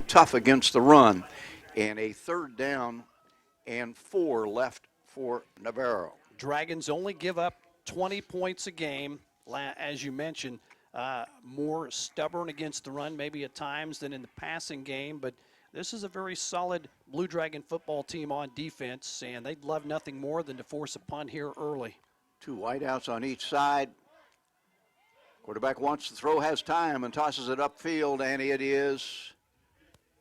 tough against the run. And a 3rd down and 4 left for Navarro. Dragons only give up 20 points a game, as you mentioned. More stubborn against the run maybe at times than in the passing game, but this is a very solid Blue Dragon football team on defense, and they'd love nothing more than to force a punt here early. 2 wideouts on each side. Quarterback wants to throw, has time, and tosses it upfield, and it is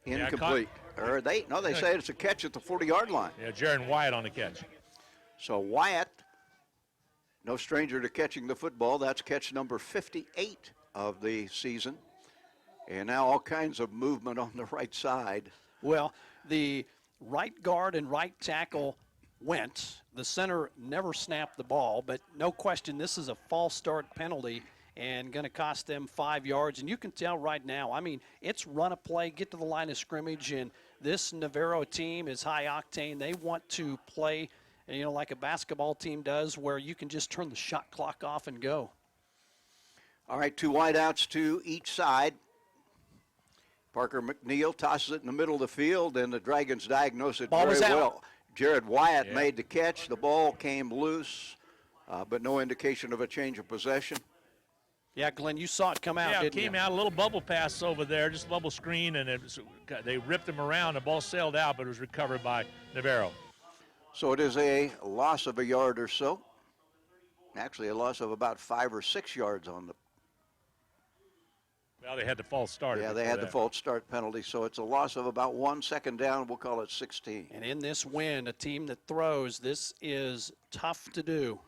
incomplete. Or they say it's a catch at the 40-yard line. Yeah, Jaron Wyatt on the catch. So Wyatt, no stranger to catching the football. That's catch number 58 of the season. And now all kinds of movement on the right side. Well, the right guard and right tackle went. The center never snapped the ball, but no question this is a false start penalty and going to cost them 5 yards. And you can tell right now, I mean, it's run a play, get to the line of scrimmage, and this Navarro team is high octane. They want to play, like a basketball team does, where you can just turn the shot clock off and go. All right, 2 wideouts to each side. Parker McNeil tosses it in the middle of the field, and the Dragons diagnose it very well. Jared Wyatt made the catch. The ball came loose, but no indication of a change of possession. Yeah, Glenn, you saw it come out, didn't you? Yeah, it came out, a little bubble pass over there, just a bubble screen, and they ripped him around. The ball sailed out, but it was recovered by Navarro. So it is a loss of a yard or so. Actually, a loss of about 5 or 6 yards on the. Well, they had the false start. Yeah, they had the false start penalty, so it's a loss of about 1 second down. We'll call it 16. And in this win, a team that throws, this is tough to do.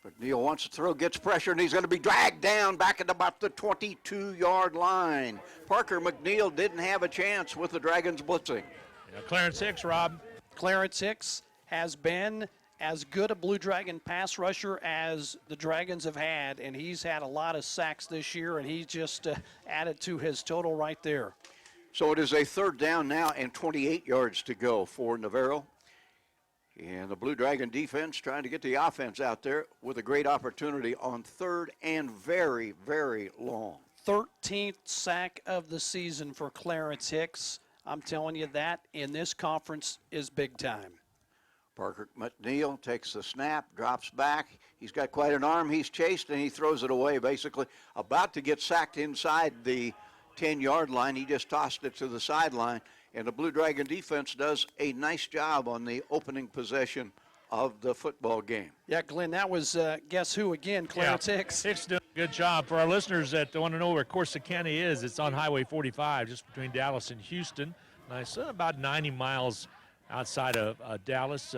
McNeil wants to throw, gets pressure, and he's going to be dragged down back at about the 22-yard line. Parker McNeil didn't have a chance with the Dragons blitzing. Yeah, Clarence Hicks, Rob. Clarence Hicks has been as good a Blue Dragon pass rusher as the Dragons have had, and he's had a lot of sacks this year, and he just added to his total right there. So it is a 3rd down now and 28 yards to go for Navarro. And the Blue Dragon defense trying to get the offense out there with a great opportunity on 3rd and very, very long. 13th sack of the season for Clarence Hicks. I'm telling you, that in this conference is big time. Parker McNeil takes the snap, drops back. He's got quite an arm. He's chased, and he throws it away, basically. About to get sacked inside the 10-yard line. He just tossed it to the sideline. And the Blue Dragon defense does a nice job on the opening possession of the football game. Yeah, Glenn, that was guess who again? Clarence Hicks. Hicks doing a good job. For our listeners that want to know where Corsicana is, it's on Highway 45, just between Dallas and Houston. Nice, about 90 miles outside of Dallas.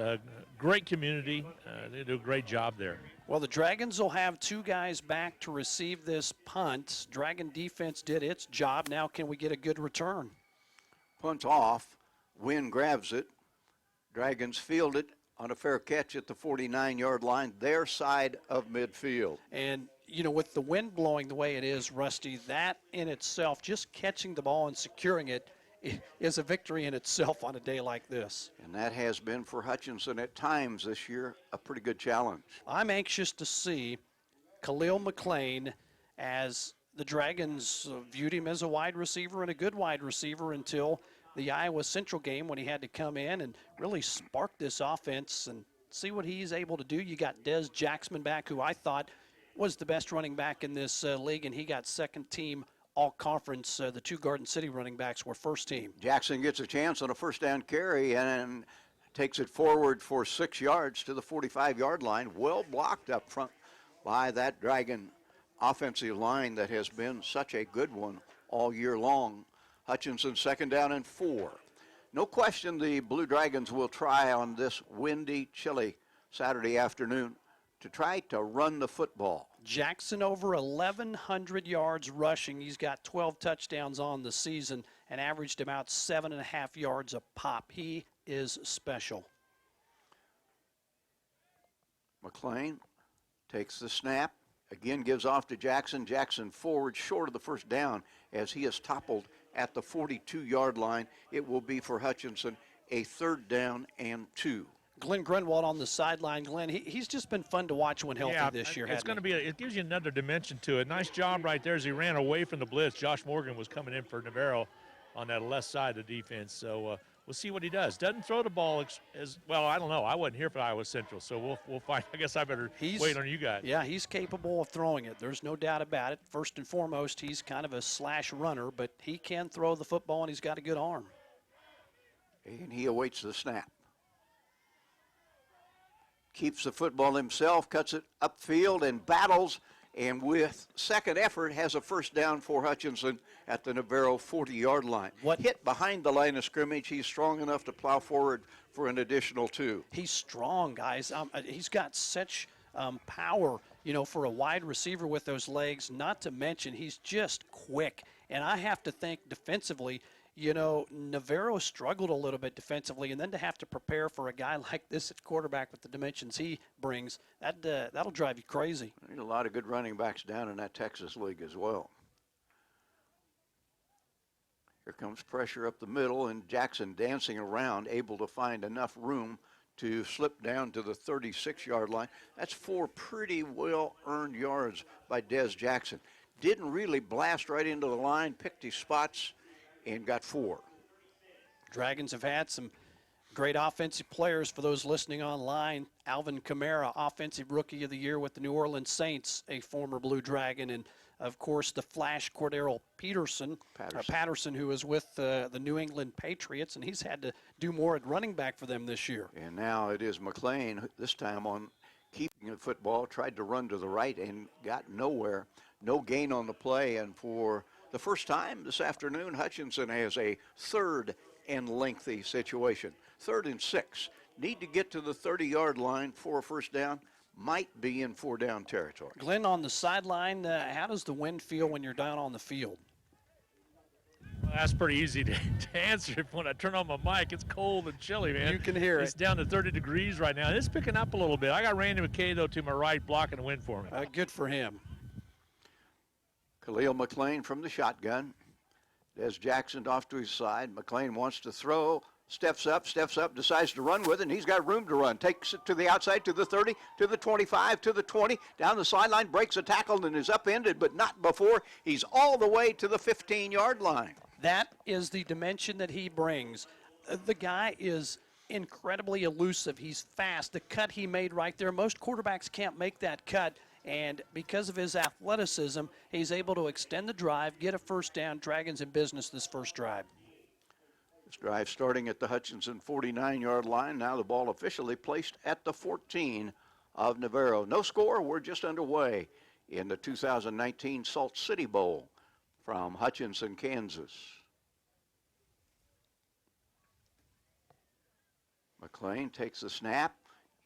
Great community. They do a great job there. Well, the Dragons will have 2 guys back to receive this punt. Dragon defense did its job. Now can we get a good return? Punt off. Wynn grabs it. Dragons field it on a fair catch at the 49-yard line, their side of midfield. And, with the wind blowing the way it is, Rusty, that in itself, just catching the ball and securing it, is a victory in itself on a day like this. And that has been for Hutchinson at times this year a pretty good challenge. I'm anxious to see Khalil McClain, as the Dragons viewed him as a wide receiver and a good wide receiver until the Iowa Central game when he had to come in and really spark this offense and see what he's able to do. You got Des Jackson back, who I thought was the best running back in this league, and he got second team all-conference. The 2 Garden City running backs were first team. Jackson gets a chance on a first down carry and takes it forward for 6 yards to the 45-yard line. Well blocked up front by that Dragon offensive line that has been such a good one all year long. Hutchinson 2nd down and 4. No question the Blue Dragons will try on this windy, chilly Saturday afternoon to try to run the football. Jackson over 1,100 yards rushing. He's got 12 touchdowns on the season and averaged about 7.5 yards a pop. He is special. McClain takes the snap, again gives off to Jackson. Jackson forward, short of the first down as he is toppled at the 42-yard line. It will be for Hutchinson a 3rd down and 2. Glenn Grunwald on the sideline. Glenn, he's just been fun to watch when healthy this year. It's going to be. It gives you another dimension to it. Nice job right there as he ran away from the blitz. Josh Morgan was coming in for Navarro, on that left side of the defense. So we'll see what he does. Doesn't throw the ball as well. I don't know. I wasn't here for Iowa Central, so we'll find. I guess I better wait on you guys. Yeah, he's capable of throwing it. There's no doubt about it. First and foremost, he's kind of a slash runner, but he can throw the football, and he's got a good arm. And he awaits the snap. Keeps the football himself, cuts it upfield and battles, and with second effort has a first down for Hutchinson at the Navarro 40-yard line. Hit behind the line of scrimmage. He's strong enough to plow forward for an additional 2. He's strong, guys. He's got such power, for a wide receiver with those legs, not to mention he's just quick. And I have to think defensively, Navarro struggled a little bit defensively, and then to have to prepare for a guy like this at quarterback with the dimensions he brings, that'll drive you crazy. There's a lot of good running backs down in that Texas league as well. Here comes pressure up the middle, and Jackson dancing around, able to find enough room to slip down to the 36-yard line. That's 4 pretty well-earned yards by Des Jackson. Didn't really blast right into the line, picked his spots, and got 4. Dragons have had some great offensive players. For those listening online, Alvin Kamara, Offensive Rookie of the Year with the New Orleans Saints, a former Blue Dragon, and of course the Flash Cordero Patterson, who is with the New England Patriots, and he's had to do more at running back for them this year. And now it is McClain, this time on keeping the football, tried to run to the right and got nowhere. No gain on the play, and for the first time this afternoon, Hutchinson has a 3rd and lengthy situation. 3rd and 6. Need to get to the 30-yard line for a first down. Might be in 4-down territory. Glenn, on the sideline, how does the wind feel when you're down on the field? Well, that's pretty easy to answer. When I turn on my mic, it's cold and chilly, man. You can hear it. It's down to 30 degrees right now. It's picking up a little bit. I got Randy McKay, though, to my right, blocking the wind for me. Good for him. Khalil McClain from the shotgun. Des Jackson off to his side. McClain wants to throw, steps up, decides to run with it, and he's got room to run. Takes it to the outside, to the 30, to the 25, to the 20, down the sideline, breaks a tackle, and is upended, but not before he's all the way to the 15-yard line. That is the dimension that he brings. The guy is incredibly elusive. He's fast. The cut he made right there, most quarterbacks can't make that cut. And because of his athleticism, he's able to extend the drive, get a first down. Dragons in business this first drive. This drive starting at the Hutchinson 49-yard line. Now the ball officially placed at the 14 of Navarro. No score. We're just underway in the 2019 Salt City Bowl from Hutchinson, Kansas. McClain takes the snap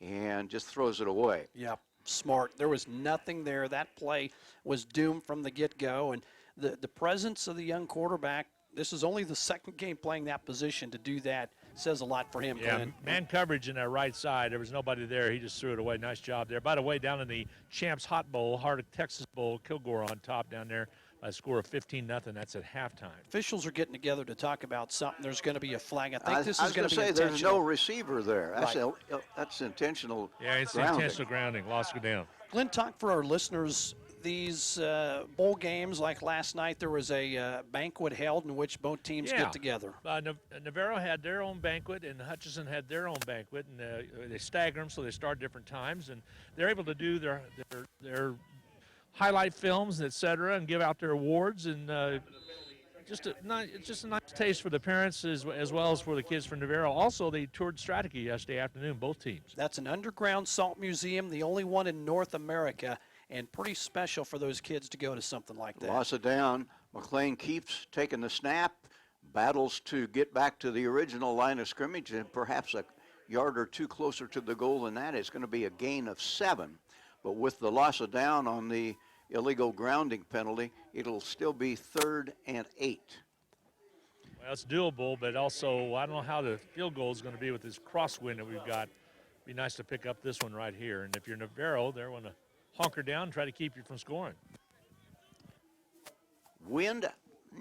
and just throws it away. Yep. Smart. There was nothing there. That play was doomed from the get-go, and the presence of the young quarterback, this is only the second game playing that position. To do that says a lot for him, Glenn. Man coverage in that right side. There was nobody there. He just threw it away. Nice job there. By the way, down in the Champs Hot Bowl, Heart of Texas Bowl, Kilgore on top down there by a score of 15-0. That's at halftime. Officials are getting together to talk about something. There's going to be a flag. I think this is going to be intentional. There's no receiver there. Right. That's intentional. Yeah, it's grounding. intentional grounding. Lost it down. Glenn, talk for our listeners. These bowl games, like last night, there was a banquet held in which both teams get together. Navarro had their own banquet, and Hutchinson had their own banquet, and they stagger them so they start different times, and they're able to do their highlight films, et cetera, and give out their awards, and it's just a nice taste for the parents as well as for the kids from Navarro. Also, they toured Strategy yesterday afternoon, both teams. That's an underground salt museum, the only one in North America, and pretty special for those kids to go to something like that. Loss it down. McClain keeps taking the snap, battles to get back to the original line of scrimmage, and perhaps a yard or two closer to the goal than that. It's going to be a gain of 7. But with the loss of down on the illegal grounding penalty, it'll still be 3rd and 8. Well, it's doable, but also I don't know how the field goal is going to be with this crosswind that we've got. Be nice to pick up this one right here. And if you're Navarro, they're going to hunker down and try to keep you from scoring. Wind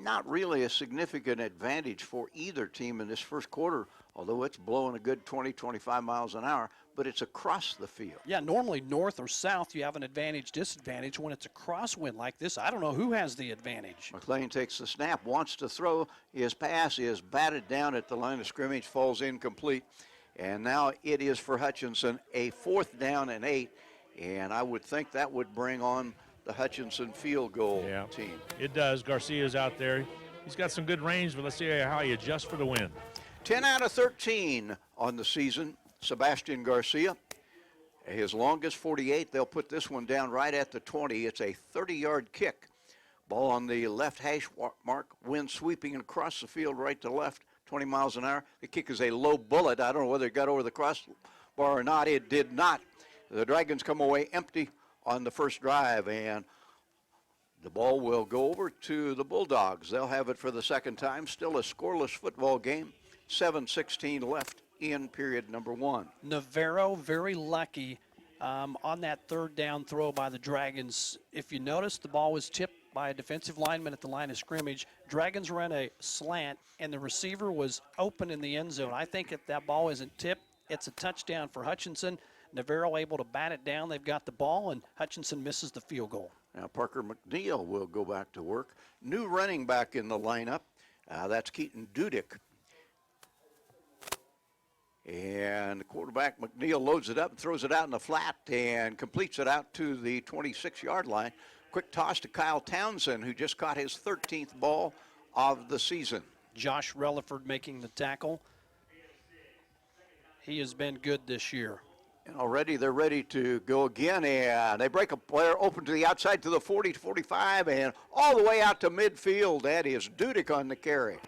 not really a significant advantage for either team in this first quarter, although it's blowing a good 20, 25 miles an hour, but it's across the field. Yeah, normally north or south you have an advantage, disadvantage. When it's a crosswind like this, I don't know who has the advantage. McClain takes the snap, wants to throw. His pass is batted down at the line of scrimmage, falls incomplete. And now it is for Hutchinson a 4th down and 8, and I would think that would bring on the Hutchinson field goal team. It does. Garcia's out there. He's got some good range, but let's see how he adjusts for the wind. 10 out of 13 on the season, Sebastian Garcia. His longest 48. They'll put this one down right at the 20. It's a 30-yard kick. Ball on the left hash mark, wind sweeping across the field right to left, 20 miles an hour. The kick is a low bullet. I don't know whether it got over the crossbar or not. It did not. The Dragons come away empty on the first drive, and the ball will go over to the Bulldogs. They'll have it for the second time. Still a scoreless football game. 7:16 left in period number 1. Navarro very lucky on that 3rd down throw by the Dragons. If you notice, the ball was tipped by a defensive lineman at the line of scrimmage. Dragons ran a slant, and the receiver was open in the end zone. I think if that ball isn't tipped, it's a touchdown for Hutchinson. Navarro able to bat it down. They've got the ball, and Hutchinson misses the field goal. Now Parker McNeil will go back to work. New running back in the lineup. That's Keaton Dudick. And the quarterback, McNeil, loads it up and throws it out in the flat and completes it out to the 26-yard line. Quick toss to Kyle Townsend, who just caught his 13th ball of the season. Josh Relaford making the tackle. He has been good this year. And already they're ready to go again, and they break a player open to the outside to the 40 to 45 and all the way out to midfield. That is Dudick on the carry.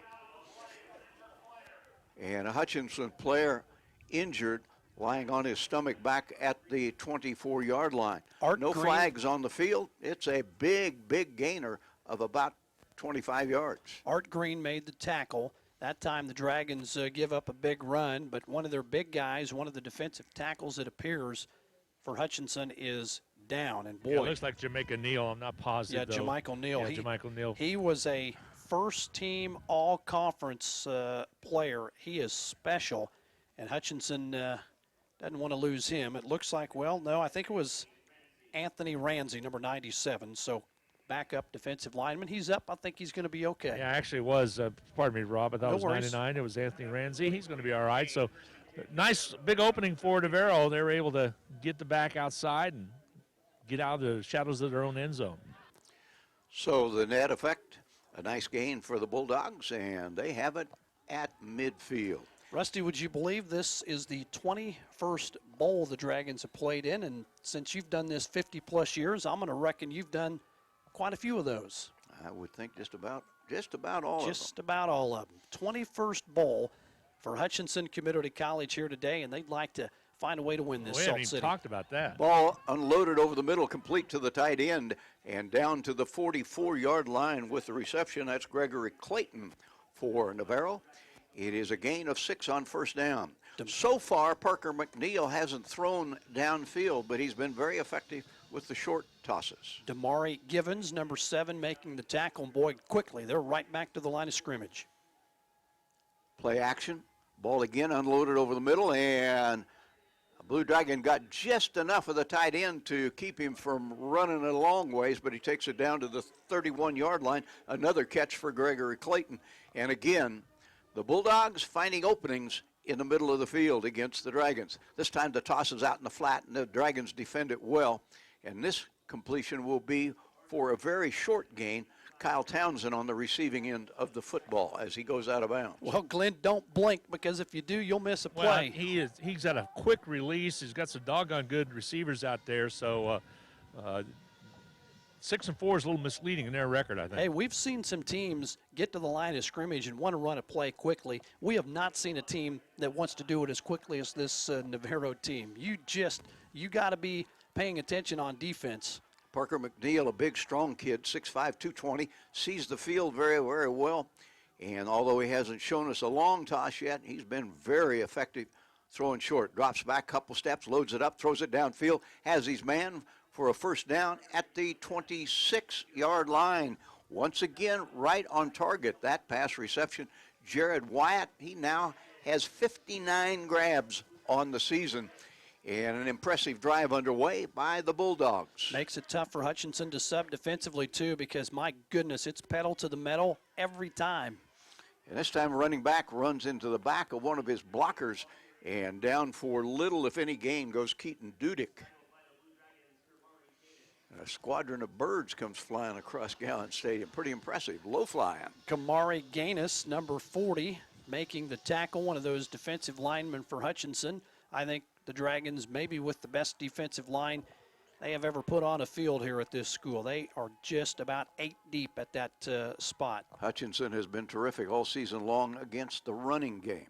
And a Hutchinson player injured, lying on his stomach back at the 24-yard line. No flags on the field. It's a big, big gainer of about 25 yards. Art Green made the tackle. That time the Dragons give up a big run, but one of their big guys, one of the defensive tackles, it appears, for Hutchinson is down. And boy, it looks like Jamaica Neal. I'm not positive. Yeah, Jamaica Neal. Yeah, Jamaica Neal. He was a first-team all-conference player. He is special, and Hutchinson doesn't want to lose him. It looks like, well, no, I think it was Anthony Ramsey, number 97. So backup defensive lineman. He's up. I think he's going to be okay. Yeah, actually it was. Pardon me, Rob. I thought it was 99. It was Anthony Ramsey. He's going to be all right. So nice big opening for Navarro. They were able to get the back outside and get out of the shadows of their own end zone. So the net effect, a nice gain for the Bulldogs, and they have it at midfield. Rusty, would you believe this is the 21st bowl the Dragons have played in? And since you've done this 50-plus years, I'm going to reckon you've done quite a few of those. I would think just about all of them. Just about all of them. 21st bowl for Hutchinson Community College here today, and they'd like to find a way to win this. We haven't even talked about that. Ball unloaded over the middle, complete to the tight end, and down to the 44-yard line with the reception. That's Gregory Clayton for Navarro. It is a gain of 6 on first down. So far, Parker McNeil hasn't thrown downfield, but he's been very effective with the short tosses. Damari Givens, number 7, making the tackle. And boy, quickly, they're right back to the line of scrimmage. Play action. Ball again unloaded over the middle, and Blue Dragon got just enough of the tight end to keep him from running it a long ways, but he takes it down to the 31-yard line. Another catch for Gregory Clayton. And again, the Bulldogs finding openings in the middle of the field against the Dragons. This time the toss is out in the flat, and the Dragons defend it well. And this completion will be for a very short gain. Kyle Townsend on the receiving end of the football as he goes out of bounds. Well, Glenn, don't blink, because if you do, you'll miss a play. Well, he's got a quick release. He's got some doggone good receivers out there. So 6-4 is a little misleading in their record, I think. Hey, we've seen some teams get to the line of scrimmage and want to run a play quickly. We have not seen a team that wants to do it as quickly as this Navarro team. You got to be paying attention on defense. Parker McNeil, a big, strong kid, 6'5", 220, sees the field very, very well. And although he hasn't shown us a long toss yet, he's been very effective throwing short. Drops back a couple steps, loads it up, throws it downfield, has his man for a first down at the 26-yard line. Once again, right on target, that pass reception. Jared Wyatt, he now has 59 grabs on the season. And an impressive drive underway by the Bulldogs. Makes it tough for Hutchinson to sub defensively, too, because, my goodness, it's pedal to the metal every time. And this time, running back runs into the back of one of his blockers. And down for little, if any, gain goes Keaton Dudick. A squadron of birds comes flying across Gowans Stadium. Pretty impressive. Low flying. Kamari Gaines, number 40, making the tackle, one of those defensive linemen for Hutchinson. I think the Dragons, maybe with the best defensive line they have ever put on a field here at this school. They are just about 8 deep at that spot. Hutchinson has been terrific all season long against the running game.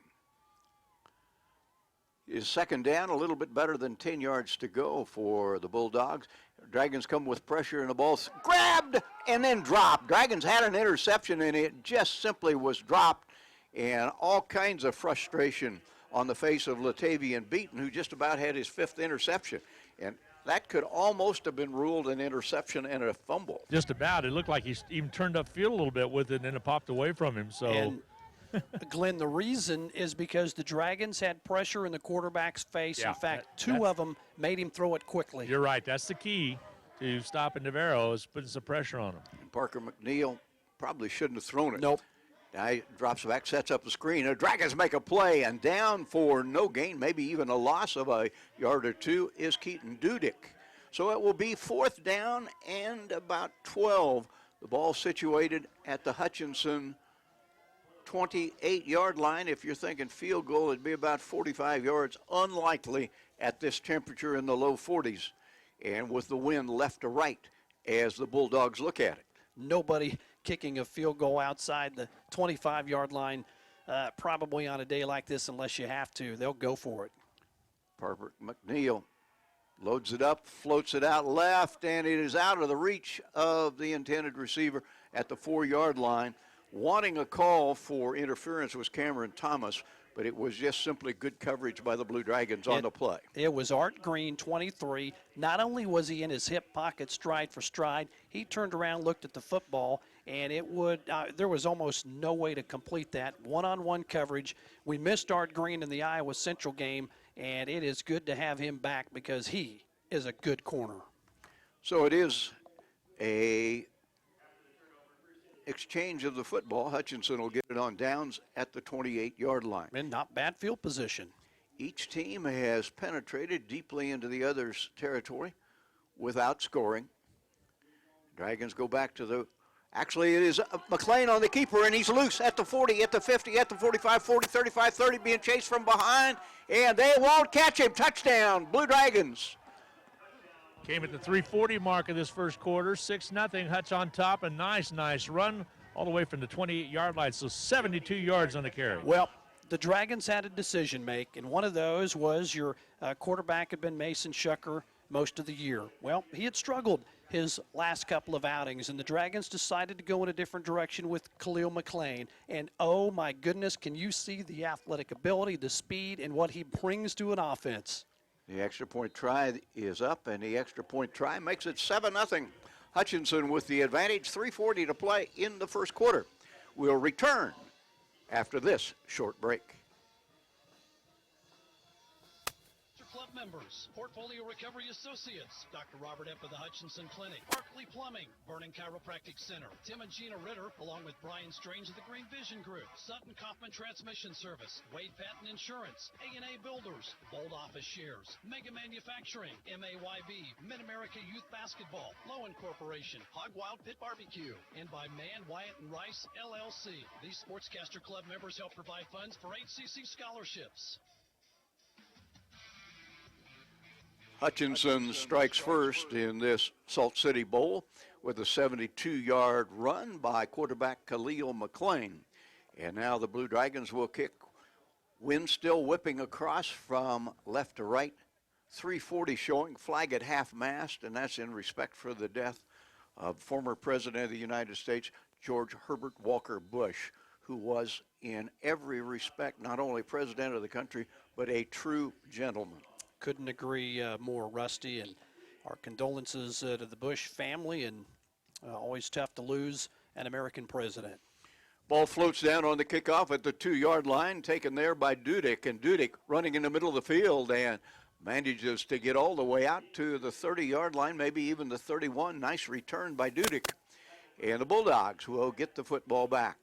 His second down, a little bit better than 10 yards to go for the Bulldogs. Dragons come with pressure and the ball's grabbed and then dropped. Dragons had an interception and it just simply was dropped, and all kinds of frustration on the face of Latavian Beaton, who just about had his 5th interception. And that could almost have been ruled an interception and a fumble. Just about. It looked like he even turned upfield a little bit with it, and then it popped away from him. So, and Glenn, the reason is because the Dragons had pressure in the quarterback's face. Yeah, in fact, two of them made him throw it quickly. You're right. That's the key to stopping Navarro, is putting some pressure on him. And Parker McNeil probably shouldn't have thrown it. Nope. Now he drops back, sets up the screen. The Dragons make a play, and down for no gain, maybe even a loss of a yard or two, is Keaton Dudick. So it will be 4th down and about 12. The ball situated at the Hutchinson 28-yard line. If you're thinking field goal, it'd be about 45 yards. Unlikely at this temperature in the low 40s, and with the wind left to right as the Bulldogs look at it. Nobody kicking a field goal outside the 25-yard line, probably on a day like this, unless you have to. They'll go for it. Parker McNeil loads it up, floats it out left, and it is out of the reach of the intended receiver at the 4-yard line. Wanting a call for interference was Cameron Thomas, but it was just simply good coverage by the Blue Dragons on the play. It was Art Green, 23. Not only was he in his hip pocket stride for stride, he turned around, looked at the football, and there was almost no way to complete that. One-on-one coverage. We missed Art Green in the Iowa Central game, and it is good to have him back because he is a good corner. So it is a exchange of the football. Hutchinson will get it on downs at the 28-yard line. And not bad field position. Each team has penetrated deeply into the other's territory without scoring. Dragons go back to the... Actually, it is McClain on the keeper, and he's loose at the 40, at the 50, at the 45, 40, 35, 30, being chased from behind, and they won't catch him. Touchdown, Blue Dragons. Came at the 3:40 mark of this first quarter, 6-0. Hutch on top, a nice run all the way from the 28-yard line, so 72 yards on the carry. Well, the Dragons had a decision make, and one of those was your quarterback had been Mason Shucker most of the year. Well, he had struggled his last couple of outings, and the Dragons decided to go in a different direction with Khalil McClain. And, oh, my goodness, can you see the athletic ability, the speed, and what he brings to an offense? The extra point try is up, and the extra point try makes it 7-0. Hutchinson with the advantage, 3:40 to play in the first quarter. We'll return after this short break. Club members, Portfolio Recovery Associates, Dr. Robert Epp of the Hutchinson Clinic, Barkley Plumbing, Vernon Chiropractic Center, Tim and Gina Ritter, along with Brian Strange of the Green Vision Group, Sutton Kaufman Transmission Service, Wade Patton Insurance, A&A Builders, Bold Office Shares, Mega Manufacturing, MAYB, Mid-America Youth Basketball, Lowen Corporation, Hog Wild Pit Barbecue, and by Mann, Wyatt, and Rice, LLC. These Sportscaster Club members help provide funds for HCC scholarships. Hutchinson strikes first in this Salt City Bowl with a 72-yard run by quarterback Khalil McClain. And now the Blue Dragons will kick. Wind still whipping across from left to right. 3:40 showing, flag at half-mast, and that's in respect for the death of former President of the United States, George Herbert Walker Bush, who was in every respect not only president of the country, but a true gentleman. Couldn't agree more, Rusty, and our condolences to the Bush family, and always tough to lose an American president. Ball floats down on the kickoff at the 2-yard line, taken there by Dudick, and Dudick running in the middle of the field and manages to get all the way out to the 30-yard line, maybe even the 31. Nice return by Dudick. And the Bulldogs will get the football back.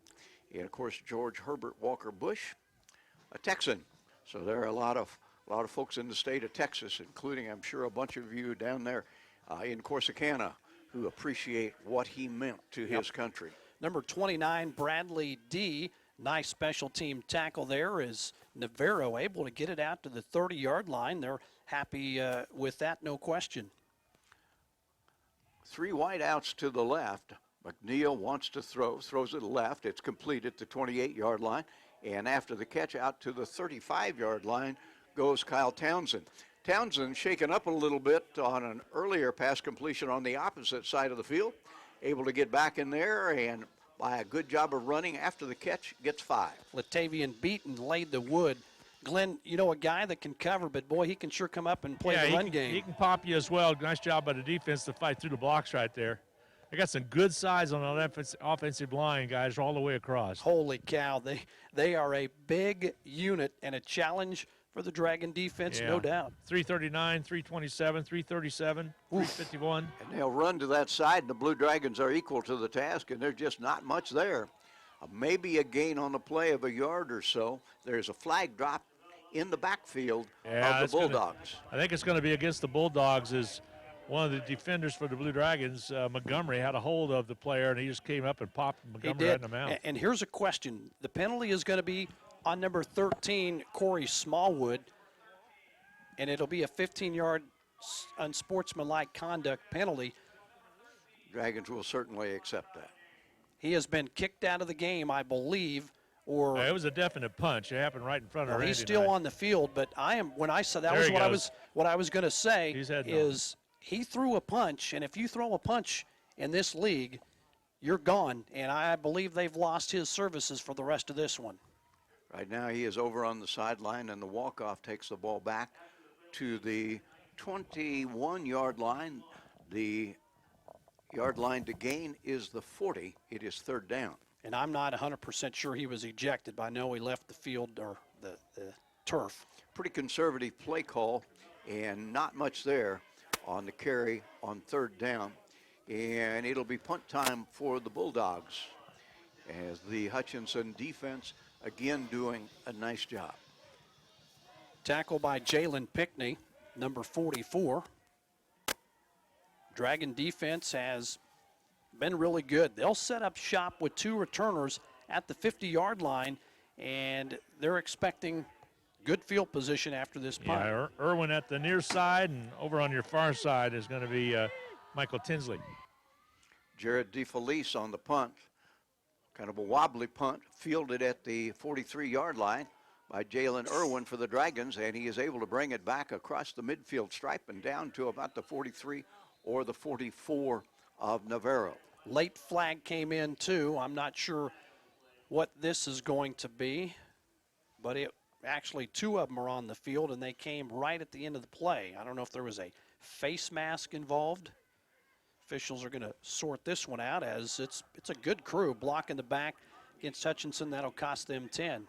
And, of course, George Herbert Walker Bush, a Texan. So there are a lot of folks in the state of Texas, including, I'm sure, a bunch of you down there in Corsicana who appreciate what he meant to his country. Number 29, Bradley D. Nice special team tackle there. Is Navarro able to get it out to the 30-yard line? They're happy with that, no question. 3 wideouts to the left. McNeil wants to throw, throws it left. It's complete at the 28-yard line. And after the catch out to the 35-yard line goes Kyle Townsend. Townsend shaken up a little bit on an earlier pass completion on the opposite side of the field. Able to get back in there, and by a good job of running after the catch, gets 5. Latavian Beaton laid the wood. Glenn, you know, a guy that can cover, but boy, he can sure come up and play the run game. He can pop you as well. Nice job by the defense to fight through the blocks right there. They got some good size on that offensive line, guys, all the way across. Holy cow, they are a big unit and a challenge for the Dragon defense, no doubt. 339, 327, 337, 351. And they'll run to that side, and the Blue Dragons are equal to the task, and there's just not much there. Maybe a gain on the play of a yard or so. There's a flag drop in the backfield of the Bulldogs. I think it's going to be against the Bulldogs. As one of the defenders for the Blue Dragons, Montgomery, had a hold of the player, and he just came up and popped Montgomery right in the mouth. And here's a question. The penalty is going to be on number 13, Corey Smallwood, and it'll be a 15-yard unsportsmanlike conduct penalty. Dragons will certainly accept that. He has been kicked out of the game, I believe, or it was a definite punch. It happened right in front of Randy. He's still on the field, but when I said that was what I was going to say is he threw a punch, and if you throw a punch in this league, you're gone, and I believe they've lost his services for the rest of this one. Right now he is over on the sideline, and the walk-off takes the ball back to the 21-yard line. The yard line to gain is the 40. It is 3rd down. And I'm not 100% sure he was ejected, but I know he left the field or the turf. Pretty conservative play call, and not much there on the carry on 3rd down. And it'll be punt time for the Bulldogs as the Hutchinson defense again doing a nice job. Tackle by Jalen Pickney, number 44. Dragon defense has been really good. They'll set up shop with 2 returners at the 50-yard line, and they're expecting good field position after this punt. Yeah, Irwin at the near side, and over on your far side is going to be Michael Tinsley. Jared DeFelice on the punt. Kind of a wobbly punt, fielded at the 43-yard line by Jalen Irwin for the Dragons, and he is able to bring it back across the midfield stripe and down to about the 43 or the 44 of Navarro. Late flag came in, too. I'm not sure what this is going to be, but actually 2 of them are on the field, and they came right at the end of the play. I don't know if there was a face mask involved. Officials are going to sort this one out, as it's a good crew blocking the back against Hutchinson. That'll cost them 10.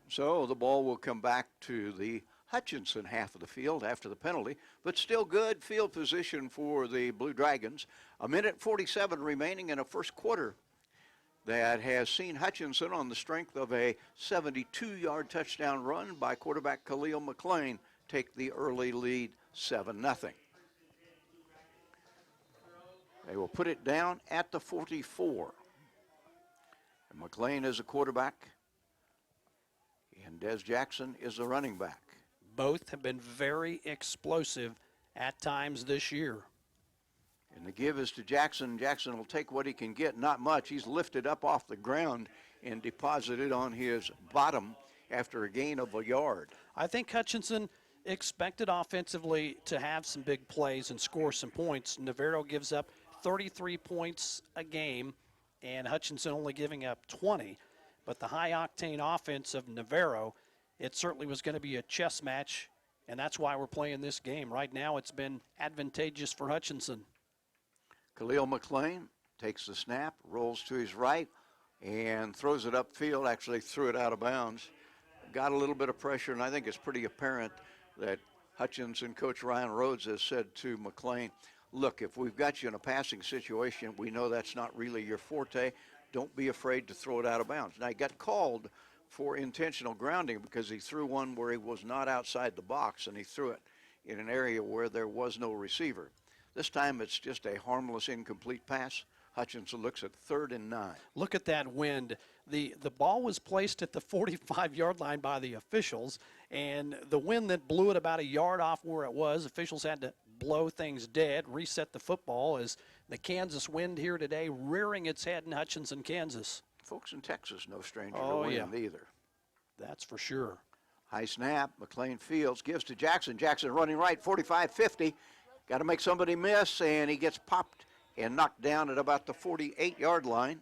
So the ball will come back to the Hutchinson half of the field after the penalty, but still good field position for the Blue Dragons. 1:47 remaining in a first quarter that has seen Hutchinson on the strength of a 72-yard touchdown run by quarterback Khalil McClain take the early lead 7-0. They will put it down at the 44. And McClain is a quarterback, and Des Jackson is the running back. Both have been very explosive at times this year. And the give is to Jackson. Jackson will take what he can get, not much. He's lifted up off the ground and deposited on his bottom after a gain of a yard. I think Hutchinson expected offensively to have some big plays and score some points. Navarro gives up 33 points a game, and Hutchinson only giving up 20. But the high-octane offense of Navarro, it certainly was going to be a chess match, and that's why we're playing this game. Right now it's been advantageous for Hutchinson. Khalil McClain takes the snap, rolls to his right, and throws it upfield. Actually threw it out of bounds. Got a little bit of pressure, and I think it's pretty apparent that Hutchinson coach Ryan Rhodes has said to McClain, look, if we've got you in a passing situation, we know that's not really your forte. Don't be afraid to throw it out of bounds. Now, he got called for intentional grounding because he threw one where he was not outside the box, and he threw it in an area where there was no receiver. This time it's just a harmless incomplete pass. Hutchinson looks at 3rd and 9. Look at that wind. The ball was placed at the 45-yard line by the officials, and the wind that blew it about a yard off where it was, officials had to blow things dead, reset the football as the Kansas wind here today rearing its head in Hutchinson, Kansas. Folks in Texas, no stranger to wind either. That's for sure. High snap, McClain fields, gives to Jackson. Jackson running right, 45-50. Got to make somebody miss, and he gets popped and knocked down at about the 48-yard line.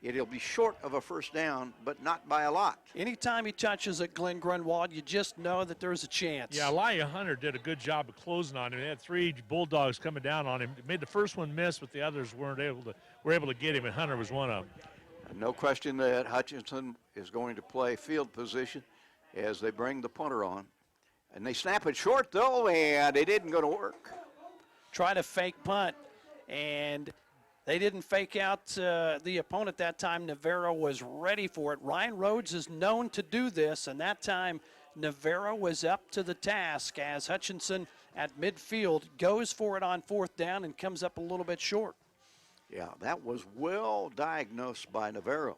It'll be short of a first down, but not by a lot. Anytime he touches it, Glenn Grunwald, you just know that there's a chance. Yeah, Elijah Hunter did a good job of closing on him. They had 3 Bulldogs coming down on him. Made the first one miss, but the others were able to get him, and Hunter was one of them. No question that Hutchinson is going to play field position as they bring the punter on. And they snap it short, though, and it isn't going to work. Try to fake punt, and they didn't fake out the opponent that time. Navarro was ready for it. Ryan Rhodes is known to do this, and that time Navarro was up to the task as Hutchinson at midfield goes for it on 4th down and comes up a little bit short. Yeah, that was well diagnosed by Navarro.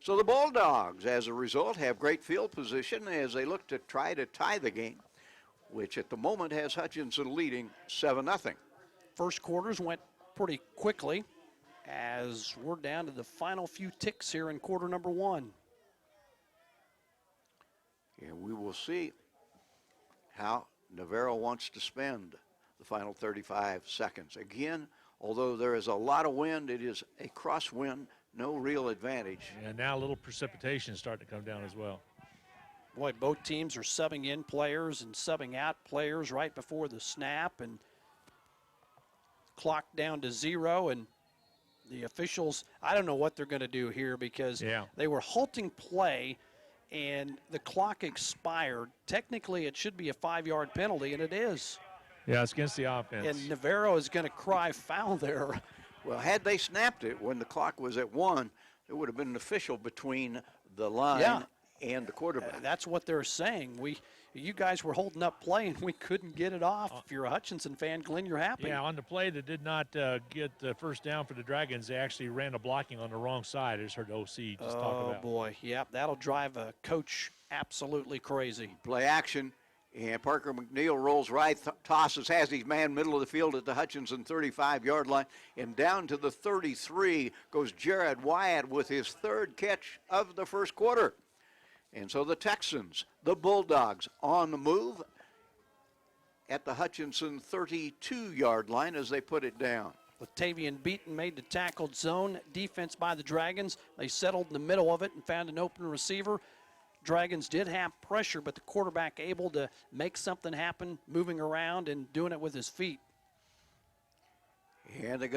So the Bulldogs, as a result, have great field position as they look to try to tie the game, which at the moment has Hutchinson leading 7-0. First quarters went pretty quickly as we're down to the final few ticks here in quarter number 1. And we will see how Navarro wants to spend the final 35 seconds. Again, although there is a lot of wind, it is a crosswind, no real advantage. And now a little precipitation starting to come down as well. Boy, both teams are subbing in players and subbing out players right before the snap, and clock down to 0, and the officials, I don't know what they're going to do here because they were halting play and the clock expired. Technically, it should be a 5-yard penalty, and it is. Yeah, it's against the offense. And Navarro is going to cry foul there. Well, had they snapped it when the clock was at 1, there would have been an official between the line and the quarterback. That's what they're saying. You guys were holding up play, and we couldn't get it off. If you're a Hutchinson fan, Glenn, you're happy. Yeah, on the play that did not get the first down for the Dragons, they actually ran a blocking on the wrong side. I just heard the OC just talk about. Oh, boy. Yep, that'll drive a coach absolutely crazy. Play action. And Parker McNeil rolls right, tosses, has his man middle of the field at the Hutchinson 35-yard line. And down to the 33 goes Jared Wyatt with his 3rd catch of the first quarter. And so the Texans, the Bulldogs, on the move at the Hutchinson 32-yard line as they put it down. Latavian Beaton made the tackled zone defense by the Dragons. They settled in the middle of it and found an open receiver. Dragons did have pressure, but the quarterback able to make something happen, moving around and doing it with his feet. And they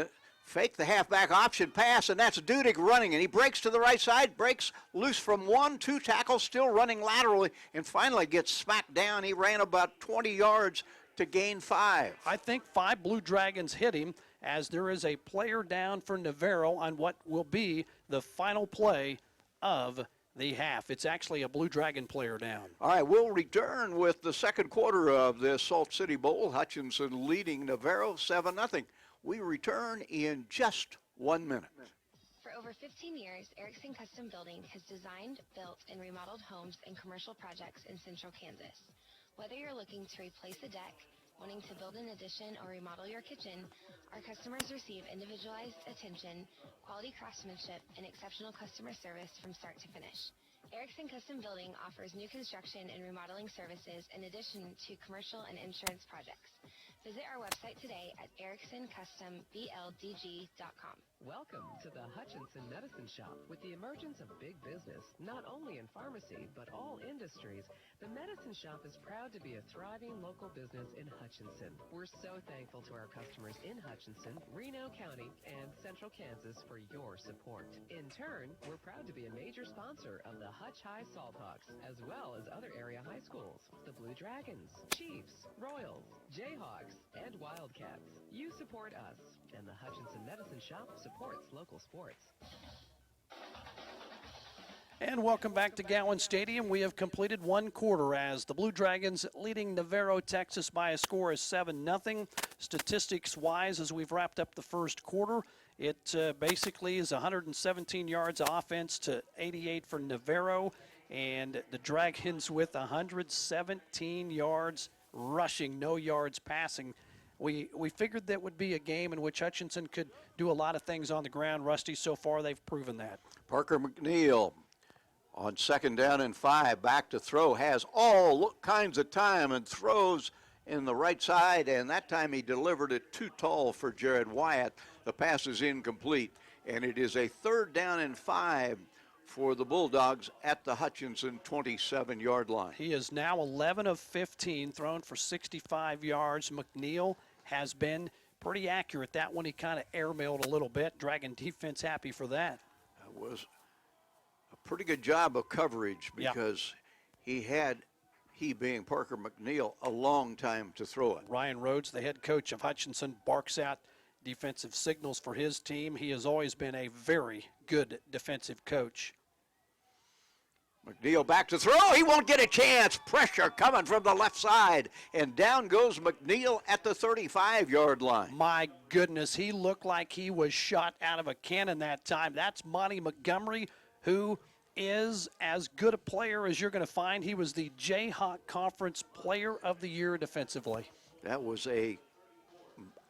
fake the halfback option pass, and that's Dudick running, and he breaks to the right side, breaks loose from 1, 2 tackles, still running laterally, and finally gets smacked down. He ran about 20 yards to gain 5. I think 5 Blue Dragons hit him as there is a player down for Navarro on what will be the final play of the half. It's actually a Blue Dragon player down. All right, we'll return with the second quarter of this Salt City Bowl. Hutchinson leading Navarro 7-0. We return in just 1 minute. For over 15 years, Erickson Custom Building has designed, built, and remodeled homes and commercial projects in central Kansas. Whether you're looking to replace a deck, wanting to build an addition, or remodel your kitchen, our customers receive individualized attention, quality craftsmanship, and exceptional customer service from start to finish. Erickson Custom Building offers new construction and remodeling services in addition to commercial and insurance projects. Visit our website today at ericksoncustomBLDG.com. Welcome to the Hutchinson Medicine Shop. With the emergence of big business, not only in pharmacy, but all industries, the Medicine Shop is proud to be a thriving local business in Hutchinson. We're so thankful to our customers in Hutchinson, Reno County, and Central Kansas for your support. In turn, we're proud to be a major sponsor of the Hutch High Salthawks, as well as other area high schools, the Blue Dragons, Chiefs, Royals, Jayhawks, and Wildcats. You support us, and the Hutchinson Medicine Shop supports local sports. And welcome back to Gowans Stadium. We have completed one quarter as the Blue Dragons leading Navarro, Texas by a score of 7-0. Statistics-wise, as we've wrapped up the first quarter, it basically is 117 yards of offense to 88 for Navarro, and the Dragons with 117 yards rushing, no yards passing. We figured that would be a game in which Hutchinson could do a lot of things on the ground. Rusty, so far they've proven that. Parker McNeil on 2nd down and 5, back to throw, has all kinds of time and throws in the right side, and that time he delivered it too tall for Jared Wyatt. The pass is incomplete, and it is a 3rd down and 5 for the Bulldogs at the Hutchinson 27-yard line. He is now 11 of 15, thrown for 65 yards. McNeil has been pretty accurate. That one he kind of airmailed a little bit. Dragon defense happy for that. That was a pretty good job of coverage because he being Parker McNeil, a long time to throw it. Ryan Rhodes, the head coach of Hutchinson, barks out defensive signals for his team. He has always been a very good defensive coach. McNeil back to throw. He won't get a chance. Pressure coming from the left side. And down goes McNeil at the 35-yard line. My goodness, he looked like he was shot out of a cannon that time. That's Monty Montgomery, who is as good a player as you're going to find. He was the Jayhawk Conference Player of the Year defensively. That was a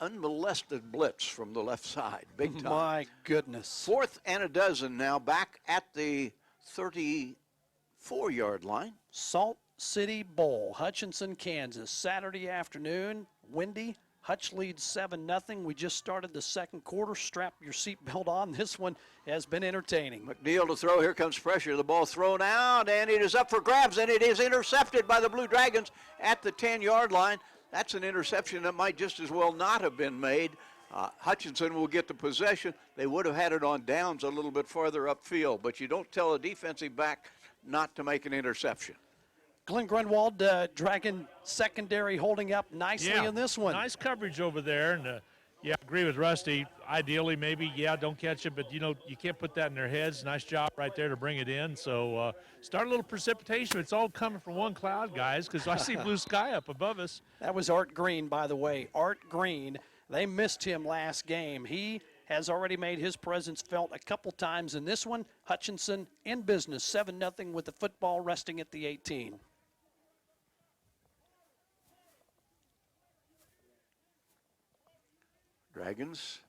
unmolested blitz from the left side. Big time. My goodness. 4th and a dozen now, back at the 34-yard line. Salt City Bowl, Hutchinson, Kansas, Saturday afternoon, windy. Hutch leads 7-0. We just started the second quarter. Strap your seatbelt on. This one has been entertaining. McNeil to throw. Here comes pressure. The ball thrown out, and it is up for grabs, and it is intercepted by the Blue Dragons at the 10-yard line. That's an interception that might just as well not have been made. Hutchinson will get the possession. They would have had it on downs a little bit farther upfield, but you don't tell a defensive back not to make an interception. Glenn Grunwald, Dragon secondary holding up nicely in this one. Nice coverage over there. And, I agree with Rusty. Ideally, maybe, don't catch it, but, you can't put that in their heads. Nice job right there to bring it in. So start a little precipitation. It's all coming from one cloud, guys, because I see blue sky up above us. That was Art Green, by the way. Art Green, they missed him last game. He has already made his presence felt a couple times in this one. Hutchinson in business, 7-0 with the football resting at the 18. Dragons,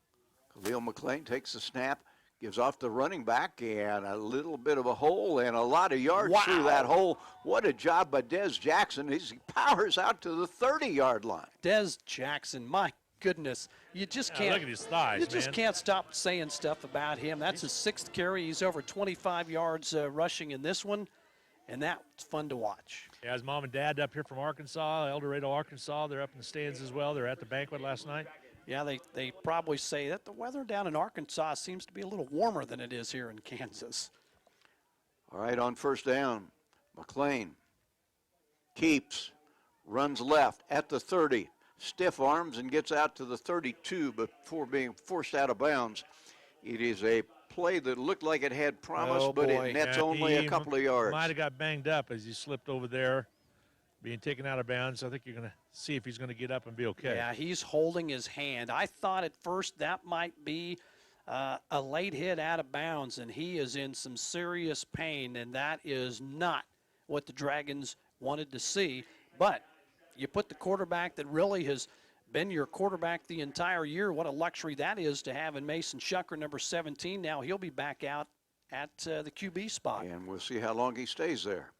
Khalil McClain takes the snap, gives off the running back, and a little bit of a hole and a lot of yards through that hole. What a job by Des Jackson. He powers out to the 30-yard line. Des Jackson, my goodness. You just can't. Look at his thighs, just can't stop saying stuff about him. That's his 6th carry. He's over 25 yards rushing in this one, and that's fun to watch. Yeah, his mom and dad up here from Arkansas, El Dorado, Arkansas. They're up in the stands as well. They're at the banquet last night. Yeah, they probably say that the weather down in Arkansas seems to be a little warmer than it is here in Kansas. All right, on 1st down, McClain keeps, runs left at the 30, stiff arms and gets out to the 32 before being forced out of bounds. It is a play that looked like it had promise, but it nets only a couple of yards. Might have got banged up as he slipped over there, being taken out of bounds. I think you're going to see if he's going to get up and be okay. Yeah, he's holding his hand. I thought at first that might be a late hit out of bounds, and he is in some serious pain, and that is not what the Dragons wanted to see. But you put the quarterback that really has been your quarterback the entire year. What a luxury that is to have in Mason Shucker, number 17. Now he'll be back out at the QB spot. And we'll see how long he stays there.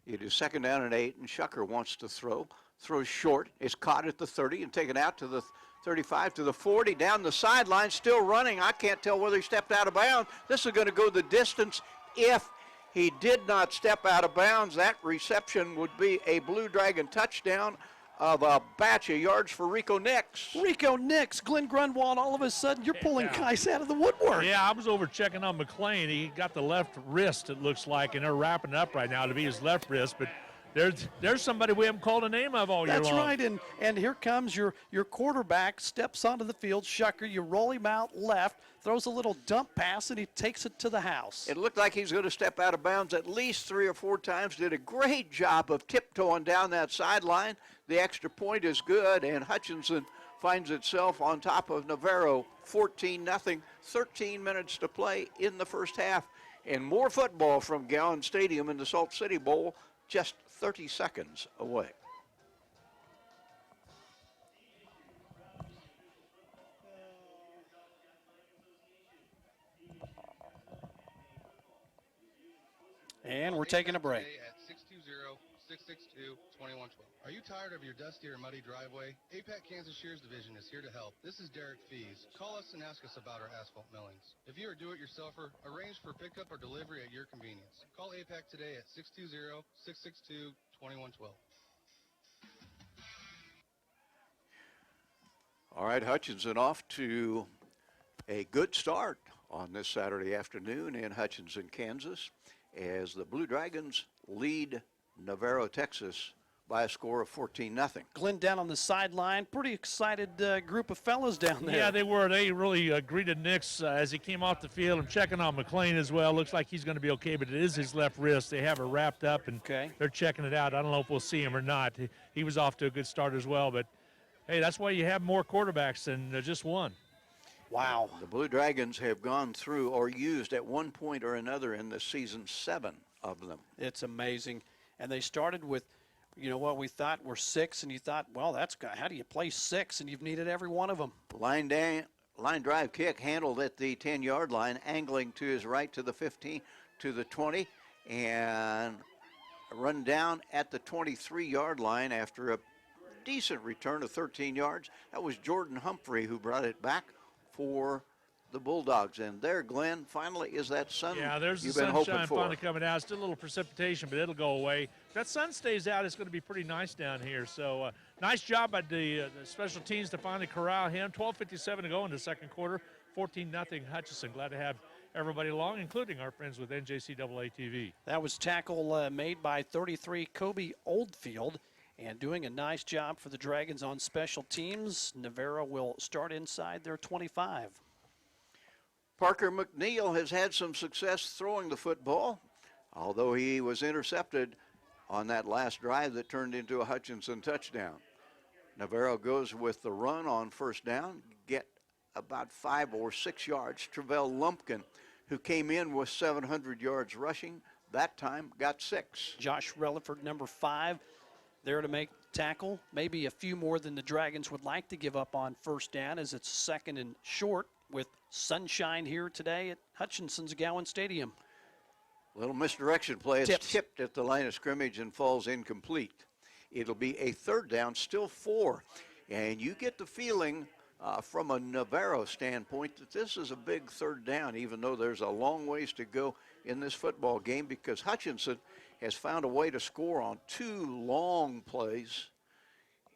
It is 2nd down and 8, and Shucker wants to throw. throws short. It's caught at the 30 and taken out to the 35 to the 40, down the sideline, still running. I can't tell whether he stepped out of bounds. This is going to go the distance. If he did not step out of bounds, that reception would be a Blue Dragon touchdown of a batch of yards for Rico Nicks. Rico Nicks, Glenn Grunwald, all of a sudden you're pulling guys out of the woodwork. Yeah, I was over checking on McClain. He got the left wrist, it looks like, and they're wrapping it up right now to be his left wrist. But there's somebody we haven't called a name of all year long. That's right, and here comes your quarterback, steps onto the field, Shucker, you roll him out left, throws a little dump pass, and he takes it to the house. It looked like he's going to step out of bounds at least 3 or 4 times. Did a great job of tiptoeing down that sideline. The extra point is good, and Hutchinson finds itself on top of Navarro, 14-0, 13 minutes to play in the first half. And more football from Gowans Stadium in the Salt City Bowl, just 30 seconds away. And we're taking a break. At 620-662-2112. Are you tired of your dusty or muddy driveway? APAC Kansas Shears Division is here to help. This is Derek Fees. Call us and ask us about our asphalt millings. If you are a do-it-yourselfer, arrange for pickup or delivery at your convenience. Call APAC today at 620-662-2112. All right, Hutchinson off to a good start on this Saturday afternoon in Hutchinson, Kansas, as the Blue Dragons lead Navarro, Texas by a score of 14-0. Glenn down on the sideline, pretty excited group of fellas down there. Yeah, they were. They really greeted Nicks as he came off the field. I'm checking on McClain as well. Looks like he's going to be okay, but it is his left wrist. They have it wrapped up, and they're checking it out. I don't know if we'll see him or not. He was off to a good start as well, but, hey, that's why you have more quarterbacks than just one. Wow. The Blue Dragons have gone through or used at one point or another in the season 7 of them. It's amazing. And they started with, you know what, we thought were 6, and you thought, well, that's how do you play 6, and you've needed every one of them. Line drive kick handled at the 10-yard line, angling to his right to the 15, to the 20, and run down at the 23-yard line after a decent return of 13 yards. That was Jordan Humphrey who brought it back for the Bulldogs. And there, Glenn, finally is that sun there's you've the been hoping sunshine for. finally coming out. Still a little precipitation, but it'll go away. If that sun stays out, it's going to be pretty nice down here. So nice job by the special teams to finally corral him. 12:57 to go in the second quarter. 14-0 Hutchinson. Glad to have everybody along, including our friends with NJCAA TV. That was tackle made by 33 Kobe Oldfield. And doing a nice job for the Dragons on special teams. Navarro will start inside their 25. Parker McNeil has had some success throwing the football, although he was intercepted on that last drive that turned into a Hutchinson touchdown. Navarro goes with the run on first down, get about 5 or 6 yards. Travell Lumpkin, who came in with 700 yards rushing, that time got 6. Josh Relaford, number 5. There to make tackle, maybe a few more than the Dragons would like to give up on first down, as it's second and short with sunshine here today at Hutchinson's Gowans Stadium. Little misdirection play. It's tipped at the line of scrimmage and falls incomplete. It'll be a third down, still 4. And you get the feeling from a Navarro standpoint that this is a big third down, even though there's a long ways to go in this football game, because Hutchinson has found a way to score on 2 long plays.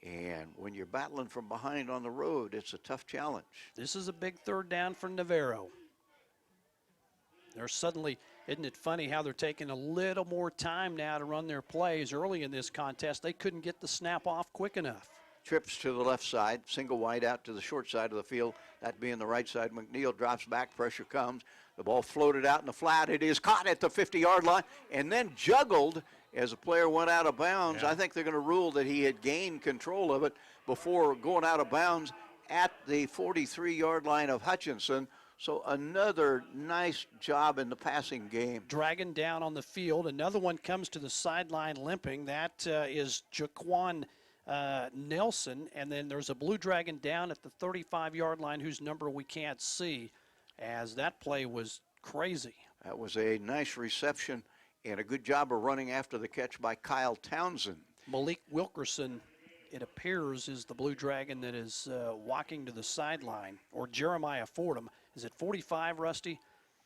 And when you're battling from behind on the road, it's a tough challenge. This is a big third down for Navarro. They're suddenly, isn't it funny how they're taking a little more time now to run their plays? Early in this contest, they couldn't get the snap off quick enough. Trips to the left side, single wide out to the short side of the field, that being the right side. McNeil drops back, pressure comes. The ball floated out in the flat. It is caught at the 50-yard line and then juggled as the player went out of bounds. I think they're going to rule that he had gained control of it before going out of bounds at the 43-yard line of Hutchinson. So another nice job in the passing game. Dragon down on the field. Another one comes to the sideline limping. That is Jaquan Nelson. And then there's a Blue Dragon down at the 35-yard line whose number we can't see, as that play was crazy. That was a nice reception and a good job of running after the catch by Kyle Townsend. Malik Wilkerson it appears, is the Blue Dragon that is walking to the sideline, or Jeremiah Fordham. Is it 45, Rusty?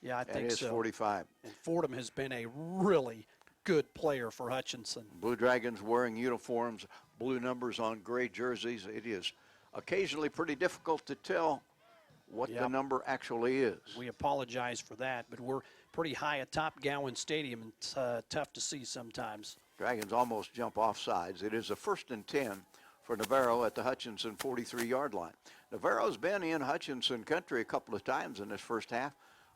Yeah, I think so. That is 45. And Fordham has been a really good player for Hutchinson. Blue Dragons wearing uniforms, blue numbers on gray jerseys. It is occasionally pretty difficult to tell what the number actually is. We apologize for that, but we're pretty high atop Gowans Stadium, and it's tough to see sometimes. Dragons almost jump off sides. It is a 1st and 10 for Navarro at the Hutchinson 43-yard line. Navarro's been in Hutchinson country a couple of times in this first half,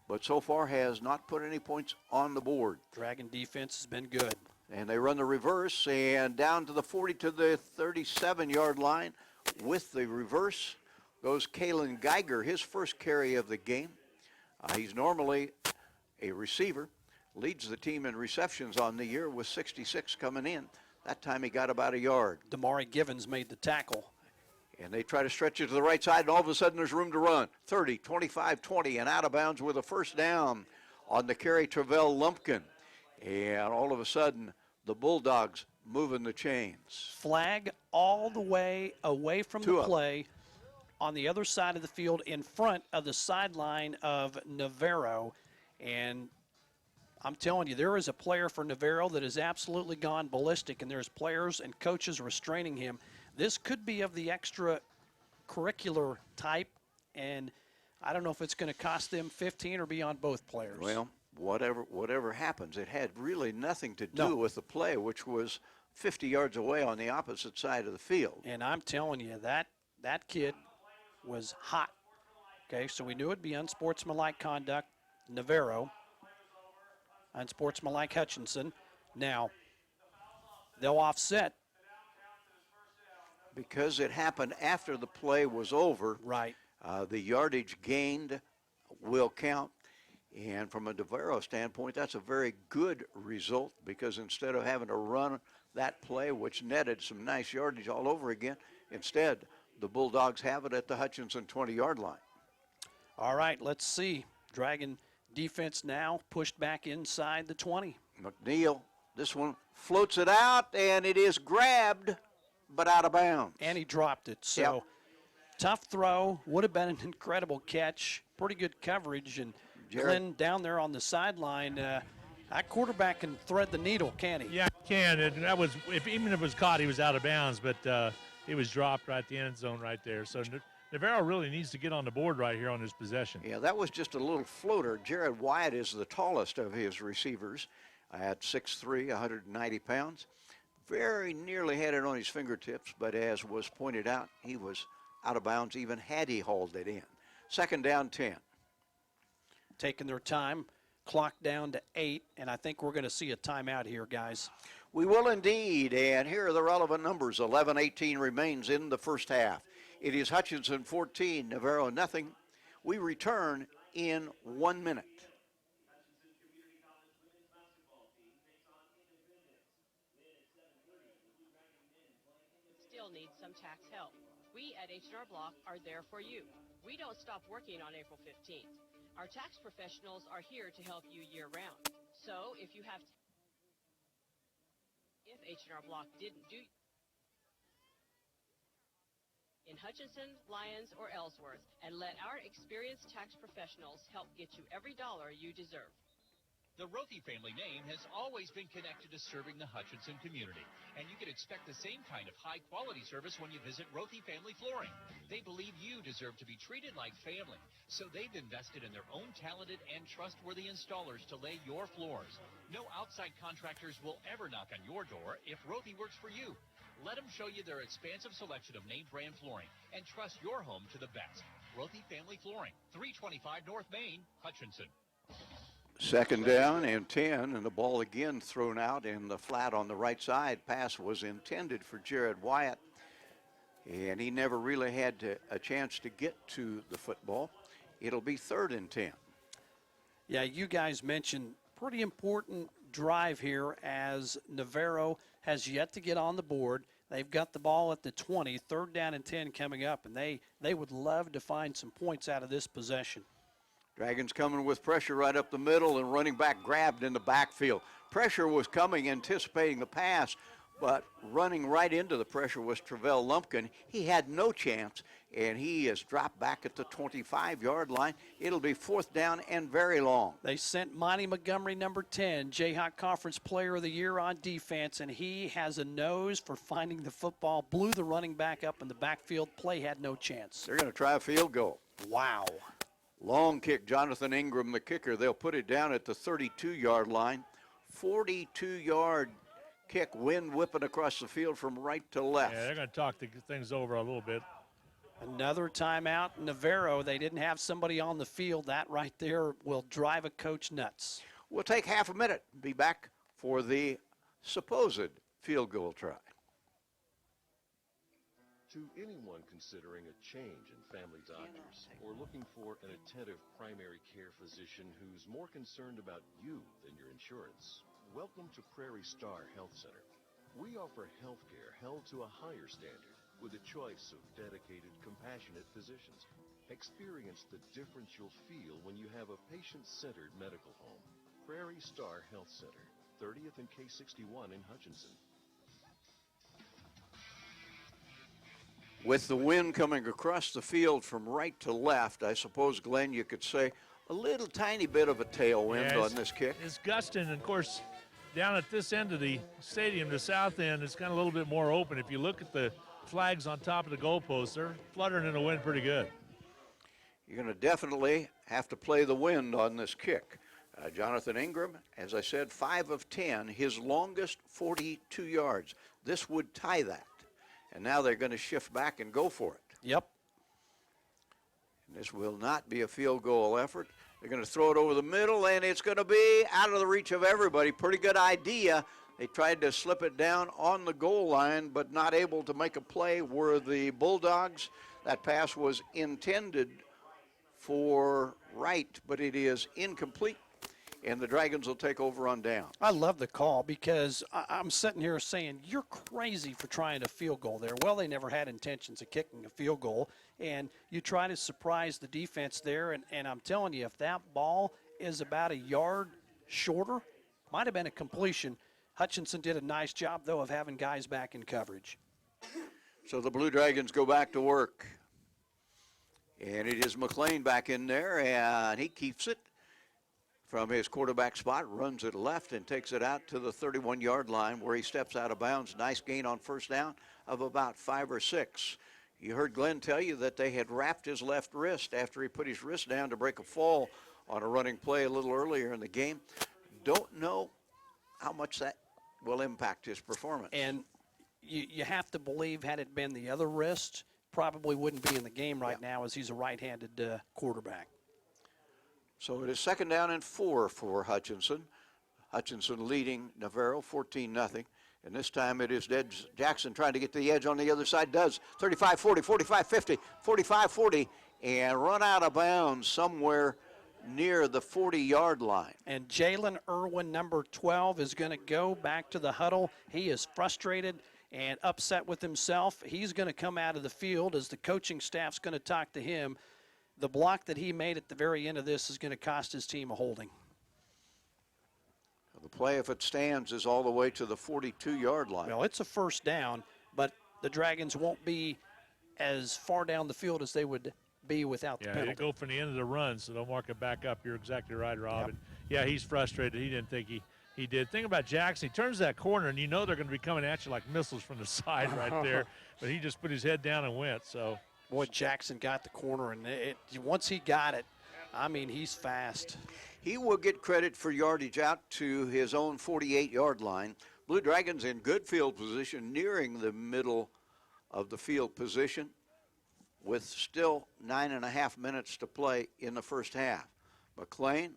but so far has not put any points on the board. Dragon defense has been good. And they run the reverse, and down to the 40 to the 37-yard line with the reverse goes Kalen Geiger, his first carry of the game. He's normally a receiver, leads the team in receptions on the year with 66 coming in. That time he got about a yard. Damari Givens made the tackle. And they try to stretch it to the right side, and all of a sudden there's room to run. 30, 25, 20, and out of bounds with a first down on the carry, Travell Lumpkin. And all of a sudden, the Bulldogs moving the chains. Flag all the way away from the play on the other side of the field in front of the sideline of Navarro. And I'm telling you, there is a player for Navarro that has absolutely gone ballistic, and there's players and coaches restraining him. This could be of the extracurricular type, and I don't know if it's going to cost them 15 or be on both players. Well, whatever happens, it had really nothing to do with the play, which was 50 yards away on the opposite side of the field. And I'm telling you, that kid was hot. Okay, so we knew it'd be unsportsmanlike conduct. Navarro, unsportsmanlike Hutchinson. Now, they'll offset. Because it happened after the play was over, right? The yardage gained will count. And from a Navarro standpoint, that's a very good result, because instead of having to run that play, which netted some nice yardage all over again, instead, the Bulldogs have it at the Hutchinson 20-yard line. All right, let's see. Dragon defense now pushed back inside the 20. McNeil, this one floats it out, and it is grabbed, but out of bounds. And he dropped it. So tough throw. Would have been an incredible catch. Pretty good coverage. And Glenn down there on the sideline, that quarterback can thread the needle, can't he? Yeah, he can. And that was, even if it was caught, he was out of bounds. But he was dropped right at the end zone right there. So Navarro really needs to get on the board right here on this possession. Yeah, that was just a little floater. Jared Wyatt is the tallest of his receivers at 6'3", 190 pounds. Very nearly had it on his fingertips, but as was pointed out, he was out of bounds even had he hauled it in. 2nd down, 10. Taking their time, clock down to 8, and I think we're going to see a timeout here, guys. We will indeed, and here are the relevant numbers. 11:18 remains in the first half. It is Hutchinson 14, Navarro nothing. We return in 1 minute. Still needs some tax help. We at H&R Block are there for you. We don't stop working on April 15th. Our tax professionals are here to help you year-round. So if H&R Block didn't do in Hutchinson, Lyons, or Ellsworth, and let our experienced tax professionals help get you every dollar you deserve. The Rothy family name has always been connected to serving the Hutchinson community, and you can expect the same kind of high-quality service when you visit Rothy Family Flooring. They believe you deserve to be treated like family, so they've invested in their own talented and trustworthy installers to lay your floors. No outside contractors will ever knock on your door if Rothy works for you. Let them show you their expansive selection of name-brand flooring, and trust your home to the best. Rothy Family Flooring, 325 North Main, Hutchinson. 2nd down and 10, and the ball again thrown out in the flat on the right side. Pass was intended for Jared Wyatt, and he never really had a chance to get to the football. It'll be 3rd and 10. Yeah, you guys mentioned pretty important drive here, as Navarro has yet to get on the board. They've got the ball at the 20, 3rd down and 10 coming up, and they would love to find some points out of this possession. Dragons coming with pressure right up the middle, and running back grabbed in the backfield. Pressure was coming, anticipating the pass, but running right into the pressure was Travell Lumpkin. He had no chance, and he is dropped back at the 25-yard line. It'll be 4th down and very long. They sent Monty Montgomery, number 10, Jayhawk Conference Player of the Year on defense, and he has a nose for finding the football, blew the running back up in the backfield. Play had no chance. They're going to try a field goal. Wow. Long kick, Jonathan Ingram, the kicker. They'll put it down at the 32-yard line. 42-yard kick, wind whipping across the field from right to left. Yeah, they're going to talk things over a little bit. Another timeout, Navarro. They didn't have somebody on the field. That right there will drive a coach nuts. We'll take half a minute. Be back for the supposed field goal try. To anyone considering a change in family doctors or looking for an attentive primary care physician who's more concerned about you than your insurance, welcome to Prairie Star Health Center. We offer health care held to a higher standard with a choice of dedicated, compassionate physicians. Experience the difference you'll feel when you have a patient-centered medical home. Prairie Star Health Center, 30th and K61 in Hutchinson. With the wind coming across the field from right to left, I suppose, Glenn, you could say a little tiny bit of a tailwind on this kick. It's gusting, and of course, down at this end of the stadium, the south end, it's kind of a little bit more open. If you look at the flags on top of the goalposts, they're fluttering in the wind pretty good. You're going to definitely have to play the wind on this kick. Jonathan Ingram, as I said, 5 of 10, his longest 42 yards. This would tie that. And now they're going to shift back and go for it. Yep. And this will not be a field goal effort. They're going to throw it over the middle, and it's going to be out of the reach of everybody. Pretty good idea. They tried to slip it down on the goal line, but not able to make a play were the Bulldogs. That pass was intended for Wright, but it is incomplete. And the Dragons will take over on down. I love the call because I'm sitting here saying, you're crazy for trying a field goal there. Well, they never had intentions of kicking a field goal, and you try to surprise the defense there, and I'm telling you, if that ball is about a yard shorter, might have been a completion. Hutchinson did a nice job, though, of having guys back in coverage. So the Blue Dragons go back to work. And it is McClain back in there, and he keeps it from his quarterback spot, runs it left and takes it out to the 31-yard line where he steps out of bounds. Nice gain on first down of about 5 or 6. You heard Glenn tell you that they had wrapped his left wrist after he put his wrist down to break a fall on a running play a little earlier in the game. Don't know how much that will impact his performance. And you have to believe, had it been the other wrist, probably wouldn't be in the game right now as he's a right-handed quarterback. So it is 2nd down and 4 for Hutchinson. Hutchinson leading Navarro 14-0. And this time it is Jackson trying to get to the edge on the other side. Does 35-40, 45-50, 45-40, and run out of bounds somewhere near the 40-yard line. And Jalen Irwin, number 12, is going to go back to the huddle. He is frustrated and upset with himself. He's going to come out of the field as the coaching staff's going to talk to him. The block that he made at the very end of this is going to cost his team a holding. The play, if it stands, is all the way to the 42-yard line. Well, it's a first down, but the Dragons won't be as far down the field as they would be without the penalty. Yeah, they go from the end of the run, so they'll mark it back up. You're exactly right, Rob. And yeah, he's frustrated. He didn't think he did. Think about Jackson. He turns that corner, and you know they're going to be coming at you like missiles from the side right there. But he just put his head down and went, so. Boy, Jackson got the corner, and once he got it, I mean, he's fast. He will get credit for yardage out to his own 48-yard line. Blue Dragons in good field position, nearing the middle of the field position, with still 9.5 minutes to play in the first half. McClain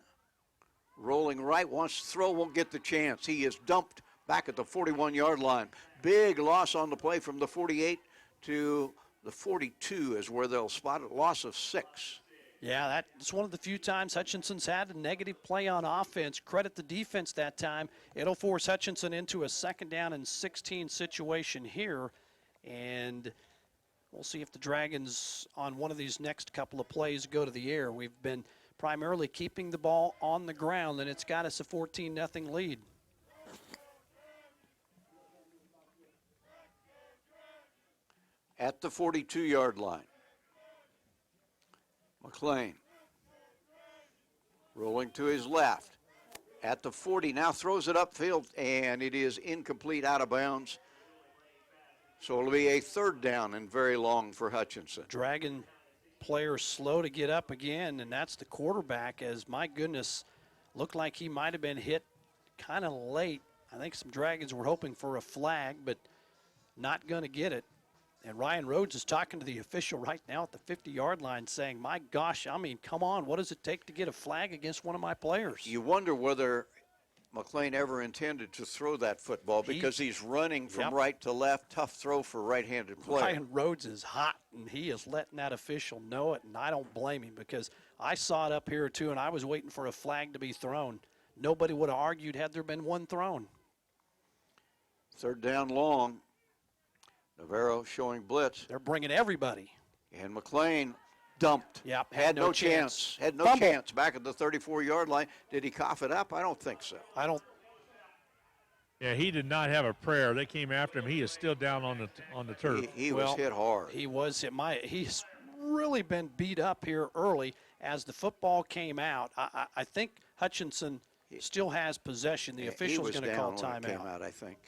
rolling right, wants to throw, won't get the chance. He is dumped back at the 41-yard line. Big loss on the play from the 48 to the 42 is where they'll spot it. Loss of 6. Yeah, that's one of the few times Hutchinson's had a negative play on offense. Credit the defense that time. It'll force Hutchinson into a 2nd down and 16 situation here. And we'll see if the Dragons on one of these next couple of plays go to the air. We've been primarily keeping the ball on the ground, and it's got us a 14-0 lead. at the 42-yard line. McClain rolling to his left at the 40. Now throws it upfield, and it is incomplete, out of bounds. So it'll be a third down and very long for Hutchinson. Dragon player slow to get up again, and that's the quarterback, as, my goodness, looked like he might have been hit kind of late. I think some Dragons were hoping for a flag, but not going to get it. And Ryan Rhodes is talking to the official right now at the 50-yard line saying, my gosh, I mean, come on, what does it take to get a flag against one of my players? You wonder whether McClain ever intended to throw that football, because he's running from right to left. Tough throw for right-handed player. Ryan Rhodes is hot, and he is letting that official know it, and I don't blame him, because I saw it up here too, and I was waiting for a flag to be thrown. Nobody would have argued had there been one thrown. Third down long. Navarro showing blitz. They're bringing everybody. And McClain dumped. Yep, Had no chance. Had no chance back at the 34-yard line. Did he cough it up? I don't think so. I don't. Yeah, he did not have a prayer. They came after him. He is still down on the turf. He was hit hard. He was hit. He's really been beat up here early as the football came out. I think Hutchinson still has possession. The official's going to call timeout. Came out, I think.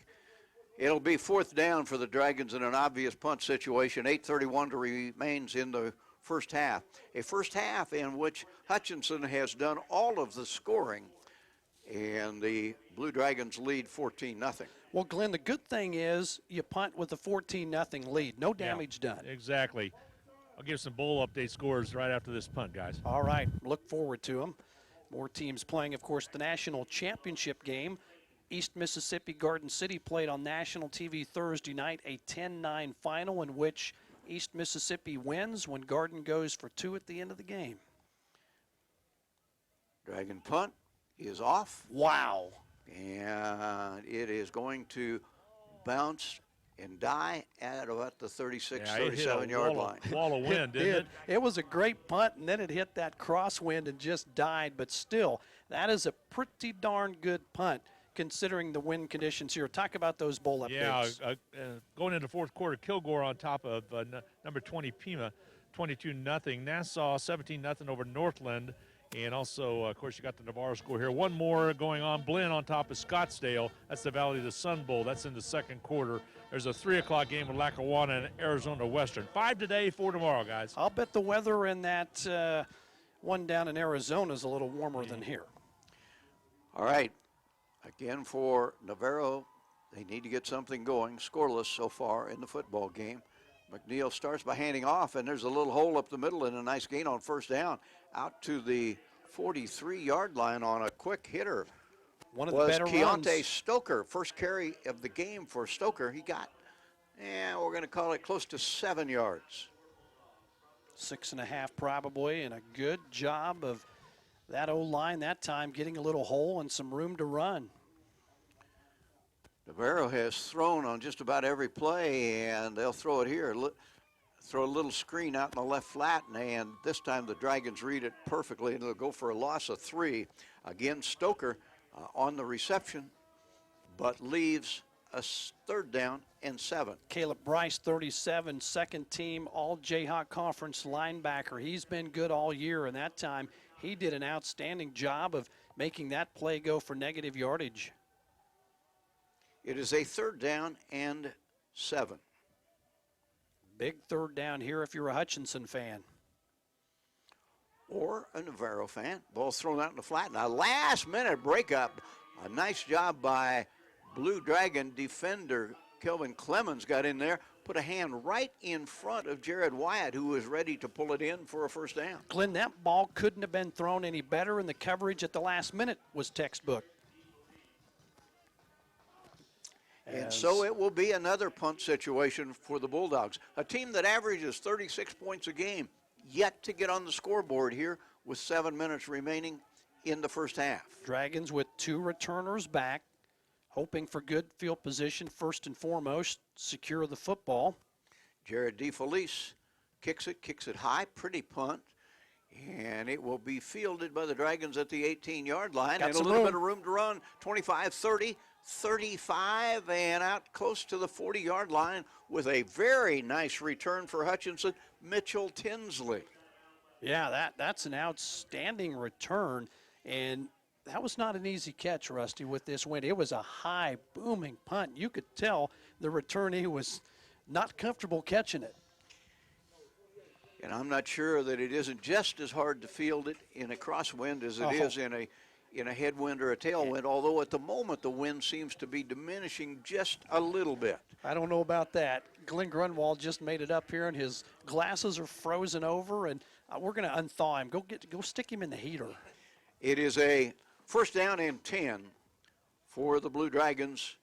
It'll be fourth down for the Dragons in an obvious punt situation. 8:31 remains in the first half. A first half in which Hutchinson has done all of the scoring, and the Blue Dragons lead 14-0. Well, Glenn, the good thing is you punt with a 14-0 lead. No damage done. Exactly. I'll give some bowl update scores right after this punt, guys. All right. Look forward to them. More teams playing, of course, the national championship game. East Mississippi Garden City played on national TV Thursday night, a 10-9 final in which East Mississippi wins when Garden goes for 2 at the end of the game. Dragon punt is off. Wow. And it is going to bounce and die at about the 36, 37-yard line. Wall of wind, didn't it? It was a great punt, and then it hit that crosswind and just died. But still, that is a pretty darn good punt, considering the wind conditions here. Talk about those bowl updates. Yeah, going into fourth quarter, Kilgore on top of number 20 Pima, 22-0. Nassau 17-0 over Northland. And also, of course, you got the Navarro score here. One more going on. Blinn on top of Scottsdale. That's the Valley of the Sun Bowl. That's in the second quarter. There's a 3 o'clock game with Lackawanna and Arizona Western. 5 today, 4 tomorrow, guys. I'll bet the weather in that one down in Arizona is a little warmer than here. All right. Again, for Navarro, they need to get something going. Scoreless so far in the football game. McNeil starts by handing off, and there's a little hole up the middle and a nice gain on first down. Out to the 43-yard line on a quick hitter. One of the better runs. Keontae Stoker, first carry of the game for Stoker. He got, we're going to call it close to 7 yards. 6.5 probably, and a good job of that O-line that time getting a little hole and some room to run. Navarro has thrown on just about every play, and they'll throw it here. Throw a little screen out in the left flat, and this time the Dragons read it perfectly, and they'll go for a loss of 3. Again, Stoker on the reception, but leaves a third down and 7. Caleb Bryce, 37, second team All-Jayhawk Conference linebacker. He's been good all year, and that time he did an outstanding job of making that play go for negative yardage. It is a third down and 7. Big third down here if you're a Hutchinson fan. Or a Navarro fan. Ball thrown out in the flat. Now, last-minute breakup. A nice job by Blue Dragon defender Kelvin Clemens got in there, put a hand right in front of Jared Wyatt, who was ready to pull it in for a first down. Glenn, that ball couldn't have been thrown any better, and the coverage at the last minute was textbook. And so it will be another punt situation for the Bulldogs. A team that averages 36 points a game, yet to get on the scoreboard here with 7 minutes remaining in the first half. Dragons with 2 returners back, hoping for good field position first and foremost, secure the football. Jared DeFelice kicks it high, pretty punt. And it will be fielded by the Dragons at the 18-yard line. Got And a some little room. bit of room to run. 25, 30, 35, and out close to the 40-yard line with a very nice return for Hutchinson, Mitchell Tinsley. Yeah, that's an outstanding return, and that was not an easy catch, Rusty, with this wind. It was a high, booming punt. You could tell the returnee was not comfortable catching it. And I'm not sure that it isn't just as hard to field it in a crosswind as it is in a headwind or a tailwind, although at the moment the wind seems to be diminishing just a little bit. I don't know about that. Glenn Grunwald just made it up here, and his glasses are frozen over, and we're going to unthaw him. Go stick him in the heater. It is a first down and 10 for the Blue Dragons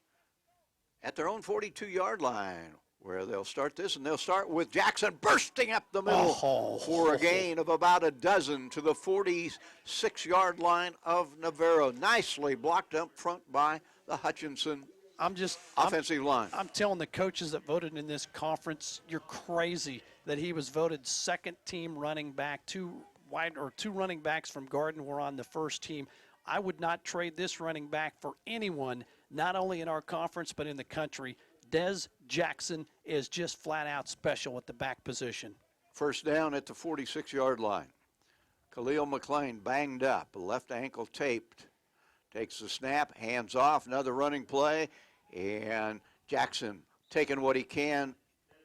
at their own 42-yard line, where they'll start this, and they'll start with Jackson bursting up the middle for a gain of about a dozen to the 46-yard line of Navarro. Nicely blocked up front by the Hutchinson offensive line. I'm telling the coaches that voted in this conference, you're crazy that he was voted second-team running back. Two running backs from Garden were on the first team. I would not trade this running back for anyone, not only in our conference but in the country. Des Jackson is just flat out special at the back position. First down at the 46-yard line. Khalil McClain banged up, left ankle taped. Takes the snap, hands off, another running play, and Jackson taking what he can,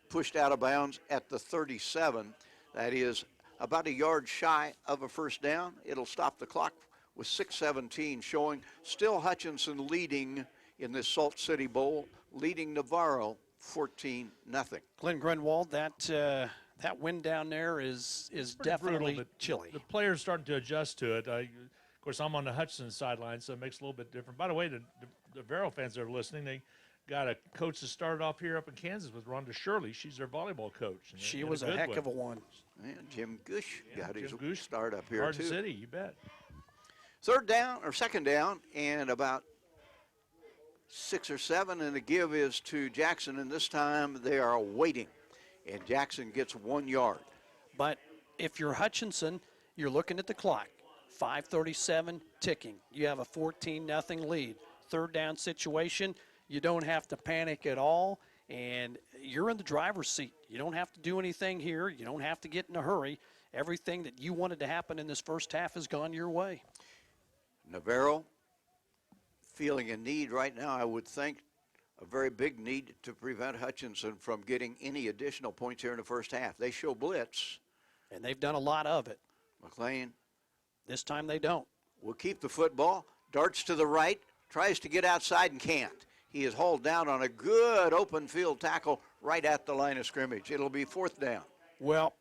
pushed out of bounds at the 37. That is about a yard shy of a first down. It'll stop the clock with 6:17 showing. Still Hutchinson leading in this Salt City Bowl, leading Navarro 14-0. Glenn Grunwald, that wind down there is definitely brutal, chilly. The players starting to adjust to it. Of course, I'm on the Hutchinson sideline, so it makes it a little bit different. By the way, the Navarro fans that are listening, they got a coach that started off here up in Kansas with Rhonda Shirley. She's their volleyball coach. She was a heck of a one. And Jim Gush got his Gush, start up here, Garden too. City, you bet. Second down, and about 6 or 7, and the give is to Jackson, and this time they are waiting, and Jackson gets 1 yard. But if you're Hutchinson, you're looking at the clock. 5:37 ticking. You have a 14-0 lead. Third down situation, you don't have to panic at all, and you're in the driver's seat. You don't have to do anything here. You don't have to get in a hurry. Everything that you wanted to happen in this first half has gone your way. Navarro feeling a need right now, I would think, a very big need to prevent Hutchinson from getting any additional points here in the first half. They show blitz. And they've done a lot of it. McClain This time they don't. will keep the football, darts to the right, tries to get outside and can't. He is hauled down on a good open field tackle right at the line of scrimmage. It'll be fourth down. Well,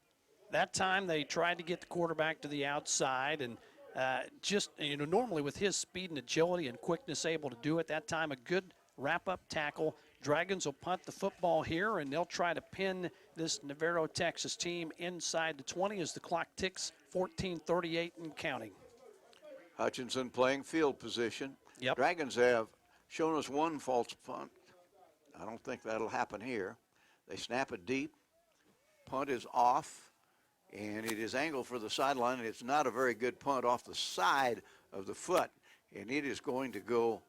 that time they tried to get the quarterback to the outside, and normally with his speed and agility and quickness able to do it, that time a good wrap-up tackle. Dragons will punt the football here, and they'll try to pin this Navarro, Texas team inside the 20 as the clock ticks 14:38 and counting. Hutchinson playing field position. Yep. Dragons have shown us one false punt. I don't think that'll happen here. They snap it deep. Punt is off, and it is angled for the sideline, and it's not a very good punt off the side of the foot, and it is going to go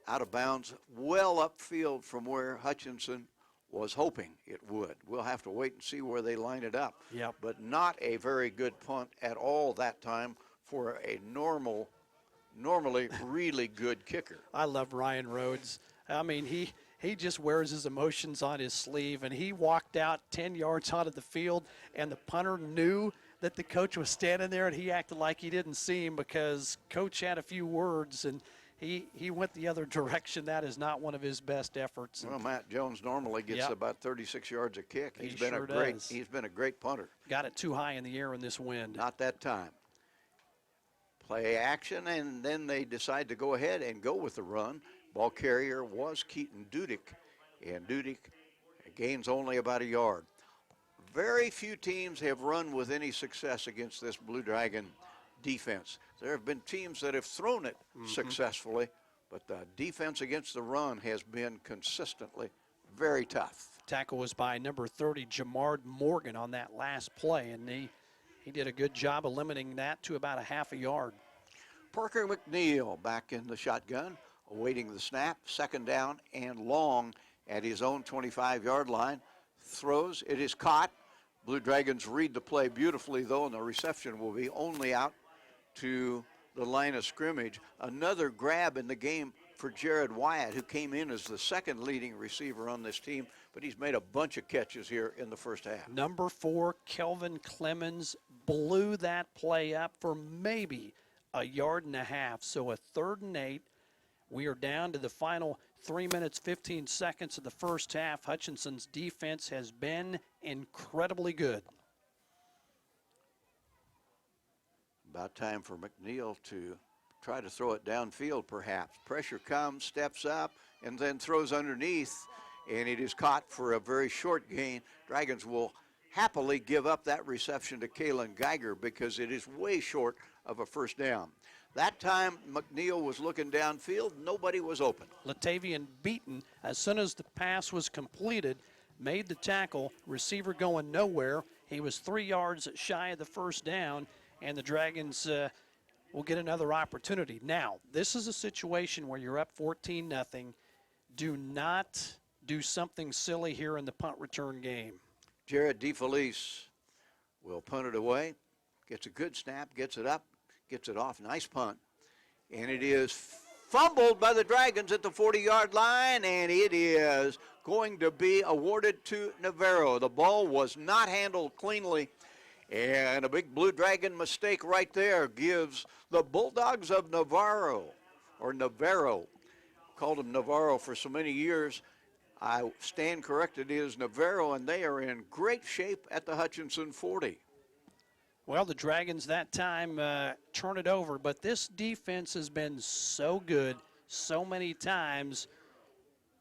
out of bounds well upfield from where Hutchinson was hoping it would. We'll have to wait and see where they line it up. Yep. But not a very good punt at all that time for a normally really good kicker. I love Ryan Rhodes. I mean, he just wears his emotions on his sleeve, and he walked out 10 yards out of the field, and the punter knew that the coach was standing there, and he acted like he didn't see him because coach had a few words, and he went the other direction. That is not one of his best efforts. Well, Matt Jones normally gets about 36 yards a kick. He sure does. He's been a great punter. Got it too high in the air in this wind. Not that time. Play action, and then they decide to go ahead and go with the run. Ball carrier was Keaton Dudick, and Dudick gains only about a yard. Very few teams have run with any success against this Blue Dragon defense. There have been teams that have thrown it successfully, but the defense against the run has been consistently very tough. Tackle was by number 30, Jamard Morgan, on that last play, and he did a good job of limiting that to about a half a yard. Parker McNeil back in the shotgun, awaiting the snap, second down and long at his own 25-yard line. Throws, it is caught. Blue Dragons read the play beautifully, though, and the reception will be only out to the line of scrimmage. Another grab in the game for Jared Wyatt, who came in as the second leading receiver on this team, but he's made a bunch of catches here in the first half. Number 4, Kelvin Clemens, blew that play up for maybe a yard and a half. So a 3rd and 8. We are down to the final 3 minutes, 15 seconds of the first half. Hutchinson's defense has been incredibly good. About time for McNeil to try to throw it downfield, perhaps. Pressure comes, steps up, and then throws underneath, and it is caught for a very short gain. Dragons will happily give up that reception to Kalen Geiger because it is way short of a first down. That time, McNeil was looking downfield. Nobody was open. Latavian Beaton, as soon as the pass was completed, made the tackle. Receiver going nowhere. He was 3 yards shy of the first down, and the Dragons will get another opportunity. Now, this is a situation where you're up 14-0. Do not do something silly here in the punt return game. Jared DeFelice will punt it away. Gets a good snap, gets it up, gets it off. Nice punt. And it is fumbled by the Dragons at the 40-yard line, and it is going to be awarded to Navarro. The ball was not handled cleanly, and a big Blue Dragon mistake right there gives the Bulldogs of Navarro, called him Navarro for so many years. I stand corrected, it is Navarro, and they are in great shape at the Hutchinson 40. Well, the Dragons that time turn it over, but this defense has been so good so many times.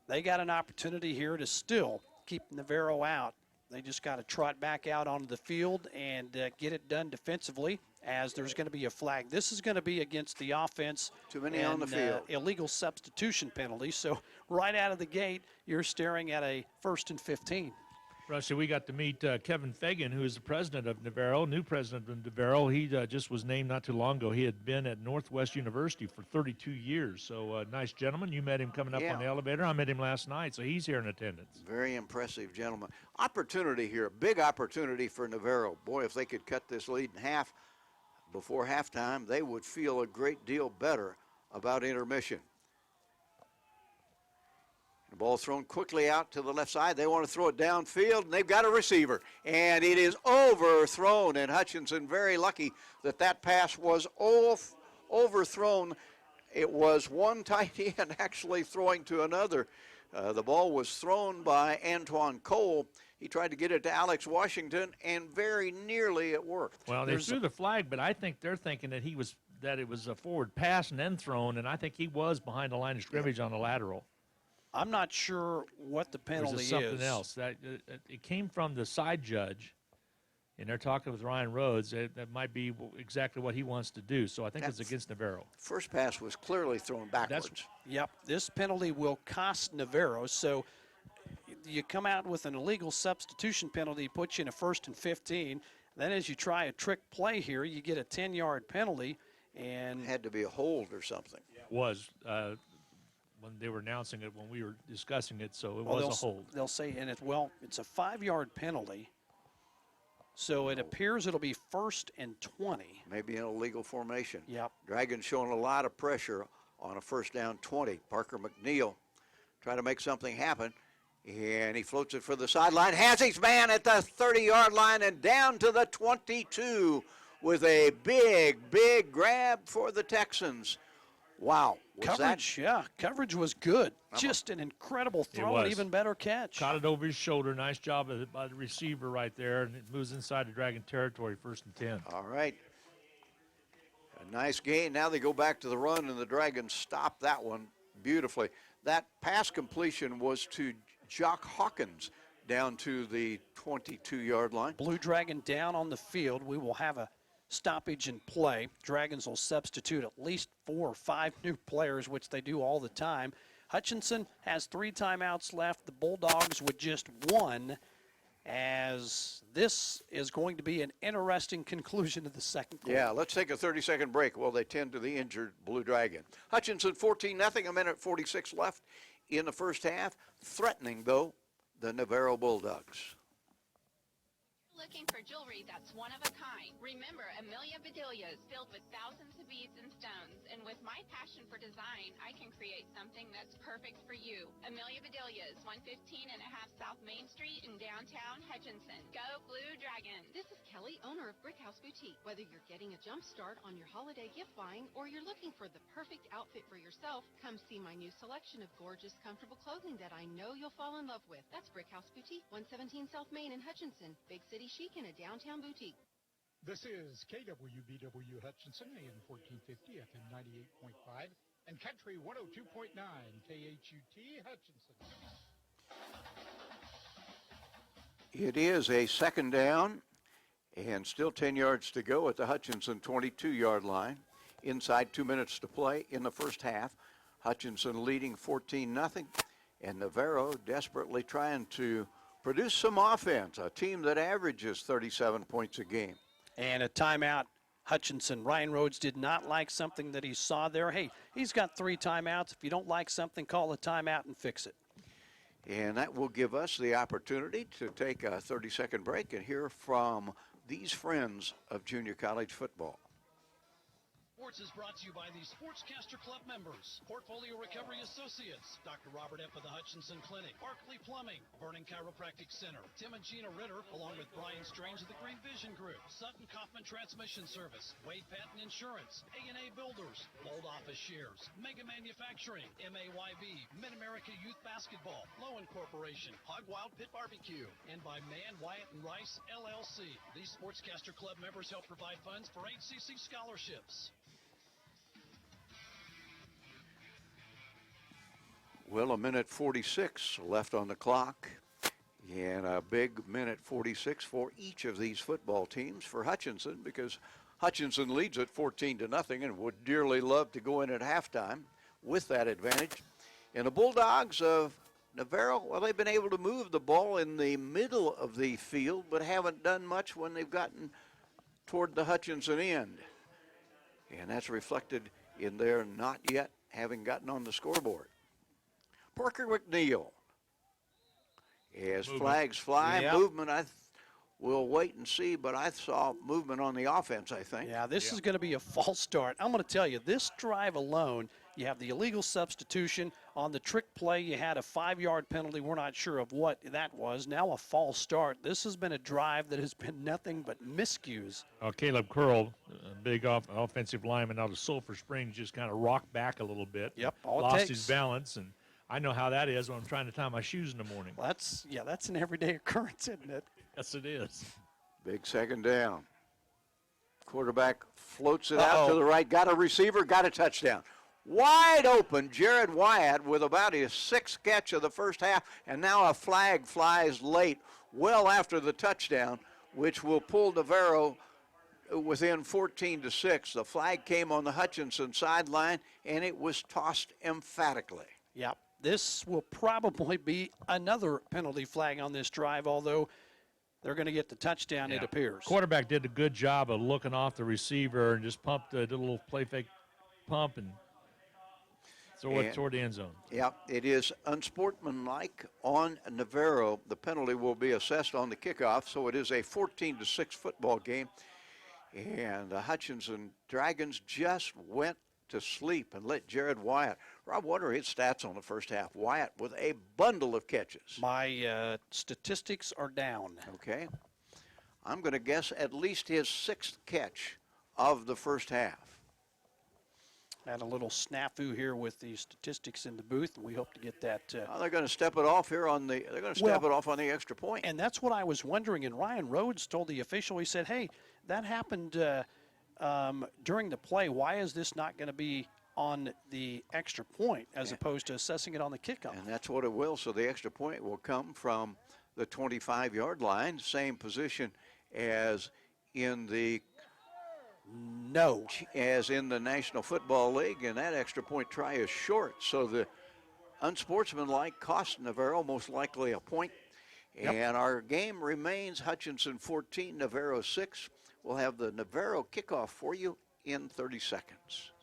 They got an opportunity here to still keep Navarro out. They just got to trot back out onto the field and get it done defensively, as there's going to be a flag. This is going to be against the offense. Too many on the field. Illegal substitution penalty. So right out of the gate, you're staring at a 1st and 15. Russia, we got to meet Kevin Fagan, who is the president of Navarro, new president of Navarro. He just was named not too long ago. He had been at Northwest University for 32 years. So nice gentleman. You met him coming up on the elevator. I met him last night, so he's here in attendance. Very impressive gentleman. Opportunity here, big opportunity for Navarro. Boy, if they could cut this lead in half before halftime, they would feel a great deal better about intermission. The ball thrown quickly out to the left side. They want to throw it downfield, and they've got a receiver. And it is overthrown, and Hutchinson very lucky that that pass was overthrown. It was one tight end actually throwing to another. The ball was thrown by Antoine Cole. He tried to get it to Alex Washington, and very nearly it worked. Well, they threw the flag, but I think they're thinking that it was a forward pass and then thrown, and I think he was behind the line of scrimmage on the lateral. I'm not sure what the penalty is. Something else. That it came from the side judge, and they're talking with Ryan Rhodes. That might be exactly what he wants to do. So I think it's against Navarro. First pass was clearly thrown backwards. Yep. This penalty will cost Navarro. So you come out with an illegal substitution penalty, puts you in a 1st and 15. Then as you try a trick play here, you get a 10-yard penalty. And it had to be a hold or something. Was when they were announcing it, when we were discussing it, so it was a hold. They'll say, and it's a 5-yard penalty, so it appears it'll be 1st and 20. Maybe an illegal formation. Yep. Dragons showing a lot of pressure on a 1st down 20. Parker McNeil trying to make something happen, and he floats it for the sideline, has his man at the 30-yard line and down to the 22 with a big grab for the Texans. Wow. Coverage was good. Just an incredible throw and even better catch. Caught it over his shoulder. Nice job by the receiver right there, and it moves inside the Dragon territory, 1st and 10. All right. A nice gain. Now they go back to the run, and the Dragons stop that one beautifully. That pass completion was to Jock Hawkins down to the 22-yard line. Blue Dragon down on the field. We will have a stoppage in play. Dragons will substitute at least 4 or 5 new players, which they do all the time. Hutchinson has 3 timeouts left. The Bulldogs with just 1. as this is going to be an interesting conclusion of the second quarter. Yeah, let's take a 30-second break while they tend to the injured Blue Dragon. Hutchinson 14-0, a minute 46 left in the first half. Threatening, though, the Navarro Bulldogs. Looking for jewelry that's one of a kind. Remember, Amelia Bedelias, filled with thousands of beads and stones. And with my passion for design, I can create something that's perfect for you. Amelia Bedelias, 115 and a half South Main Street in downtown Hutchinson. Go Blue Dragon. This is Kelly, owner of Brick House Boutique. Whether you're getting a jump start on your holiday gift buying or you're looking for the perfect outfit for yourself, come see my new selection of gorgeous, comfortable clothing that I know you'll fall in love with. That's Brick House Boutique, 117 South Main in Hutchinson. Big city chic in a downtown boutique. This is KWBW Hutchinson, AM 1450, FM 98.5, and Country 102.9, KHUT Hutchinson. It is a second down and still 10 yards to go at the Hutchinson 22-yard line. Inside 2 minutes to play in the first half. Hutchinson leading 14-0, and Navarro desperately trying to produce some offense, a team that averages 37 points a game. And a timeout, Hutchinson. Ryan Rhodes did not like something that he saw there. Hey, he's got 3 timeouts. If you don't like something, call a timeout and fix it. And that will give us the opportunity to take a 30-second break and hear from these friends of junior college football. Sports is brought to you by the Sportscaster Club members, Portfolio Recovery Associates, Dr. Robert Epp of the Hutchinson Clinic, Barkley Plumbing, Vernon Chiropractic Center, Tim and Gina Ritter, along with Brian Strange of the Green Vision Group, Sutton Kaufman Transmission Service, Wade Patton Insurance, A&A Builders, Old Office Shares, Mega Manufacturing, MAYB, Mid-America Youth Basketball, Lowen Corporation, Hog Wild Pit Barbecue, and by Mann, Wyatt, and Rice, LLC. These Sportscaster Club members help provide funds for HCC scholarships. Well, a minute 46 left on the clock, and a big minute 46 for each of these football teams. For Hutchinson, because Hutchinson leads at 14-0 and would dearly love to go in at halftime with that advantage. And the Bulldogs of Navarro, well, they've been able to move the ball in the middle of the field, but haven't done much when they've gotten toward the Hutchinson end. And that's reflected in their not yet having gotten on the scoreboard. Parker McNeil. As flags fly, movement, we'll wait and see, but I saw movement on the offense, I think. Yeah, this is going to be a false start. I'm going to tell you, this drive alone, you have the illegal substitution. On the trick play, you had a 5-yard penalty. We're not sure of what that was. Now a false start. This has been a drive that has been nothing but miscues. Caleb Curl, a big offensive lineman out of Sulphur Springs, just kind of rocked back a little bit. Yep, all it lost takes. his balance, and I know how that is when I'm trying to tie my shoes in the morning. Well, that's an everyday occurrence, isn't it? Yes, it is. Big second down. Quarterback floats it out to the right, got a receiver, got a touchdown. Wide open, Jared Wyatt with about his 6th catch of the first half, and now a flag flies late, well after the touchdown, which will pull Navarro within 14-6. The flag came on the Hutchinson sideline, and it was tossed emphatically. Yep. This will probably be another penalty flag on this drive, although they're going to get the touchdown, it appears. Quarterback did a good job of looking off the receiver and just did a little play fake pump and throw it toward the end zone. Yeah, it is unsportsmanlike on Navarro. The penalty will be assessed on the kickoff, so it is a 14-6 football game. And the Hutchinson Dragons just went to sleep and let Jared Wyatt. Rob, what are his stats on the first half? Wyatt with a bundle of catches. My statistics are down. Okay. I'm going to guess at least his 6th catch of the first half. Had a little snafu here with the statistics in the booth, and we hope to get that. They're going to step it off here on the. They're going to step it off on the extra point. And that's what I was wondering. And Ryan Rhodes told the official, he said, "Hey, that happened during the play. Why is this not going to be on the extra point as opposed to assessing it on the kickoff?" And that's what it will. So the extra point will come from the 25-yard line, same position as in the National Football League, and that extra point try is short. So the unsportsmanlike cost Navarro most likely a point, Yep. And our game remains Hutchinson 14, Navarro 6. We'll have the Navarro kickoff for you in 30 seconds.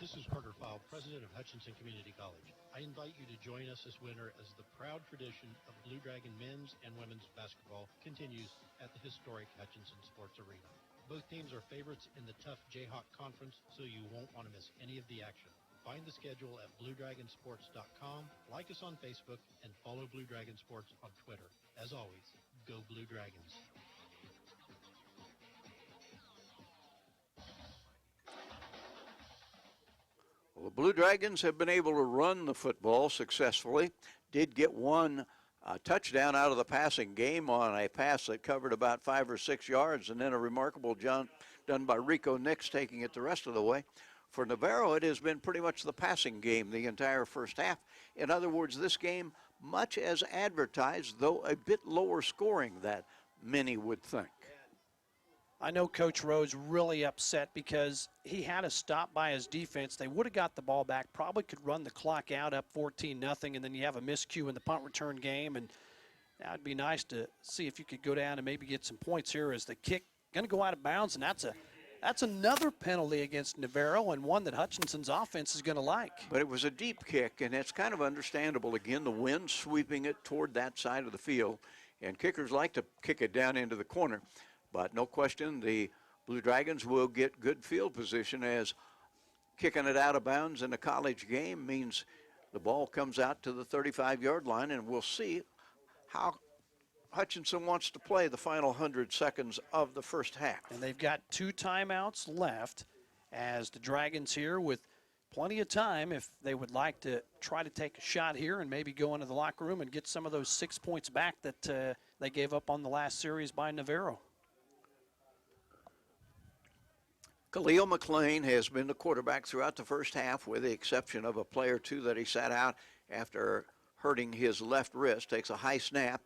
This is Carter File, president of Hutchinson Community College. I invite you to join us this winter as the proud tradition of Blue Dragon men's and women's basketball continues at the historic Hutchinson Sports Arena. Both teams are favorites in the tough Jayhawk Conference, so you won't want to miss any of the action. Find the schedule at BlueDragonSports.com, like us on Facebook, and follow Blue Dragon Sports on Twitter. As always, go Blue Dragons. Well, the Blue Dragons have been able to run the football successfully. Did get one touchdown out of the passing game on a pass that covered about 5 or 6 yards, and then a remarkable jump done by Rico Nicks taking it the rest of the way. For Navarro, it has been pretty much the passing game the entire first half. In other words, this game, much as advertised, though a bit lower scoring than many would think. I know Coach Rose really upset because he had to stop by his defense. They would have got the ball back, probably could run the clock out up 14-0, and then you have a miscue in the punt return game. And that would be nice to see if you could go down and maybe get some points here as the kick going to go out of bounds, and that's another penalty against Navarro, and one that Hutchinson's offense is going to like. But it was a deep kick, and it's kind of understandable. Again, the wind sweeping it toward that side of the field, and kickers like to kick it down into the corner. But no question, the Blue Dragons will get good field position, as kicking it out of bounds in a college game means the ball comes out to the 35-yard line, and we'll see how Hutchinson wants to play the final 100 seconds of the first half. And they've got 2 timeouts left, as the Dragons here with plenty of time if they would like to try to take a shot here and maybe go into the locker room and get some of those 6 points back that they gave up on the last series by Navarro. Khalil McClain has been the quarterback throughout the first half, with the exception of a play or two that he sat out after hurting his left wrist. Takes a high snap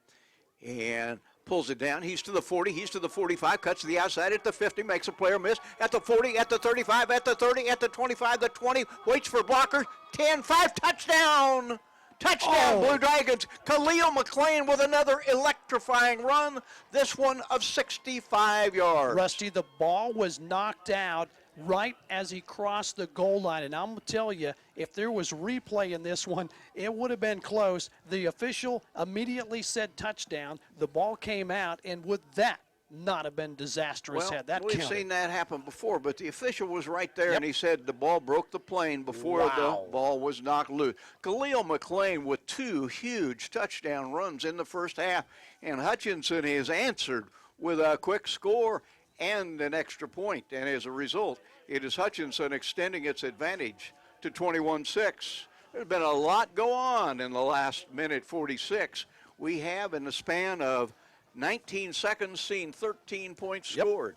and pulls it down. He's to the 40, he's to the 45, cuts to the outside at the 50, makes a player miss at the 40, at the 35, at the 30, at the 25, the 20, waits for blocker, 10, 5, touchdown! Touchdown, Blue Dragons. Khalil McClain with another electrifying run, this one of 65 yards. Rusty, the ball was knocked out right as he crossed the goal line. And I'm going to tell you, if there was replay in this one, it would have been close. The official immediately said touchdown. The ball came out, and would that not have been disastrous had that we've counted? seen that happen before, but the official was right there, and he said the ball broke the plane before the ball was knocked loose. Khalil McClain with 2 huge touchdown runs in the first half, and Hutchinson has answered with a quick score and an extra point. And as a result, it is Hutchinson extending its advantage to 21-6. There's been a lot go on in the last minute 46. We have, in the span of 19 seconds, seen 13 points scored.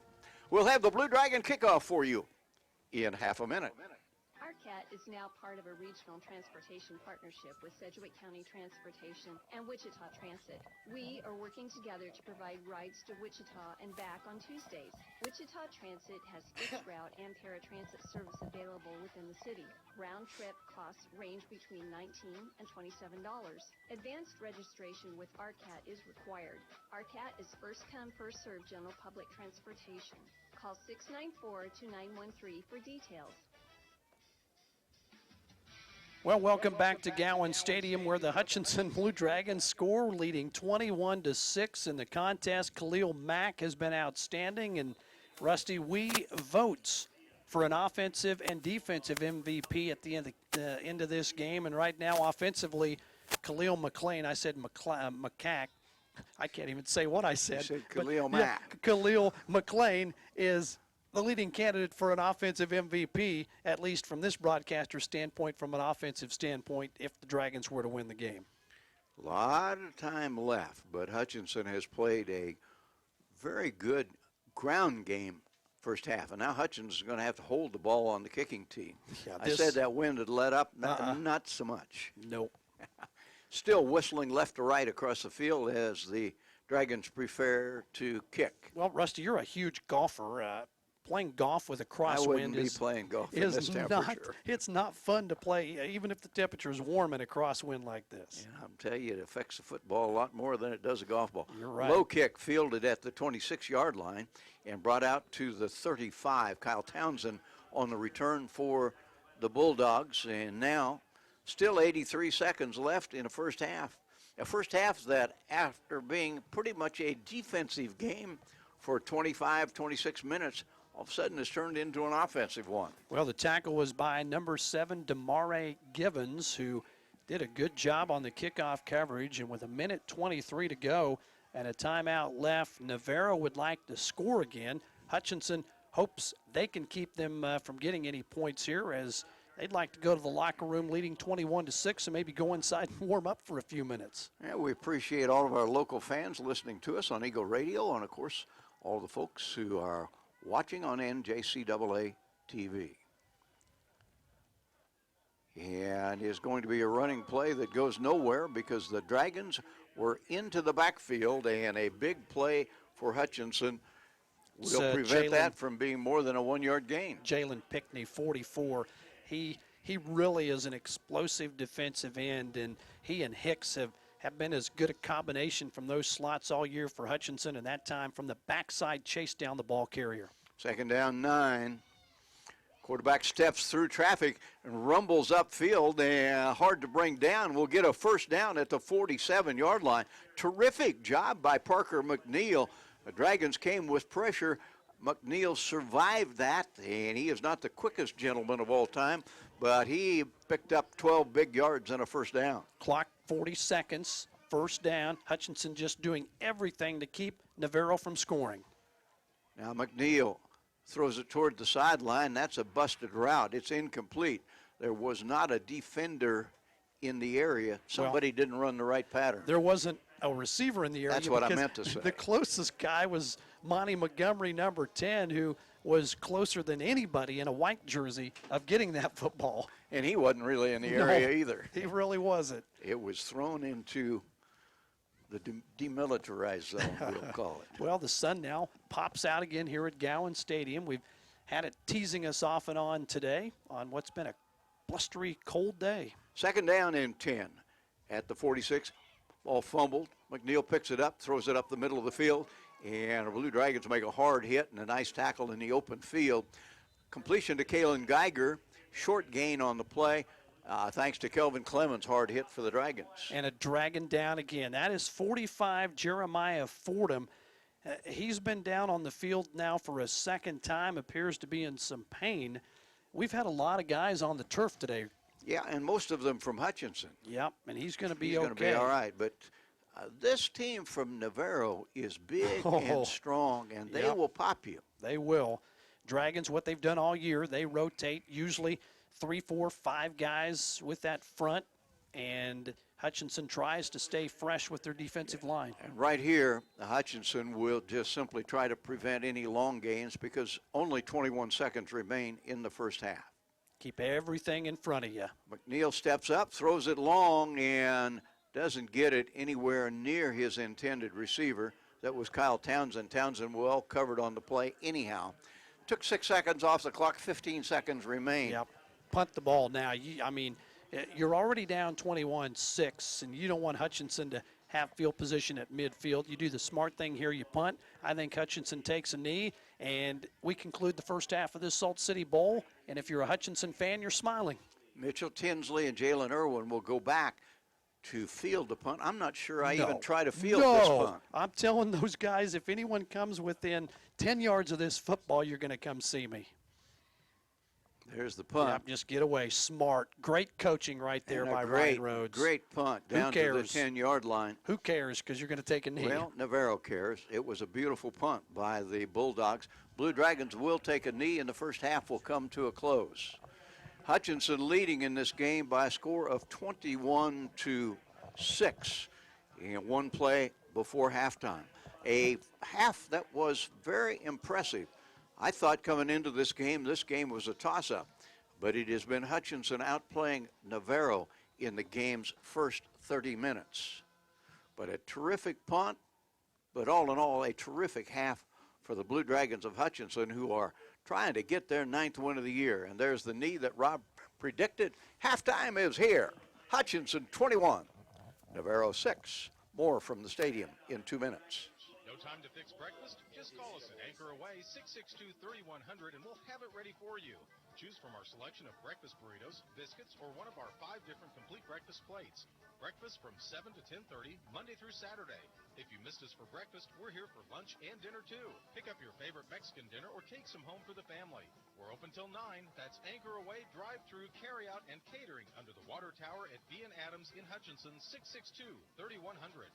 We'll have the Blue Dragon kickoff for you in half a minute. ARCAT is now part of a regional transportation partnership with Sedgwick County Transportation and Wichita Transit. We are working together to provide rides to Wichita and back on Tuesdays. Wichita Transit has fixed route and paratransit service available within the city. Round trip costs range between $19 and $27. Advanced registration with ARCAT is required. ARCAT is first come, first served general public transportation. Call 694-2913 for details. Well, welcome back to Gowans Stadium, where the Hutchinson Blue Dragons score, leading 21-6 in the contest. Khalil Mack has been outstanding, and Rusty, we votes for an offensive and defensive MVP at the end of this game. And right now, offensively, Khalil McClain, I said Macaque. I can't even say what I said. You said Khalil Mack. Khalil McClain is the leading candidate for an offensive MVP, at least from this broadcaster's standpoint, from an offensive standpoint, if the Dragons were to win the game. A lot of time left, but Hutchinson has played a very good ground game first half. And now Hutchinson's going to have to hold the ball on the kicking team. Yeah, I said that wind had let up, not so much. Nope. Still whistling left to right across the field as the Dragons prefer to kick. Well, Rusty, you're a huge golfer. playing golf with a I crosswind wouldn't be playing golf in this temperature. It's not fun to play, even if the temperature is warm in a crosswind like this. Yeah, I'm telling you, it affects the football a lot more than it does a golf ball. You're right. Low kick fielded at the 26-yard line and brought out to the 35. Kyle Townsend on the return for the Bulldogs, and now still 83 seconds left in the first half. A first half that, after being pretty much a defensive game for 25, 26 minutes, all of a sudden has turned into an offensive one. Well, the tackle was by number 7, Damare Givens, who did a good job on the kickoff coverage. And with 1:23 to go and a timeout left, Navarro would like to score again. Hutchinson hopes they can keep them from getting any points here, as they'd like to go to the locker room leading 21-6 and maybe go inside and warm up for a few minutes. Yeah, we appreciate all of our local fans listening to us on Eagle Radio, and, of course, all the folks who are watching on NJCAA TV. And it's going to be a running play that goes nowhere because the Dragons were into the backfield, and a big play for Hutchinson will prevent that from being more than a 1-yard gain. Jalen Pickney, 44. He really is an explosive defensive end, and he and Hicks have been as good a combination from those slots all year for Hutchinson, and that time from the backside chase down the ball carrier. Second down, 9. Quarterback steps through traffic and rumbles upfield, and hard to bring down. We'll get a first down at the 47-yard line. Terrific job by Parker McNeil. The Dragons came with pressure. McNeil survived that, and he is not the quickest gentleman of all time, but he picked up 12 big yards and a first down. Clock 40 seconds, first down. Hutchinson just doing everything to keep Navarro from scoring. Now McNeil throws it toward the sideline. That's a busted route. It's incomplete. There was not a defender in the area. Somebody didn't run the right pattern. There wasn't a receiver in the area. That's what I meant to say. The closest guy was Monty Montgomery, number 10, who was closer than anybody in a white jersey of getting that football. And he wasn't really in the area either. He really wasn't. It was thrown into the demilitarized zone, we'll call it. Well, the sun now pops out again here at Gowans Stadium. We've had it teasing us off and on today on what's been a blustery, cold day. Second down and 10 at the 46. Ball fumbled. McNeil picks it up, throws it up the middle of the field, and the Blue Dragons make a hard hit and a nice tackle in the open field. Completion to Kalen Geiger. Short gain on the play, thanks to Kelvin Clemens' hard hit for the Dragons. And a Dragon down again. That is 45, Jeremiah Fordham. He's been down on the field now for a second time, appears to be in some pain. We've had a lot of guys on the turf today. Yeah, and most of them from Hutchinson. Yep, and he's going to be okay. He's going to be all right, but this team from Navarro is big and strong, and they will pop you. They will. Dragons, what they've done all year, they rotate usually 3, 4, 5 guys with that front, and Hutchinson tries to stay fresh with their defensive line. And right here, Hutchinson will just simply try to prevent any long gains because only 21 seconds remain in the first half. Keep everything in front of you. McNeil steps up, throws it long, and doesn't get it anywhere near his intended receiver. That was Kyle Townsend. Townsend well covered on the play anyhow. Took 6 seconds off the clock, 15 seconds remain. Yep. Punt the ball now. You're already down 21-6, and you don't want Hutchinson to have field position at midfield. You do the smart thing here, you punt. I think Hutchinson takes a knee, and we conclude the first half of this Salt City Bowl, and if you're a Hutchinson fan, you're smiling. Mitchell Tinsley and Jalen Irwin will go back to field the punt. I'm not sure I even try to field this punt. I'm telling those guys, if anyone comes within 10 yards of this football, you're going to come see me. There's the punt. Yep, just get away. Smart. Great coaching right there by Ryan Rhodes. Great punt down to the 10-yard line. Who cares, because you're going to take a knee. Well, Navarro cares. It was a beautiful punt by the Bulldogs. Blue Dragons will take a knee, and the first half will come to a close. Hutchinson leading in this game by a score of 21-6 in one play before halftime. A half that was very impressive. I thought coming into this game was a toss-up, but it has been Hutchinson outplaying Navarro in the game's first 30 minutes. But a terrific punt, but all in all, a terrific half for the Blue Dragons of Hutchinson, who are trying to get their 9th win of the year. And there's the knee that Rob predicted. Halftime is here. Hutchinson 21, Navarro 6. More from the stadium in 2 minutes. No time to fix breakfast? Just call us at Anchor Away 662-3100 and we'll have it ready for you. Choose from our selection of breakfast burritos, biscuits, or one of our 5 different complete breakfast plates. Breakfast from 7 to 10:30, Monday through Saturday. If you missed us for breakfast, we're here for lunch and dinner too. Pick up your favorite Mexican dinner or take some home for the family. We're open till 9. That's Anchor Away, drive-through, carry-out, and catering under the water tower at B & Adams in Hutchinson, 662-3100.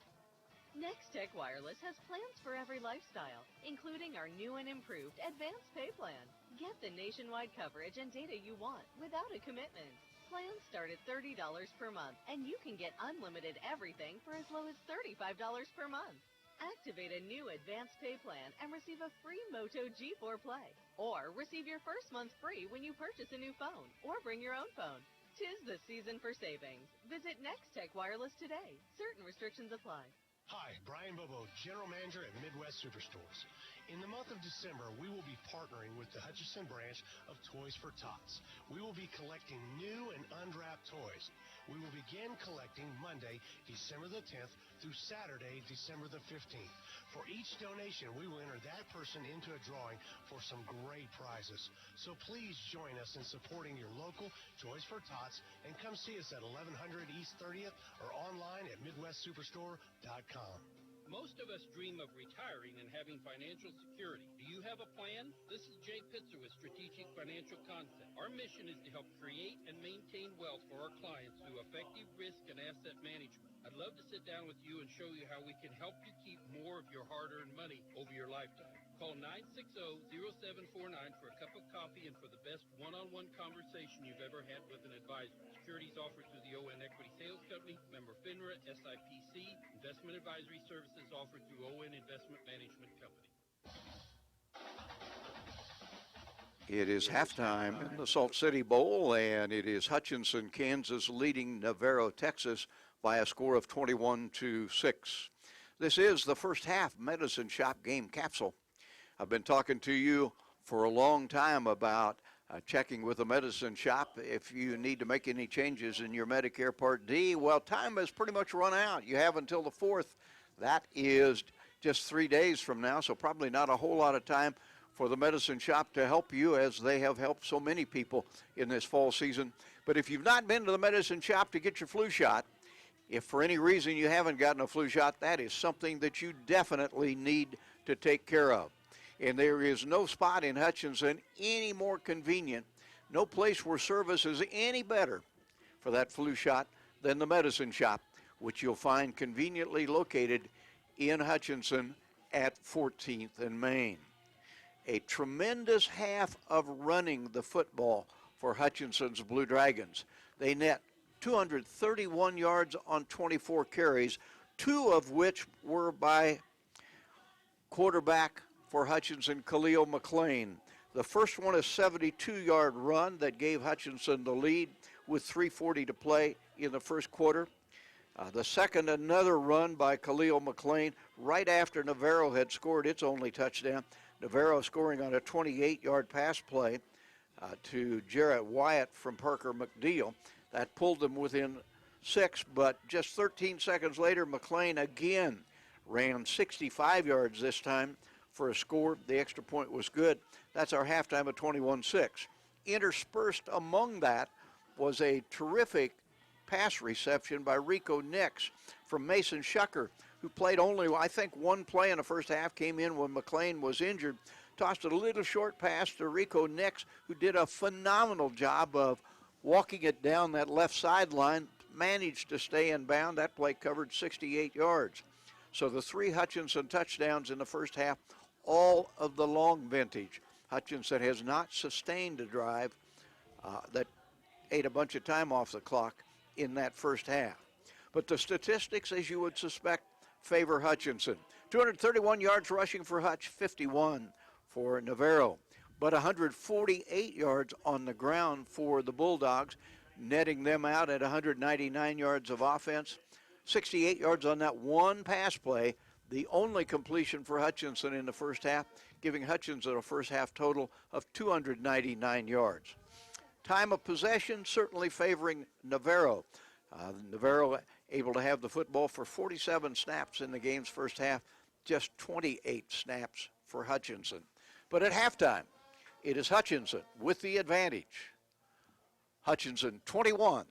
Next Tech Wireless has plans for every lifestyle, including our new and improved Advanced Pay Plan. Get the nationwide coverage and data you want without a commitment. Plans start at $30 per month, and you can get unlimited everything for as low as $35 per month. Activate a new Advanced Pay Plan and receive a free Moto G4 Play. Or receive your first month free when you purchase a new phone or bring your own phone. 'Tis the season for savings. Visit Next Tech Wireless today. Certain restrictions apply. Hi, Brian Bobo, General Manager at Midwest Superstores. In the month of December, we will be partnering with the Hutchinson branch of Toys for Tots. We will be collecting new and unwrapped toys. We will begin collecting Monday, December the 10th through Saturday, December the 15th. For each donation, we will enter that person into a drawing for some great prizes. So please join us in supporting your local Toys for Tots and come see us at 1100 East 30th or online at MidwestSuperstore.com. Most of us dream of retiring and having financial security. Do you have a plan? This is Jay Pitzer with Strategic Financial Concept. Our mission is to help create and maintain wealth for our clients through effective risk and asset management. I'd love to sit down with you and show you how we can help you keep more of your hard-earned money over your lifetime. Call 960-0749 for a cup of coffee and for the best one-on-one conversation you've ever had with an advisor. Securities offered through the ON Equity Sales Company, member FINRA, SIPC. Investment advisory services offered through ON Investment Management Company. It is halftime in the Salt City Bowl, and it is Hutchinson, Kansas, leading Navarro, Texas, by a score of 21-6. This is the first half Medicine Shop game capsule. I've been talking to you for a long time about checking with the Medicine Shop if you need to make any changes in your Medicare Part D. Well, time has pretty much run out. You have until the 4th. That is just 3 days from now, so probably not a whole lot of time for the Medicine Shop to help you, as they have helped so many people in this fall season. But if you've not been to the Medicine Shop to get your flu shot, if for any reason you haven't gotten a flu shot, that is something that you definitely need to take care of. And there is no spot in Hutchinson any more convenient, no place where service is any better for that flu shot than the Medicine Shop, which you'll find conveniently located in Hutchinson at 14th and Main. A tremendous half of running the football for Hutchinson's Blue Dragons. They net 231 yards on 24 carries, 2 of which were by quarterback for Hutchinson, Khalil McClain. The first one, a 72-yard run that gave Hutchinson the lead with 3:40 to play in the first quarter. The second, another run by Khalil McClain right after Navarro had scored its only touchdown. Navarro scoring on a 28-yard pass play to Jarrett Wyatt from Parker McNeil. That pulled them within 6, but just 13 seconds later, McClain again ran 65 yards this time for a score. The extra point was good. That's our halftime of 21-6. Interspersed among that was a terrific pass reception by Rico Nicks from Mason Shucker, who played only, I think, one play in the first half, came in when McClain was injured, tossed a little short pass to Rico Nicks, who did a phenomenal job of walking it down that left sideline, managed to stay in bound. That play covered 68 yards. So the 3 Hutchinson touchdowns in the first half, all of the long vintage. Hutchinson has not sustained a drive that ate a bunch of time off the clock in that first half. But the statistics, as you would suspect, favor Hutchinson. 231 yards rushing for Hutch, 51 for Navarro, but 148 yards on the ground for the Bulldogs, netting them out at 199 yards of offense. 68 yards on that one pass play the only completion for Hutchinson in the first half, giving Hutchinson a first half total of 299 yards. Time of possession certainly favoring Navarro. Navarro able to have the football for 47 snaps in the game's first half, just 28 snaps for Hutchinson. But at halftime, it is Hutchinson with the advantage. Hutchinson 21,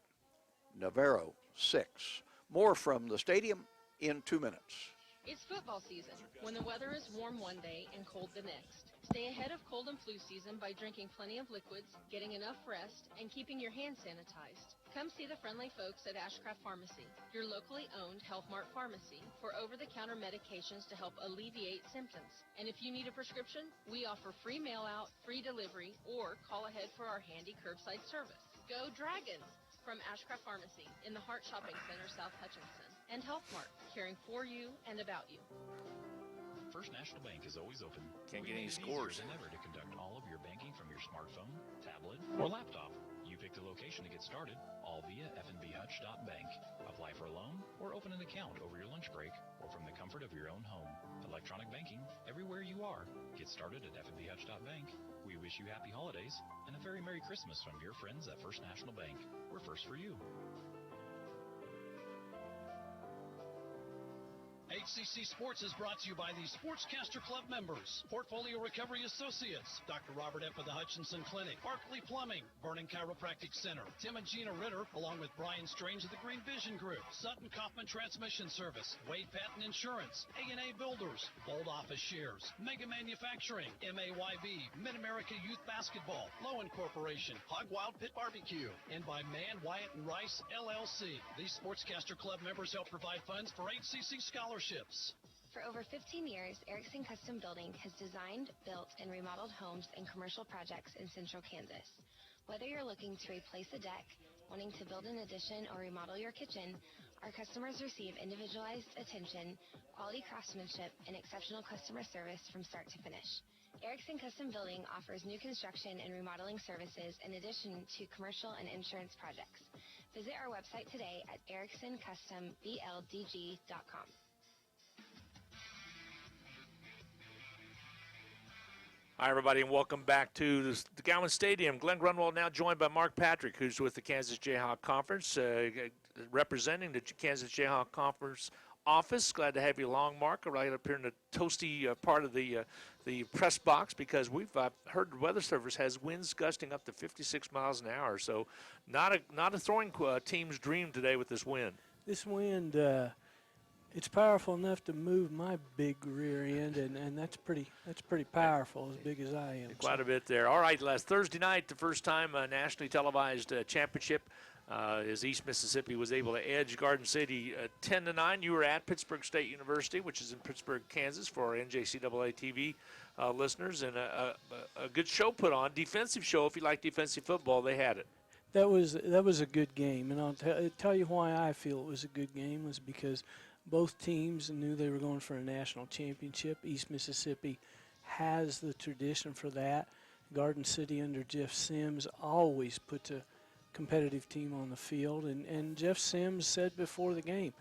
Navarro 6. More from the stadium in 2 minutes. It's football season, when the weather is warm one day and cold the next. Stay ahead of cold and flu season by drinking plenty of liquids, getting enough rest, and keeping your hands sanitized. Come see the friendly folks at Ashcraft Pharmacy, your locally owned Health Mart pharmacy, for over-the-counter medications to help alleviate symptoms. And if you need a prescription, we offer free mail-out, free delivery, or call ahead for our handy curbside service. Go Dragons! From Ashcraft Pharmacy in the Hart Shopping Center, South Hutchinson, and Health Mart, caring for you and about you. First National Bank is always open. Can't get any scores. Easier than ever to conduct all of your banking from your smartphone, tablet, or laptop. You pick the location to get started, all via fnbhutch.bank. Apply for a loan or open an account over your lunch break or from the comfort of your own home. Electronic banking everywhere you are. Get started at fnbhutch.bank. We wish you happy holidays and a very Merry Christmas from your friends at First National Bank. We're first for you. HCC Sports is brought to you by the Sportscaster Club members, Portfolio Recovery Associates, Dr. Robert F. of the Hutchinson Clinic, Barkley Plumbing, Vernon Chiropractic Center, Tim and Gina Ritter, along with Brian Strange of the Green Vision Group, Sutton Kaufman Transmission Service, Wade Patton Insurance, A&A Builders, Bold Office Shares, Mega Manufacturing, MAYB, Mid-America Youth Basketball, Lowen Corporation, Hog Wild Pit Barbecue, and by Mann, Wyatt, and Rice, LLC. These Sportscaster Club members help provide funds for HCC scholarships. For over 15 years, Erickson Custom Building has designed, built, and remodeled homes and commercial projects in central Kansas. Whether you're looking to replace a deck, wanting to build an addition, or remodel your kitchen, our customers receive individualized attention, quality craftsmanship, and exceptional customer service from start to finish. Erickson Custom Building offers new construction and remodeling services in addition to commercial and insurance projects. Visit our website today at ericksoncustombldg.com. Hi, everybody, and welcome back to the Gowans Stadium. Glenn Grunwald now joined by Mark Patrick, who's with the Kansas Jayhawk Conference, representing the Kansas Jayhawk Conference office. Glad to have you along, Mark, right up here in the toasty part of the press box, because we've heard the Weather Service has winds gusting up to 56 miles an hour. So not a throwing team's dream today with this wind. This wind, it's powerful enough to move my big rear end, and that's pretty powerful, as big as I am. Quite a bit there. All right, last Thursday night, the first time nationally televised championship, as East Mississippi was able to edge Garden City 10-9. You were at Pittsburg State University, which is in Pittsburg, Kansas, for our NJCAA TV listeners, and a good show put on, defensive show. If you like defensive football, they had it. That was a good game, and I'll tell you why I feel it was a good game was because both teams knew they were going for a national championship. East Mississippi has the tradition for that. Garden City under Jeff Sims always puts a competitive team on the field. And Jeff Sims said before the game,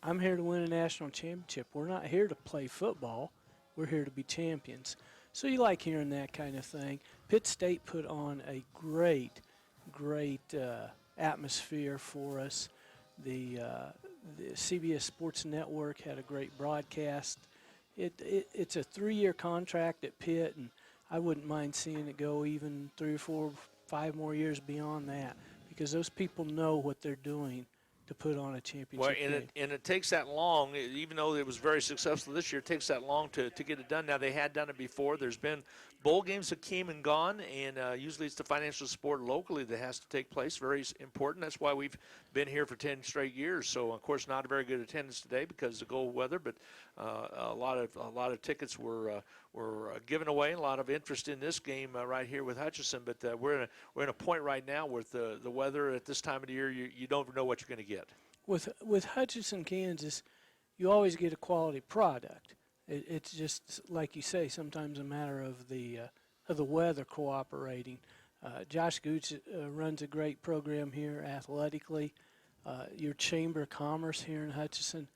I'm here to win a national championship. We're not here to play football. We're here to be champions. So you like hearing that kind of thing. Pitt State put on a great atmosphere for us. The CBS Sports Network had a great broadcast. It's a 3-year contract at Pitt, and I wouldn't mind seeing it go even 3 or 4, 5 more years beyond that, because those people know what they're doing to put on a championship game. And it takes that long, even though it was very successful this year, it takes that long to get it done. Now, they had done it before. There's been bowl games that came and gone, and usually it's the financial support locally that has to take place. Very important. That's why we've been here for 10 straight years. So, of course, not a very good attendance today because of the cold weather, but a lot of tickets were given away, and a lot of interest in this game right here with Hutchinson. But we're in a point right now with the weather at this time of the year. You don't know what you're going to get. With Hutchinson, Kansas, you always get a quality product. It's just like you say, sometimes a matter of the weather cooperating. Josh Gooch runs a great program here athletically. Your Chamber of Commerce here in Hutchinson,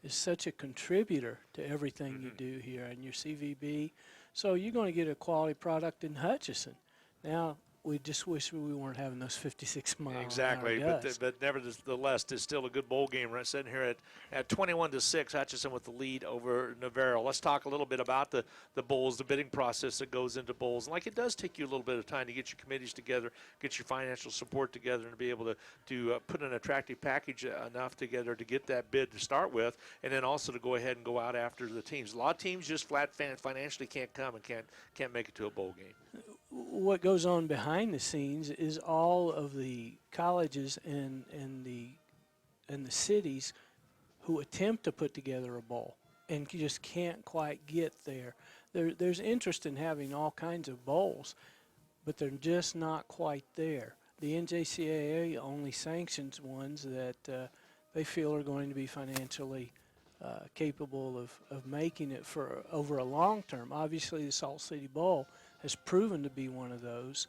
is such a contributor to everything you do here and your CVB. So you're going to get a quality product in Hutchinson. Now, we just wish we weren't having those 56 miles. Exactly, but nevertheless, it's still a good bowl game. We're sitting here at 21-6, Hutchinson with the lead over Navarro. Let's talk a little bit about the bowls, the bidding process that goes into bowls. And like it does take you a little bit of time to get your committees together, get your financial support together, and to be able to put an attractive package enough together to get that bid to start with, and then also to go ahead and go out after the teams. A lot of teams just flat financially can't come and can't make it to a bowl game. What goes on behind the scenes is all of the colleges and the cities who attempt to put together a bowl and just can't quite get there. There's interest in having all kinds of bowls, but they're just not quite there. The NJCAA only sanctions ones that they feel are going to be financially capable of making it for over a long term. Obviously, the Salt City Bowl has proven to be one of those.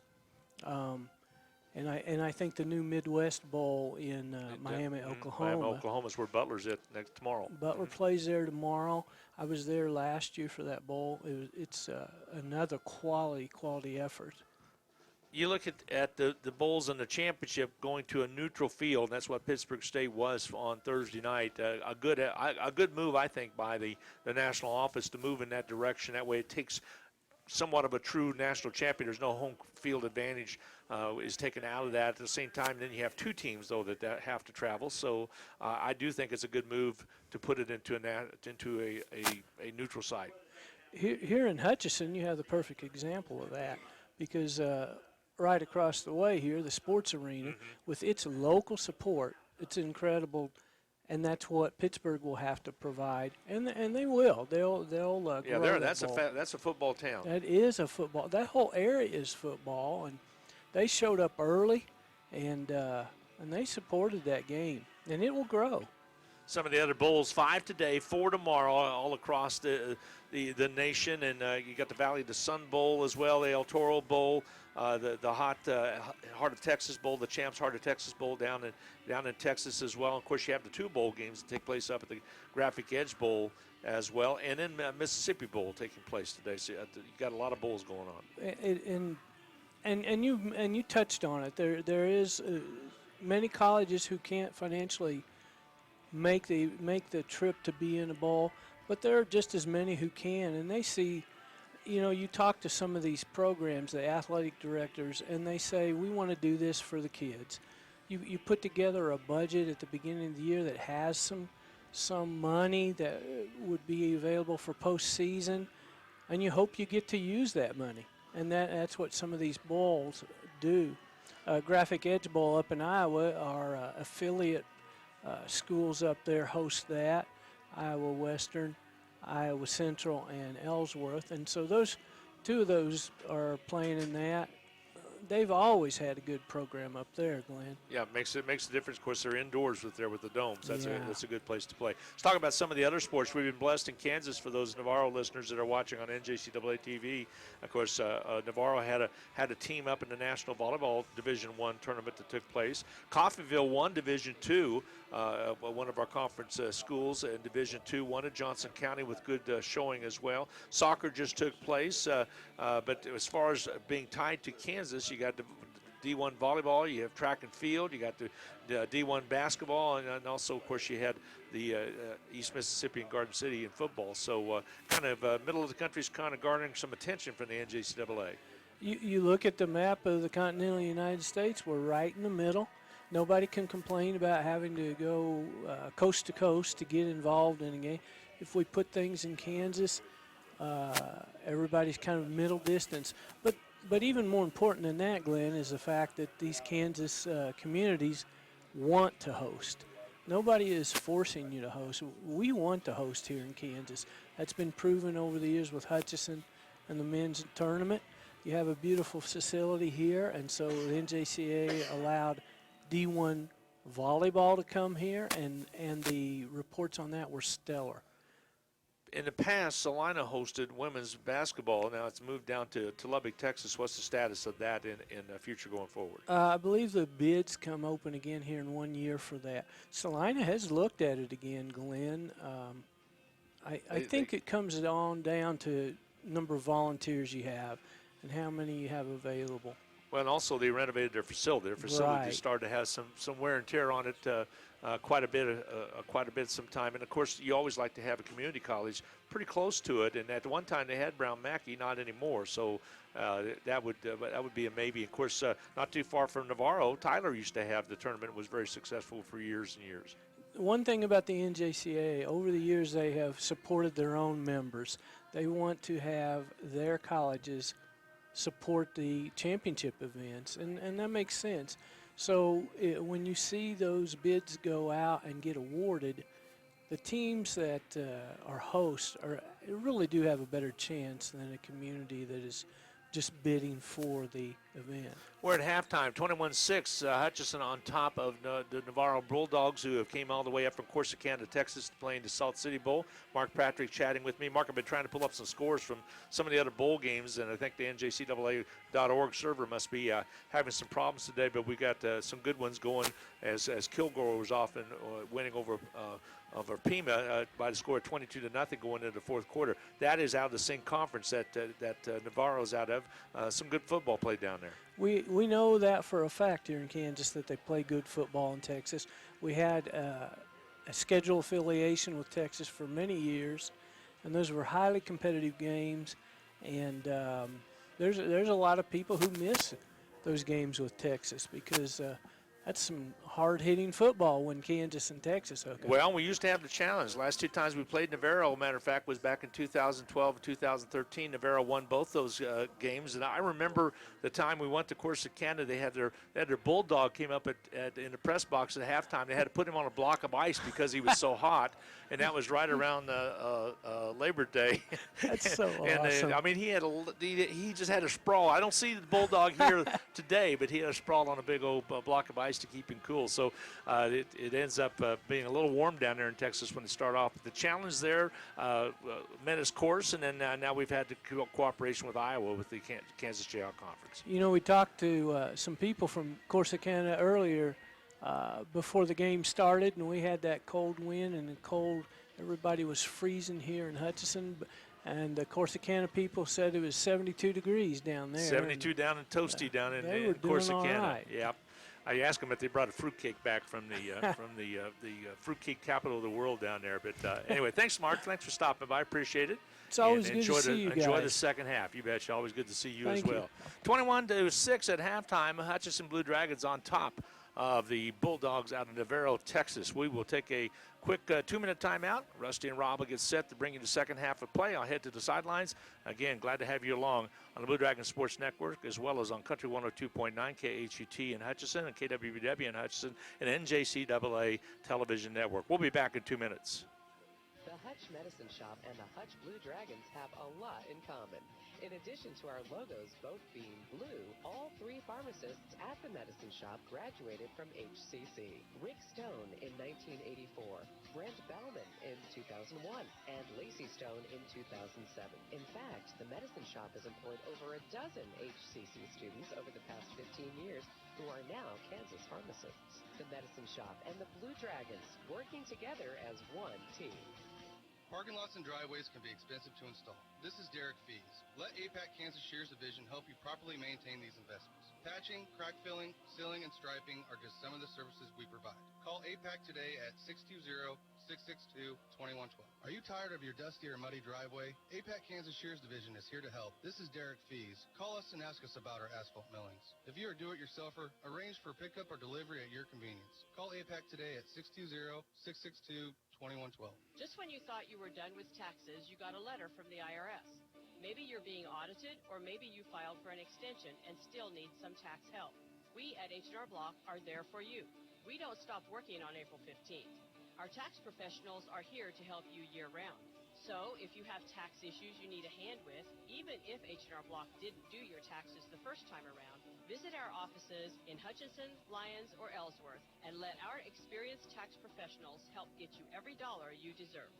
And I think the new Midwest Bowl in Miami, Oklahoma. Miami, Oklahoma is where Butler's at tomorrow. Butler plays there tomorrow. I was there last year for that bowl. It's another quality effort. You look at the bowls and the championship going to a neutral field, and that's what Pittsburgh State was on Thursday night. A good move, I think, by the national office to move in that direction. That way it takes somewhat of a true national champion. There's no home field advantage is taken out of that. At the same time, then you have two teams, though, that have to travel. So I do think it's a good move to put it into a neutral site. Here in Hutchinson, you have the perfect example of that because right across the way here, the sports arena, with its local support, it's incredible. And that's what Pittsburgh will have to provide, and they will. They'll grow that's a football town. That is a football. That whole area is football, and they showed up early, and they supported that game, and it will grow. Some of the other bowls, 5 today, 4 tomorrow, all across the nation, and you got the Valley of the Sun Bowl as well, the El Toro Bowl, the Heart of Texas Bowl, the Champs Heart of Texas Bowl down in Texas as well. Of course, you have the 2 bowl games that take place up at the Graphic Edge Bowl as well, and then Mississippi Bowl taking place today. So you got a lot of bowls going on. And you touched on it. There is many colleges who can't financially make the trip to be in a bowl, but there are just as many who can, and they see. You talk to some of these programs, the athletic directors, and they say, we want to do this for the kids. You put together a budget at the beginning of the year that has some money that would be available for postseason, and you hope you get to use that money. And that's what some of these bowls do. Graphic Edge Bowl up in Iowa, our affiliate schools up there host that, Iowa Western, Iowa Central, and Ellsworth. And so those 2 of those are playing in that. They've always had a good program up there, Glenn. Yeah, it makes a difference. Of course, they're indoors with the domes. That's a good place to play. Let's talk about some of the other sports. We've been blessed in Kansas for those Navarro listeners that are watching on NJCAA TV. Of course, Navarro had a team up in the National Volleyball Division I tournament that took place. Coffeyville won Division II, one of our conference schools in Division II, won at Johnson County with good showing as well. Soccer just took place, but as far as being tied to Kansas, you got the D1 volleyball, you have track and field, you got the D1 basketball, and also, of course, you had the East Mississippi and Garden City in football. So middle of the country is kind of garnering some attention from the NJCAA. You look at the map of the continental United States, we're right in the middle. Nobody can complain about having to go coast to coast to get involved in a game. If we put things in Kansas, everybody's kind of middle distance. But even more important than that, Glenn, is the fact that these Kansas communities want to host. Nobody is forcing you to host. We want to host here in Kansas. That's been proven over the years with Hutchinson and the men's tournament. You have a beautiful facility here, and so the NJCAA allowed D1 volleyball to come here, and the reports on that were stellar. in the past, Salina hosted women's basketball. Now it's moved down to Lubbock, Texas. What's the status of that in the future going forward? I believe the bids come open again here in 1 year for that. Salina has looked at it again, Glenn. I think it comes on down to number of volunteers you have and how many you have available. Well, and also they renovated their facility. Their facility just started to have some wear and tear on it quite a bit sometime. And of course, you always like to have a community college pretty close to it. And at one time they had Brown Mackey, not anymore. So that would be a maybe. Of course, not too far from Navarro, Tyler used to have the tournament. Was very successful for years and years. One thing about the NJCAA, over the years they have supported their own members. They want to have their colleges support the championship events, and that makes sense. So when you see those bids go out and get awarded, the teams that are hosts really do have a better chance than a community that is just bidding for the event. We're at halftime, 21-6. Hutchinson on top of the Navarro Bulldogs, who have came all the way up from Corsicana, Texas, playing the Salt City Bowl. Mark Patrick chatting with me. Mark, I've been trying to pull up some scores from some of the other bowl games, and I think the NJCAA.org server must be having some problems today, but we got some good ones going as Kilgore was often winning over Pima by the score of 22-0 going into the fourth quarter. That is out of the same conference that Navarro's out of. Some good football played down there. We know that for a fact here in Kansas that they play good football in Texas. We had a schedule affiliation with Texas for many years, and those were highly competitive games. And there's a lot of people who miss those games with Texas because that's some hard-hitting football when Kansas and Texas hook up. Well, we used to have the challenge. Last two times we played Navarro, matter of fact, was back in 2012 and 2013. Navarro won both those games. And I remember the time we went to Corsicana, they had their bulldog came up in the press box at halftime. They had to put him on a block of ice because he was so hot. And that was right around Labor Day. That's so and awesome. He just had a sprawl. I don't see the bulldog here today, but he had a sprawl on a big old block of ice to keep him cool. So it ends up being a little warm down there in Texas when they start off. The challenge there, Menace course, and then now we've had the cooperation with Iowa with the Kansas Jayhawk Conference. You know, we talked to some people from Corsicana earlier before the game started, and we had that cold wind and the cold. Everybody was freezing here in Hutchinson, and the Corsicana people said it was 72 degrees down there. 72 down and toasty down in Corsicana. Right. Yep. I asked them if they brought a fruitcake back from the fruitcake capital of the world down there. But anyway, thanks, Mark. Thanks for stopping by. I appreciate it. It's always good to see you guys. Enjoy the second half. You betcha. Always good to see you Thank as well. 21-6 at halftime. Hutchinson Blue Dragons on top of the Bulldogs out of Navarro, Texas. We will take a quick 2-minute timeout. Rusty and Rob will get set to bring you the second half of play. I'll head to the sidelines. Again, glad to have you along on the Blue Dragon Sports Network, as well as on Country 102.9 KHUT in Hutchinson and KWBW in Hutchinson and NJCAA Television Network. We'll be back in 2 minutes. The Hutch Medicine Shop and the Hutch Blue Dragons have a lot in common. In addition to our logos both being blue, all three pharmacists at the Medicine Shop graduated from HCC. Rick Stone in 1984, Brent Bauman in 2001, and Lacey Stone in 2007. In fact, the Medicine Shop has employed over a dozen HCC students over the past 15 years who are now Kansas pharmacists. The Medicine Shop and the Blue Dragons working together as one team. Parking lots and driveways can be expensive to install. This is Derek Fees. Let APAC Kansas Shears Division help you properly maintain these investments. Patching, crack filling, sealing, and striping are just some of the services we provide. Call APAC today at 620-662-2112. Are you tired of your dusty or muddy driveway? APAC Kansas Shears Division is here to help. This is Derek Fees. Call us and ask us about our asphalt millings. If you are a do-it-yourselfer, arrange for pickup or delivery at your convenience. Call APAC today at 620-662-2112. Just when you thought you were done with taxes, you got a letter from the IRS. Maybe you're being audited, or maybe you filed for an extension and still need some tax help. We at H&R Block are there for you. We don't stop working on April 15th. Our tax professionals are here to help you year-round. So if you have tax issues you need a hand with, even if H&R Block didn't do your taxes the first time around, visit our offices in Hutchinson, Lyons, or Ellsworth and let our experienced tax professionals help get you every dollar you deserve.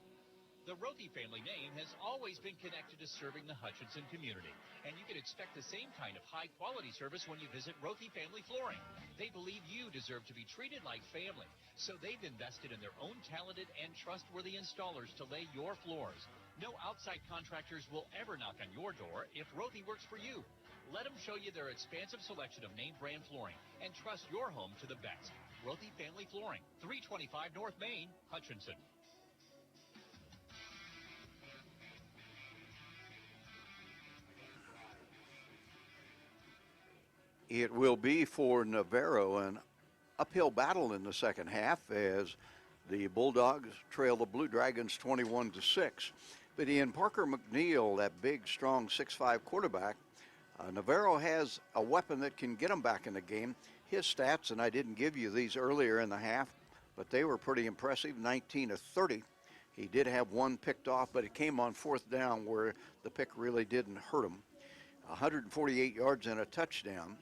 The Rothy family name has always been connected to serving the Hutchinson community, and you can expect the same kind of high-quality service when you visit Rothy Family Flooring. They believe you deserve to be treated like family, so they've invested in their own talented and trustworthy installers to lay your floors. No outside contractors will ever knock on your door if Rothy works for you. Let them show you their expansive selection of name brand flooring and trust your home to the best. Rothy Family Flooring, 325 North Main, Hutchinson. It will be for Navarro an uphill battle in the second half as the Bulldogs trail the Blue Dragons 21-6. But in Parker McNeil, that big, strong 6'5" quarterback, Navarro has a weapon that can get him back in the game. His stats, and I didn't give you these earlier in the half, but they were pretty impressive, 19 of 30. He did have one picked off, but it came on fourth down where the pick really didn't hurt him. 148 yards and a touchdown.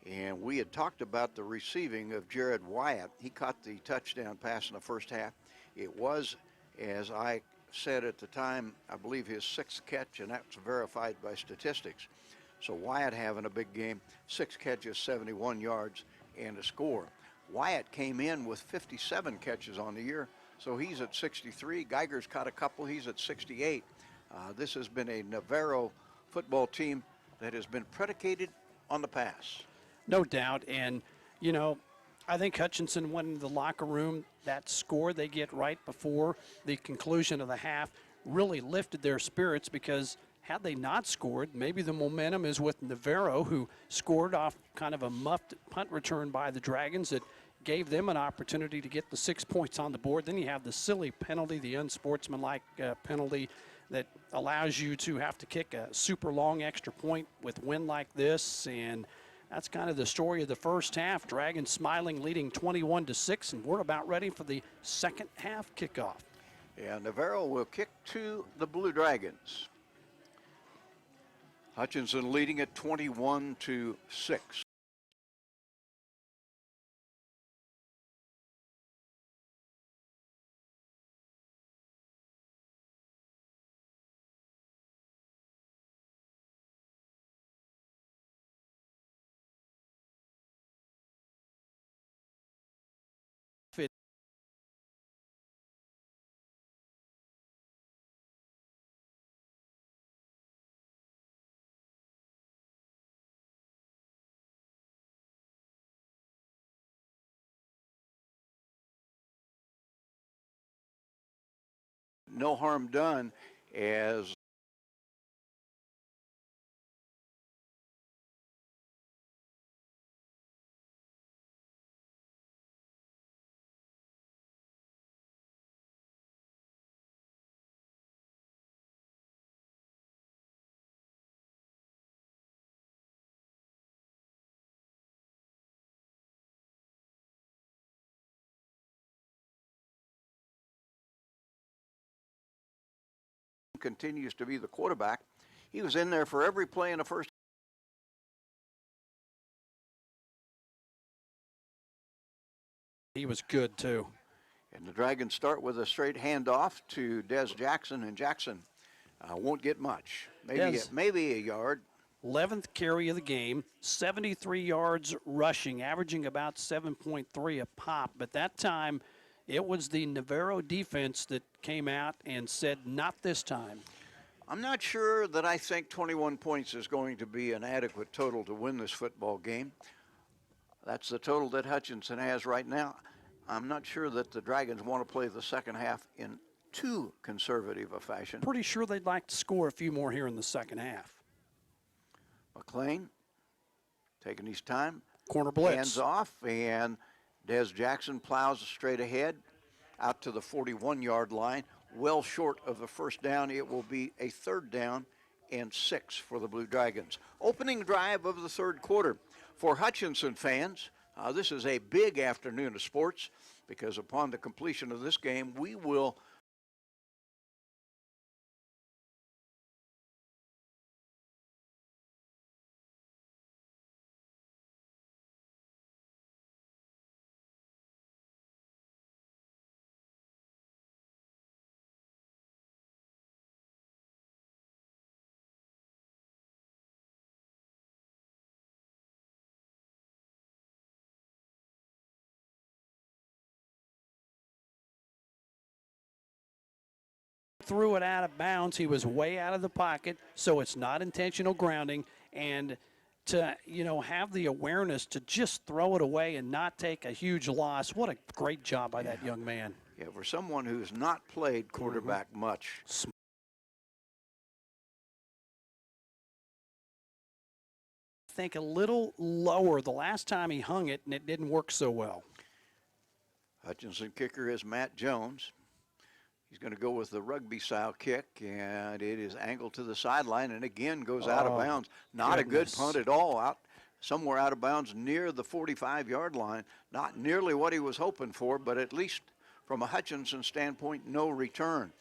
And we had talked about the receiving of Jared Wyatt. He caught the touchdown pass in the first half. It was, as I said at the time, I believe his sixth catch, and that's verified by statistics. So Wyatt having a big game, 6 catches, 71 yards, and a score. Wyatt came in with 57 catches on the year, so he's at 63. Geiger's caught a couple, he's at 68. This has been a Navarro football team that has been predicated on the pass. No doubt. And, you know, I think Hutchinson went into the locker room. That score they get right before the conclusion of the half really lifted their spirits, because had they not scored, maybe the momentum is with Navarro, who scored off kind of a muffed punt return by the Dragons that gave them an opportunity to get the 6 points on the board. Then you have the silly penalty, the unsportsmanlike penalty that allows you to have to kick a super long extra point with wind like this. And that's kind of the story of the first half. Dragons smiling, leading 21-6, and we're about ready for the second half kickoff. Yeah, Navarro will kick to the Blue Dragons. Hutchinson leading at 21-6. No harm done as continues to be the quarterback. He was in there for every play in the first. He was good, too. And the Dragons start with a straight handoff to Des Jackson, and Jackson won't get much. Maybe a yard. 11th carry of the game, 73 yards rushing, averaging about 7.3 a pop. But that time, it was the Navarro defense that came out and said, not this time. I'm not sure that I think 21 points is going to be an adequate total to win this football game. That's the total that Hutchinson has right now. I'm not sure that the Dragons want to play the second half in too conservative a fashion. Pretty sure they'd like to score a few more here in the second half. McClain taking his time. Corner blitz. Hands off, and Des Jackson plows straight ahead out to the 41-yard line. Well short of the first down. It will be a 3rd down and 6 for the Blue Dragons. Opening drive of the third quarter. For Hutchinson fans, this is a big afternoon of sports, because upon the completion of this game, we will threw it out of bounds. He was way out of the pocket, so it's not intentional grounding. And to, have the awareness to just throw it away and not take a huge loss, what a great job by that young man. Yeah, for someone who's not played quarterback much. I think a little lower the last time he hung it, and it didn't work so well. Hutchinson kicker is Matt Jones. He's going to go with the rugby-style kick, and it is angled to the sideline, and again goes out of bounds. Not a good punt at all, somewhere out of bounds near the 45-yard line. Not nearly what he was hoping for, but at least from a Hutchinson standpoint, no return.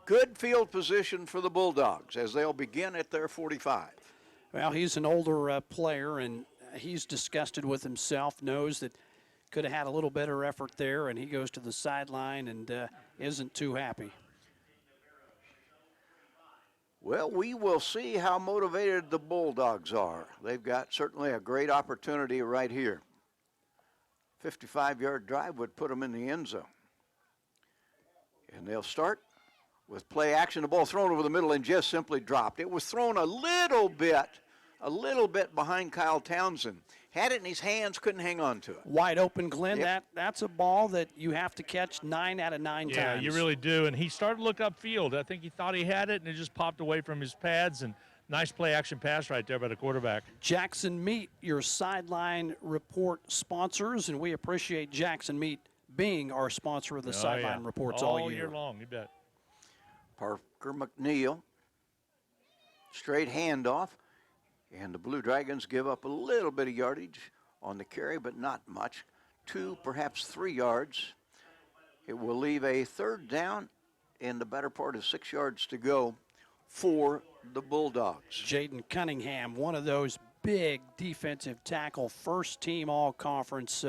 Good field position for the Bulldogs as they'll begin at their 45. Well, he's an older player, and he's disgusted with himself, knows that could have had a little better effort there, and he goes to the sideline and isn't too happy. Well, we will see how motivated the Bulldogs are. They've got certainly a great opportunity right here. 55-yard drive would put them in the end zone. And they'll start with play action. The ball thrown over the middle and just simply dropped. It was thrown a little bit behind Kyle Townsend. Had it in his hands, couldn't hang on to it. Wide open, Glenn. Yep. That's a ball that you have to catch 9 out of 9 times. Yeah, you really do. And he started to look upfield. I think he thought he had it, and it just popped away from his pads. And nice play-action pass right there by the quarterback. Jackson Meat, your sideline report sponsors, and we appreciate Jackson Meat being our sponsor of the sideline reports all year long. You bet. Parker McNeil, straight handoff. And the Blue Dragons give up a little bit of yardage on the carry, but not much. 2, perhaps 3 yards. It will leave a third down and the better part of 6 yards to go for the Bulldogs. Jaden Cunningham, one of those big defensive tackle, first team all-conference.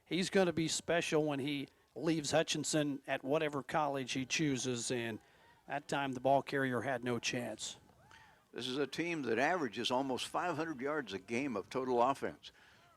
He's going to be special when he leaves Hutchinson at whatever college he chooses, and that time the ball carrier had no chance. This is a team that averages almost 500 yards a game of total offense.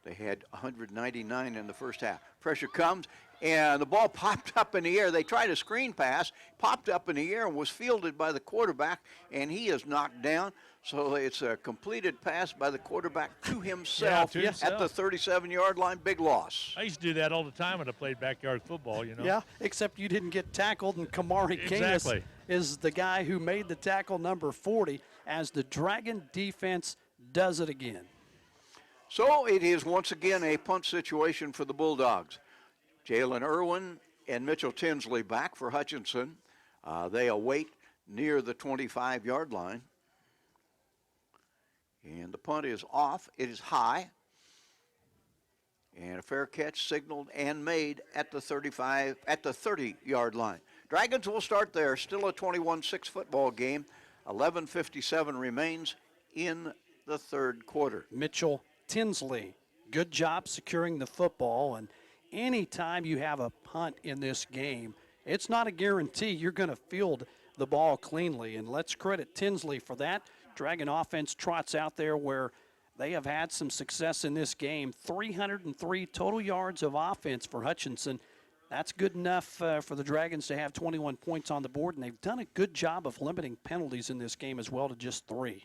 They had 199 in the first half. Pressure comes, and the ball popped up in the air. They tried a screen pass, popped up in the air, and was fielded by the quarterback, and he is knocked down. So it's a completed pass by the quarterback to himself, at the 37-yard line. Big loss. I used to do that all the time when I played backyard football, Yeah, except you didn't get tackled, and Kamari Canis is the guy who made the tackle number 40 as the Dragon defense does it again. So it is once again a punt situation for the Bulldogs. Jalen Irwin and Mitchell Tinsley back for Hutchinson. They await near the 25-yard line. And the punt is off. It is high. And a fair catch signaled and made at the 30-yard line. Dragons will start there. Still a 21-6 football game. 11:57 remains in the third quarter. Mitchell Tinsley, good job securing the football. And anytime you have a punt in this game, it's not a guarantee you're going to field the ball cleanly. And let's credit Tinsley for that. Dragon offense trots out there where they have had some success in this game. 303 total yards of offense for Hutchinson. That's good enough for the Dragons to have 21 points on the board, and they've done a good job of limiting penalties in this game as well to just 3.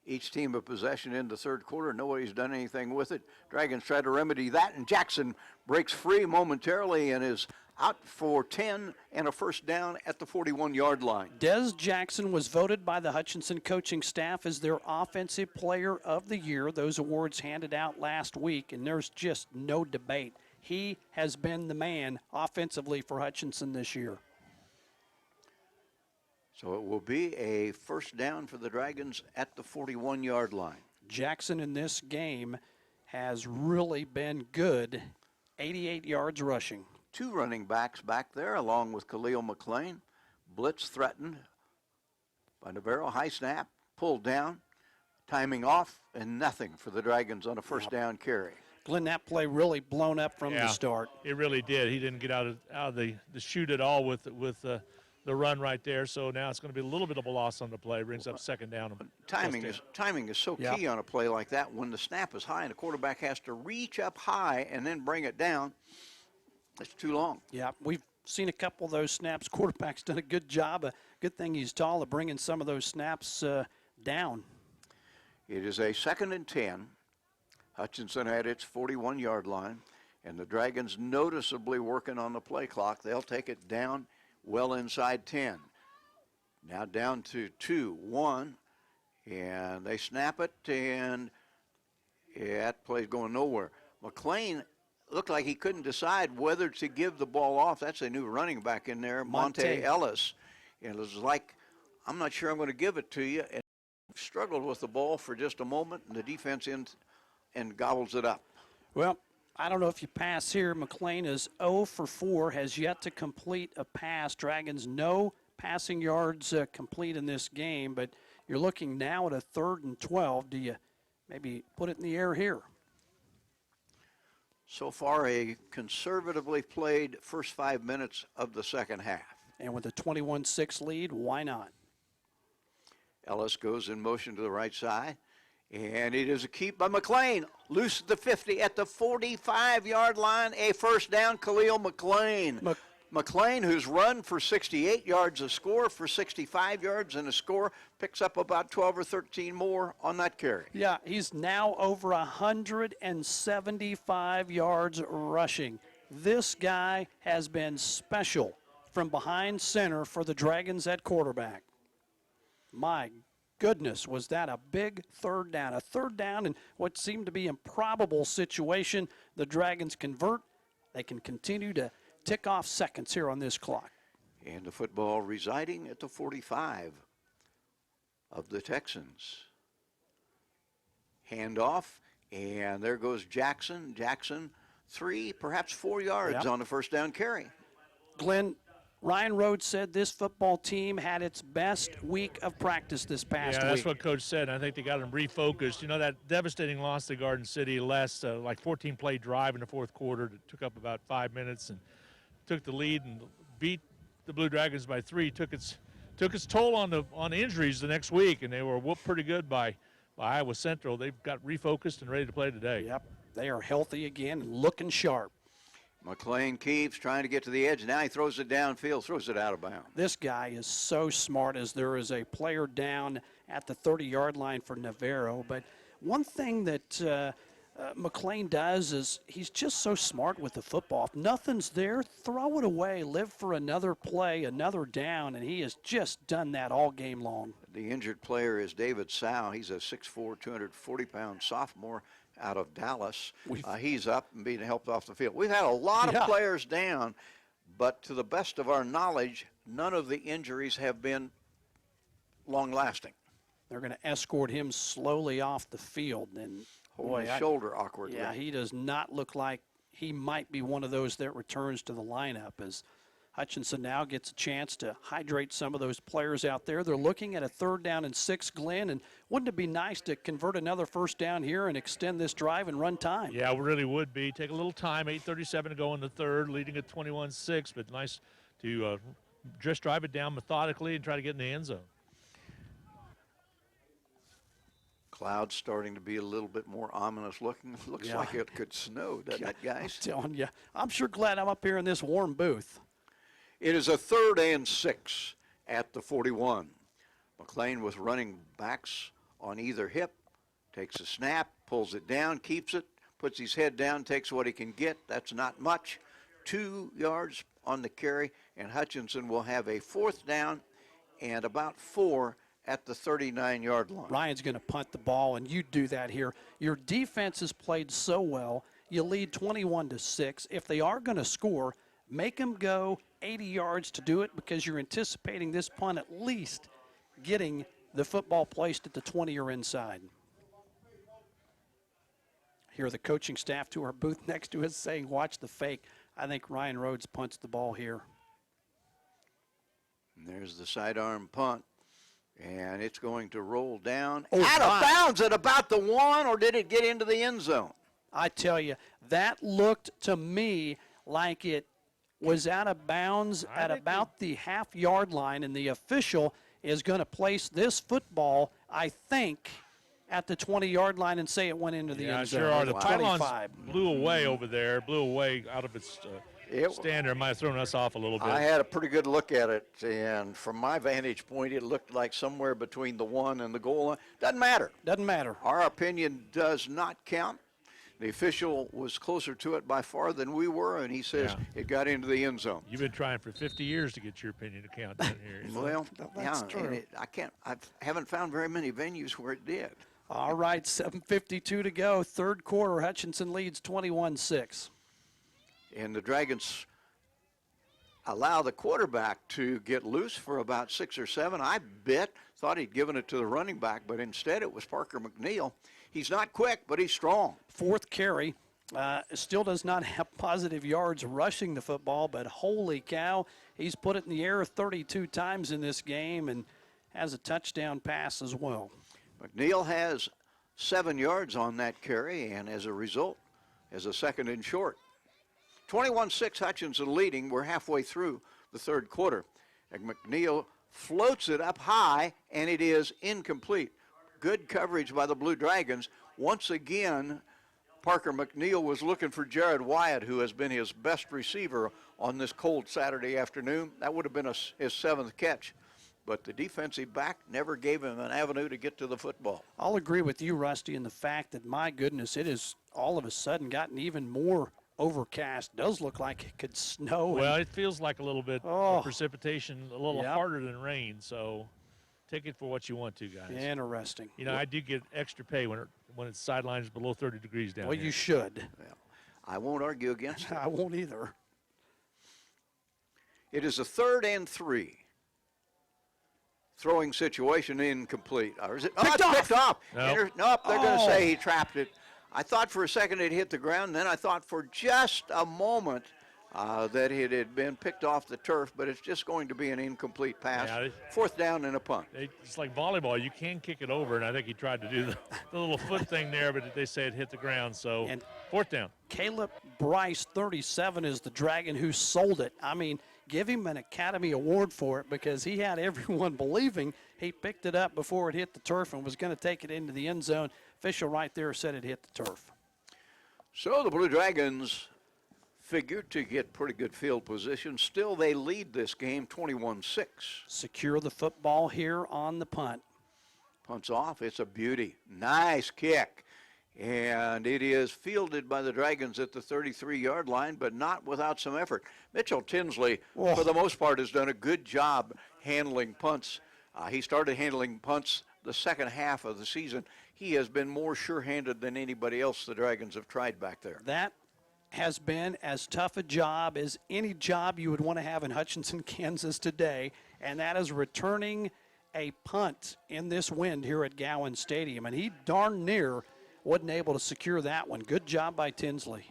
Each team of possession in the third quarter. Nobody's done anything with it. Dragons try to remedy that, and Jackson breaks free momentarily and is out for 10 and a first down at the 41-yard line. Des Jackson was voted by the Hutchinson coaching staff as their Offensive Player of the Year. Those awards handed out last week, and there's just no debate. He has been the man offensively for Hutchinson this year. So it will be a first down for the Dragons at the 41-yard line. Jackson in this game has really been good. 88 yards rushing. 2 running backs back there along with Khalil McClain. Blitz threatened by Navarro. High snap, pulled down, timing off, and nothing for the Dragons on a first down carry. Glenn, that play really blown up from the start. It really did. He didn't get out of the chute at all with the run right there. So now it's going to be a little bit of a loss on the play. Brings up second down. Timing is so key on a play like that. When the snap is high and the quarterback has to reach up high and then bring it down, it's too long. Yeah, we've seen a couple of those snaps. Quarterback's done a good job. A good thing he's tall of bringing some of those snaps down. It is a 2nd and 10. Hutchinson at its 41-yard line, and the Dragons noticeably working on the play clock. They'll take it down well inside 10. Now down to 2-1, and they snap it, and that play's going nowhere. McClain looked like he couldn't decide whether to give the ball off. That's a new running back in there, Monte Ellis. And it was like, I'm not sure I'm going to give it to you. And struggled with the ball for just a moment, and the defense ends and gobbles it up. Well, I don't know if you pass here. McClain is 0 for 4, has yet to complete a pass. Dragons no passing yards complete in this game, but you're looking now at a 3rd and 12. Do you maybe put it in the air here? So far, a conservatively played first 5 minutes of the second half. And with a 21-6 lead, why not? Ellis goes in motion to the right side, and it is a keep by McClain. Loose at the 50, at the 45-yard line, a first down, Khalil McClain. McClain, who's run for 68 yards, a score for 65 yards, and a score, picks up about 12 or 13 more on that carry. Yeah, he's now over 175 yards rushing. This guy has been special from behind center for the Dragons at quarterback. My goodness, was that a big 3rd down? A 3rd down in what seemed to be improbable situation. The Dragons convert. They can continue to tick off seconds here on this clock. And the football residing at the 45 of the Texans. Handoff, and there goes Jackson. Jackson, 3, perhaps 4 yards on the first down carry. Glenn, Ryan Rhodes said this football team had its best week of practice this past week. Yeah, that's what Coach said. I think they got them refocused. You know, that devastating loss to Garden City last, like 14-play drive in the 4th quarter that took up about 5 minutes and took the lead and beat the Blue Dragons by 3. Took its toll on injuries the next week, and they were whooped pretty good by Iowa Central. They've got refocused and ready to play today. Yep, they are healthy again and looking sharp. McClain keeps trying to get to the edge. Now he throws it downfield, throws it out of bounds. This guy is so smart, as there is a player down at the 30-yard line for Navarro. But one thing that McClain does is he's just so smart with the football. If nothing's there, throw it away, live for another play, another down, and he has just done that all game long. The injured player is David Sow. He's a 6'4", 240-pound sophomore out of Dallas. He's up and being helped off the field. We've had a lot of players down, but to the best of our knowledge, none of the injuries have been long-lasting. They're going to escort him slowly off the field. And holding his shoulder awkwardly. Yeah, he does not look like he might be one of those that returns to the lineup, as Hutchinson now gets a chance to hydrate some of those players out there. They're looking at a 3rd down and 6, Glenn, and wouldn't it be nice to convert another first down here and extend this drive and run time? Yeah, it really would be. Take a little time, 8:37 to go in the 3rd, leading at 21-6, but nice to just drive it down methodically and try to get in the end zone. Clouds starting to be a little bit more ominous looking. Looks like it could snow, doesn't it, guys? I'm telling you, I'm sure glad I'm up here in this warm booth. It is a 3rd and 6 at the 41. McClain with running backs on either hip, takes a snap, pulls it down, keeps it, puts his head down, takes what he can get. That's not much. 2 yards on the carry, and Hutchinson will have a 4th down and about 4 at the 39-yard line. Ryan's going to punt the ball, and you do that here. Your defense has played so well. You lead 21-6. If they are going to score, make them go 80 yards to do it, because you're anticipating this punt at least getting the football placed at the 20 or inside. Here, the coaching staff to our booth next to us saying, watch the fake. I think Ryan Rhodes punts the ball here. And there's the sidearm punt. And it's going to roll down out of bounds at about the 1, or did it get into the end zone? I tell you, that looked to me like it was out of bounds at about the half-yard line, and the official is going to place this football, I think, at the 20-yard line and say it went into the end zone. Sure are. The pylons blew away over there, blew away out of its stand there might have thrown us off a little bit. I had a pretty good look at it, and from my vantage point, it looked like somewhere between the 1 and the goal line. Doesn't matter. Doesn't matter. Our opinion does not count. The official was closer to it by far than we were, and he says it got into the end zone. You've been trying for 50 years to get your opinion to count down here. Well, that's yeah, true. And I haven't found very many venues where it did. All right, 7:52 to go. Third quarter, Hutchinson leads 21-6. And the Dragons allow the quarterback to get loose for about 6 or 7. I thought he'd given it to the running back, but instead it was Parker McNeil. He's not quick, but he's strong. Fourth carry. Still does not have positive yards rushing the football, but holy cow, he's put it in the air 32 times in this game and has a touchdown pass as well. McNeil has 7 yards on that carry, and as a result, has a second and short. 21-6 Hutchinson leading. We're halfway through the third quarter. And McNeil floats it up high, and it is incomplete. Good coverage by the Blue Dragons. Once again, Parker McNeil was looking for Jared Wyatt, who has been his best receiver on this cold Saturday afternoon. That would have been his 7th catch. But the defensive back never gave him an avenue to get to the football. I'll agree with you, Rusty, in the fact that, my goodness, it has all of a sudden gotten even more overcast. Does look like it could snow. Well, it feels like a little bit of precipitation, a little harder than rain, so take it for what you want to, guys. Interesting. You know, I do get extra pay when it's sidelines below 30 degrees down here. Well, you should. Well, I won't argue against it. I won't either. It is a 3rd and 3. Throwing situation incomplete. Or is it? Oh, it's picked off. Nope. Nope, they're going to say he trapped it. I thought for a second it hit the ground, and then I thought for just a moment that it had been picked off the turf, but it's just going to be an incomplete pass. Yeah, 4th down and a punt. It's like volleyball. You can kick it over, and I think he tried to do the little foot thing there, but they say it hit the ground, so and 4th down. Caleb Bryce, 37, is the Dragon who sold it. I mean, give him an Academy Award for it because he had everyone believing he picked it up before it hit the turf and was going to take it into the end zone. Official right there said it hit the turf. So the Blue Dragons figure to get pretty good field position. Still, they lead this game 21-6. Secure the football here on the punt. Punt's off. It's a beauty. Nice kick. And it is fielded by the Dragons at the 33-yard line, but not without some effort. Mitchell Tinsley, for the most part, has done a good job handling punts. He started handling punts the second half of the season. He has been more sure-handed than anybody else the Dragons have tried back there. That has been as tough a job as any job you would want to have in Hutchinson, Kansas today, and that is returning a punt in this wind here at Gowans Stadium. And he darn near wasn't able to secure that one. Good job by Tinsley.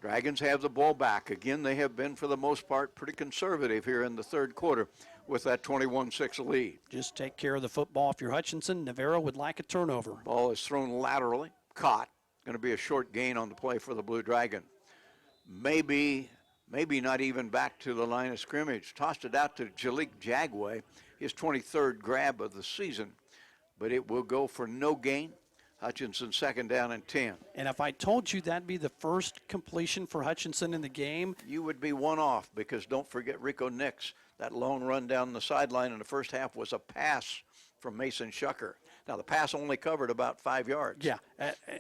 Dragons have the ball back. Again, they have been, for the most part, pretty conservative here in the third quarter with that 21-6 lead. Just take care of the football if you're Hutchinson. Navarro would like a turnover. Ball is thrown laterally, caught. Going to be a short gain on the play for the Blue Dragon. Maybe not even back to the line of scrimmage. Tossed it out to Jalik Jagway, his 23rd grab of the season, but it will go for no gain. Hutchinson 2nd down and 10. And if I told you that'd be the first completion for Hutchinson in the game, you would be one off, because don't forget Rico Nicks. That lone run down the sideline in the first half was a pass from Mason Shucker. Now, the pass only covered about 5 yards. Yeah,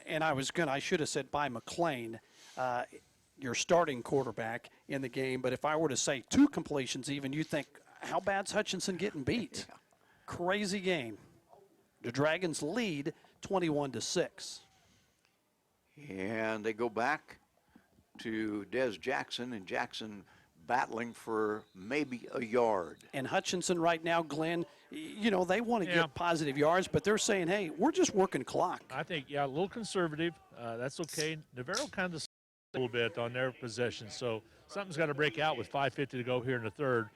and I should have said by McClain, your starting quarterback in the game. But if I were to say 2 completions even, you think, how bad's Hutchinson getting beat? Yeah. Crazy game. The Dragons lead 21-6. And they go back to Des Jackson, and Jackson battling for maybe a yard. And Hutchinson right now, Glenn, they want to get positive yards, but they're saying, hey, we're just working clock. I think, a little conservative. That's okay. Navarro kind of a little bit on their possession, so something's got to break out with 5:50 to go here in the third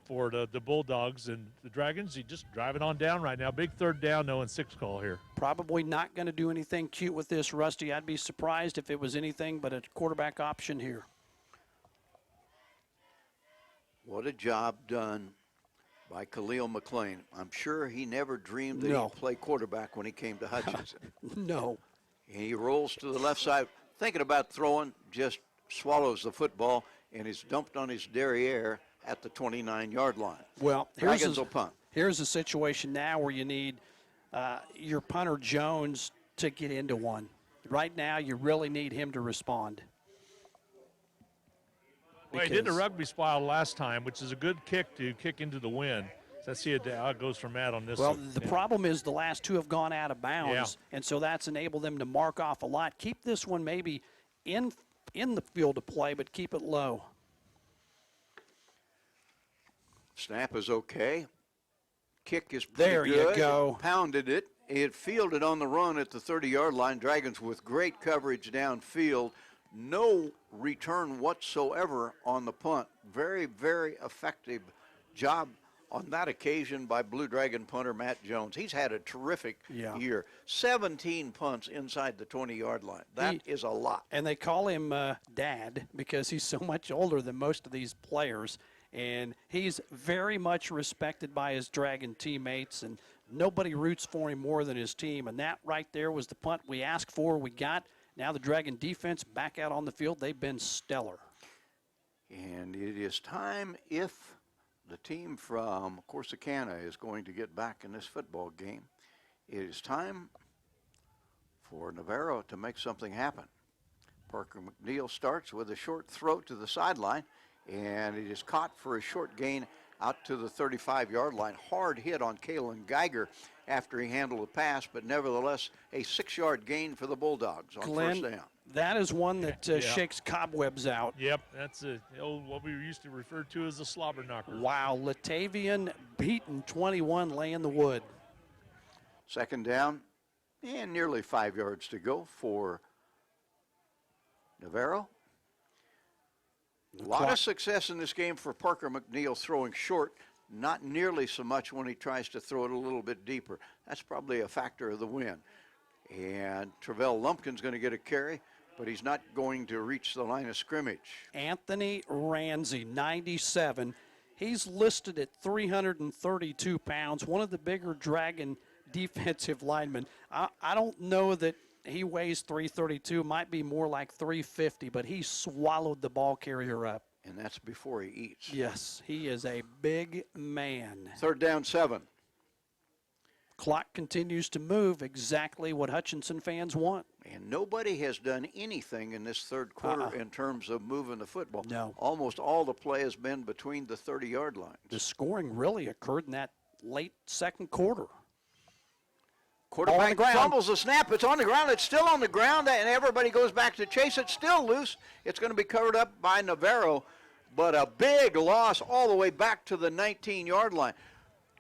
for the Bulldogs. And the Dragons, you just drive it on down right now. Big 3rd down, no and 6 call here. Probably not going to do anything cute with this, Rusty. I'd be surprised if it was anything but a quarterback option here. What a job done by Khalil McClain. I'm sure he never dreamed that he'd play quarterback when he came to Hutchinson. No. And he rolls to the left side, thinking about throwing, just swallows the football and is dumped on his derriere at the 29-yard line. Well, Dragons will punt. Here's a situation now where you need your punter Jones to get into one. Right now, you really need him to respond. Well, he did the rugby style last time, which is a good kick to kick into the wind. So let's see how it goes from that on this. Well, the problem is the last two have gone out of bounds, and so that's enabled them to mark off a lot. Keep this one maybe in the field of play, but keep it low. Snap is okay. Kick is pretty there good. You go. Pounded it. It fielded on the run at the 30-yard line. Dragons with great coverage downfield. No return whatsoever on the punt. Very, very effective job on that occasion by Blue Dragon punter Matt Jones. He's had a terrific year. 17 punts inside the 20-yard line. That is a lot. And they call him Dad because he's so much older than most of these players. And he's very much respected by his Dragon teammates, and nobody roots for him more than his team. And that right there was the punt we asked for, we got. Now the Dragon defense back out on the field. They've been stellar. And it is time, if the team from Corsicana is going to get back in this football game, it is time for Navarro to make something happen. Parker McNeil starts with a short throw to the sideline, and it is caught for a short gain out to the 35-yard line. Hard hit on Kalen Geiger after he handled the pass, but nevertheless a 6-yard gain for the Bulldogs on Glenn, first down. That is one that shakes cobwebs out. Yep, that's what we used to refer to as a slobber knocker. Wow, Latavian beaten 21 laying the wood. Second down and nearly 5 yards to go for Navarro. A lot of success in this game for Parker McNeil throwing short, not nearly so much when he tries to throw it a little bit deeper. That's probably a factor of the win. And Travell Lumpkin's going to get a carry, but he's not going to reach the line of scrimmage. Anthony Ramsey, 97. He's listed at 332 pounds, one of the bigger Dragon defensive linemen. I don't know that he weighs 332, might be more like 350, but he swallowed the ball carrier up. And that's before he eats. Yes, he is a big man. Third down, 7. Clock continues to move, exactly what Hutchinson fans want. And nobody has done anything in this third quarter in terms of moving the football. No. Almost all the play has been between the 30-yard lines. The scoring really occurred in that late second quarter. Quarterback fumbles the snap. It's on the ground. It's still on the ground, and everybody goes back to chase it. Still loose. It's going to be covered up by Navarro, but a big loss all the way back to the 19-yard line.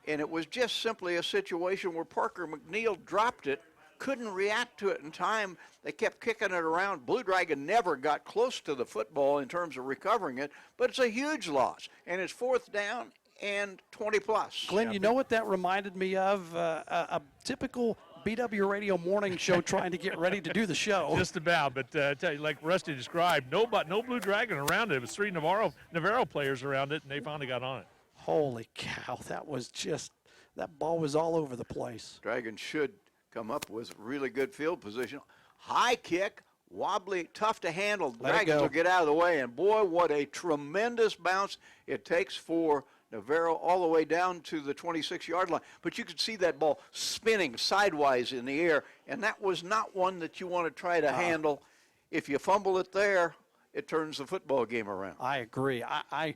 And it was just simply a situation where Parker McNeil dropped it, couldn't react to it in time. They kept kicking it around. Blue Dragon never got close to the football in terms of recovering it, but it's a huge loss. And it's fourth down and 20-plus. Glenn, you know what that reminded me of? A typical BW Radio morning show trying to get ready to do the show. Just about, but I tell you, like Rusty described, no Blue Dragon around it. It was 3 Navarro players around it, and they finally got on it. Holy cow, that ball was all over the place. Dragons should come up with really good field position. High kick, wobbly, tough to handle. Dragons will get out of the way, and boy, what a tremendous bounce it takes for Navarro all the way down to the 26-yard line. But you could see that ball spinning sidewise in the air, and that was not one that you want to try to handle. If you fumble it there, it turns the football game around. I agree. I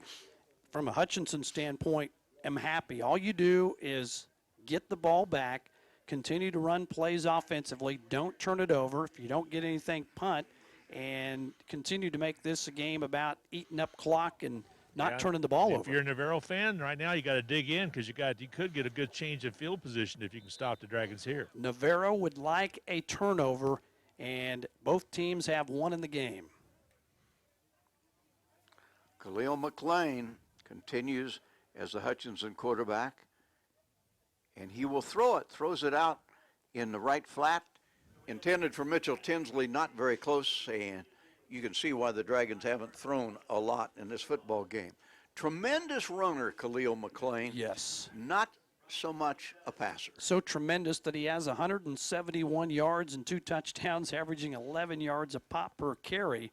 from a Hutchinson standpoint, am happy. All you do is get the ball back, continue to run plays offensively, don't turn it over. If you don't get anything, punt, and continue to make this a game about eating up clock and not turning the ball over. If you're a Navarro fan, right now you got to dig in because you could get a good change of field position if you can stop the Dragons here. Navarro would like a turnover, and both teams have one in the game. Khalil McClain continues as the Hutchinson quarterback, and he will throw it. Throws it out in the right flat, intended for Mitchell Tinsley, not very close, and you can see why the Dragons haven't thrown a lot in this football game. Tremendous runner, Khalil McClain. Yes. Not so much a passer. So tremendous that he has 171 yards and 2 touchdowns, averaging 11 yards a pop per carry.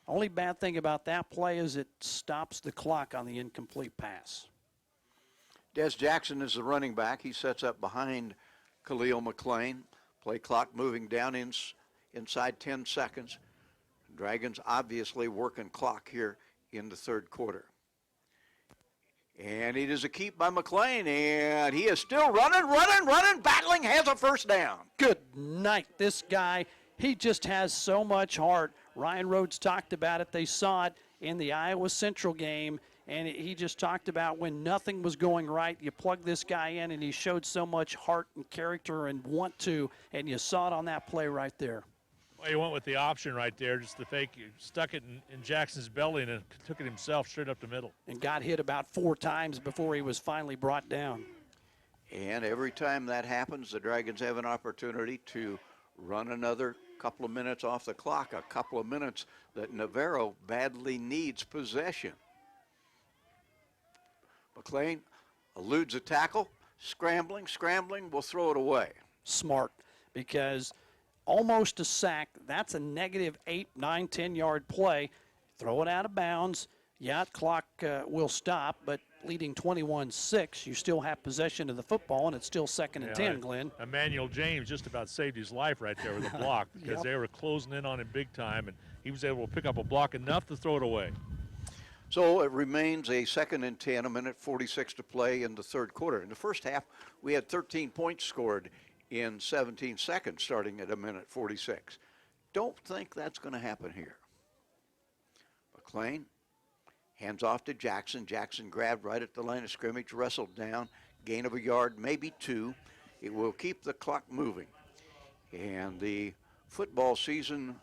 Only bad thing about that play is it stops the clock on the incomplete pass. Des Jackson is the running back. He sets up behind Khalil McClain. Play clock moving down inside 10 seconds. Dragons obviously working clock here in the third quarter. And it is a keep by McClain, and he is still running, battling, has a first down. Good night. This guy, he just has so much heart. Ryan Rhodes talked about it. They saw it in the Iowa Central game, and he just talked about when nothing was going right, you plug this guy in, and he showed so much heart and character and want to, and you saw it on that play right there. Well, he went with the option right there, just the fake. He stuck it in Jackson's belly and took it himself straight up the middle. And got hit about 4 times before he was finally brought down. And every time that happens, the Dragons have an opportunity to run another couple of minutes off the clock, a couple of minutes that Navarro badly needs possession. McClain eludes a tackle, scrambling, will throw it away. Smart, because almost a sack, that's a negative 8, 9, 10-yard play. Throw it out of bounds. Yeah, clock will stop, but leading 21-6, you still have possession of the football, and it's still 2nd and 10, Glenn. Emmanuel James just about saved his life right there with a block because they were closing in on him big time, and he was able to pick up a block enough to throw it away. So it remains a 2nd and 10, a minute 46 to play in the third quarter. In the first half, we had 13 points scored in 17 seconds, starting at a minute 46. Don't think that's going to happen here. McClain hands off to Jackson. Jackson grabbed right at the line of scrimmage, wrestled down, gain of a yard, maybe 2. It will keep the clock moving. And the football season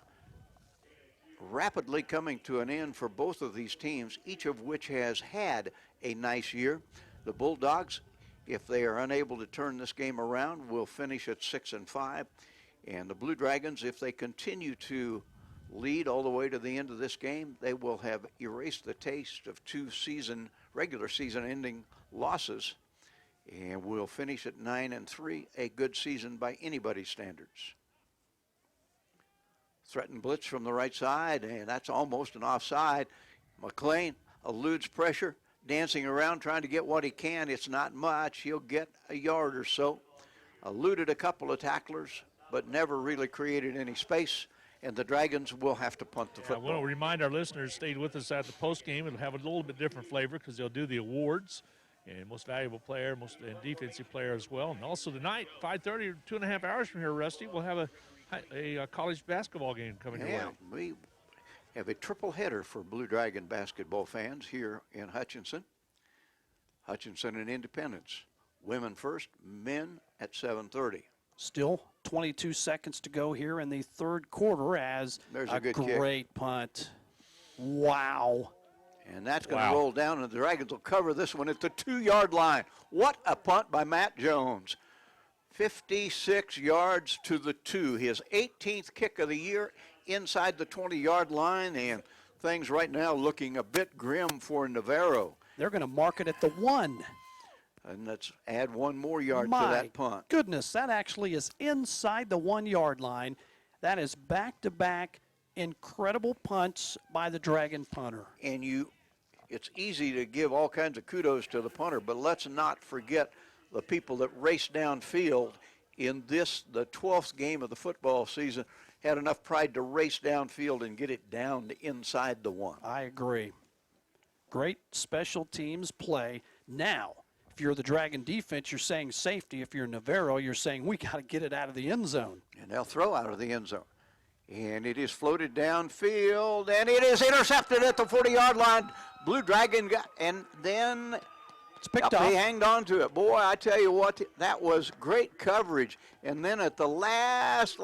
rapidly coming to an end for both of these teams, each of which has had a nice year. The Bulldogs, if they are unable to turn this game around, will finish at 6-5. And the Blue Dragons, if they continue to lead all the way to the end of this game, they will have erased the taste of 2 regular season ending losses and will finish at 9-3, a good season by anybody's standards. Threatened blitz from the right side, and that's almost an offside. McClain eludes pressure, dancing around trying to get what he can. It's not much. He'll get a yard or so. Eluded a couple of tacklers, but never really created any space, and the Dragons will have to punt the football. I want to remind our listeners, stayed with us at the post game. It'll have a little bit different flavor because they'll do the awards and most valuable player, and defensive player as well. And also tonight, 5:30 or 2.5 hours from here, Rusty, we'll have a college basketball game coming your way. We have a triple header for Blue Dragon basketball fans here in Hutchinson. Hutchinson and Independence. Women first, men at 7:30. Still 22 seconds to go here in the third quarter as there's a good great kick. Punt. Wow. And that's going to roll down, and the Dragons will cover this one at the 2-yard line. What a punt by Matt Jones. 56 yards to the 2. His 18th kick of the year inside the 20-yard line, and things right now looking a bit grim for Navarro. They're going to mark it at the 1. And let's add 1 more yard to that punt. Goodness, that actually is inside the 1-yard line. That is back-to-back incredible punts by the Dragon punter. And it's easy to give all kinds of kudos to the punter, but let's not forget the people that raced downfield in the 12th game of the football season, had enough pride to race downfield and get it down to inside the 1. I agree. Great special teams play. Now, if you're the Dragon defense, you're saying safety. If you're Navarro, you're saying we got to get it out of the end zone. And they'll throw out of the end zone. And it is floated downfield, and it is intercepted at the 40-yard line. Blue Dragon and then it's picked off. He hanged on to it. Boy, I tell you what, that was great coverage. And then at the last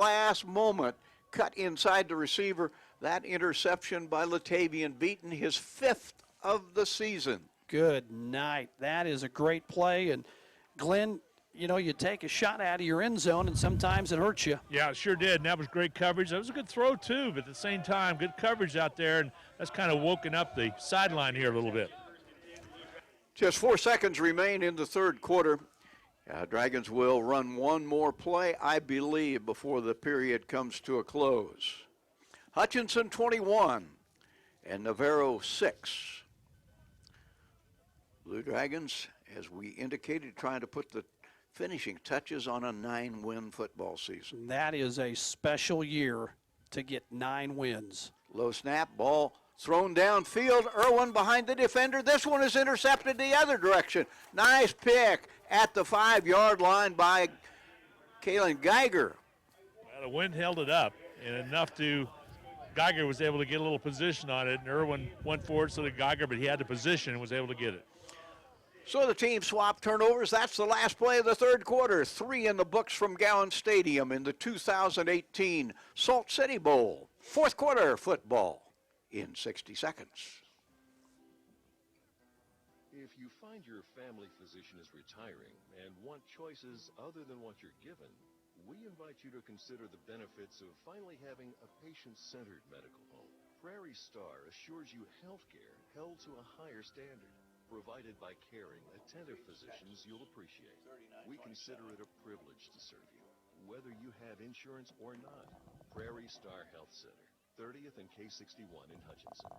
moment, cut inside the receiver. That interception by Latavian Beaton, his 5th of the season. Good night. That is a great play. And Glenn, you take a shot out of your end zone, and sometimes it hurts you. Yeah, it sure did, and that was great coverage. That was a good throw, too, but at the same time, good coverage out there, and that's kind of woken up the sideline here a little bit. Just 4 seconds remain in the third quarter. Dragons will run 1 more play, I believe, before the period comes to a close. Hutchinson 21, and Navarro 6. Blue Dragons, as we indicated, trying to put the finishing touches on a 9-win football season. That is a special year to get 9 wins. Low snap, ball thrown downfield. Irwin behind the defender. This one is intercepted the other direction. Nice pick at the 5-yard line by Kalen Geiger. Well, the wind held it up, and enough to Geiger was able to get a little position on it, and Irwin went forward so did Geiger, but he had the position and was able to get it. So the team swap turnovers. That's the last play of the third quarter. 3 in the books from Gowans Stadium in the 2018 Salt City Bowl. Fourth quarter football in 60 seconds. If you find your family physician is retiring and want choices other than what you're given, we invite you to consider the benefits of finally having a patient-centered medical home. Prairie Star assures you health care held to a higher standard, provided by caring, attentive physicians you'll appreciate. We consider it a privilege to serve you, whether you have insurance or not. Prairie Star Health Center, 30th and K61 in Hutchinson.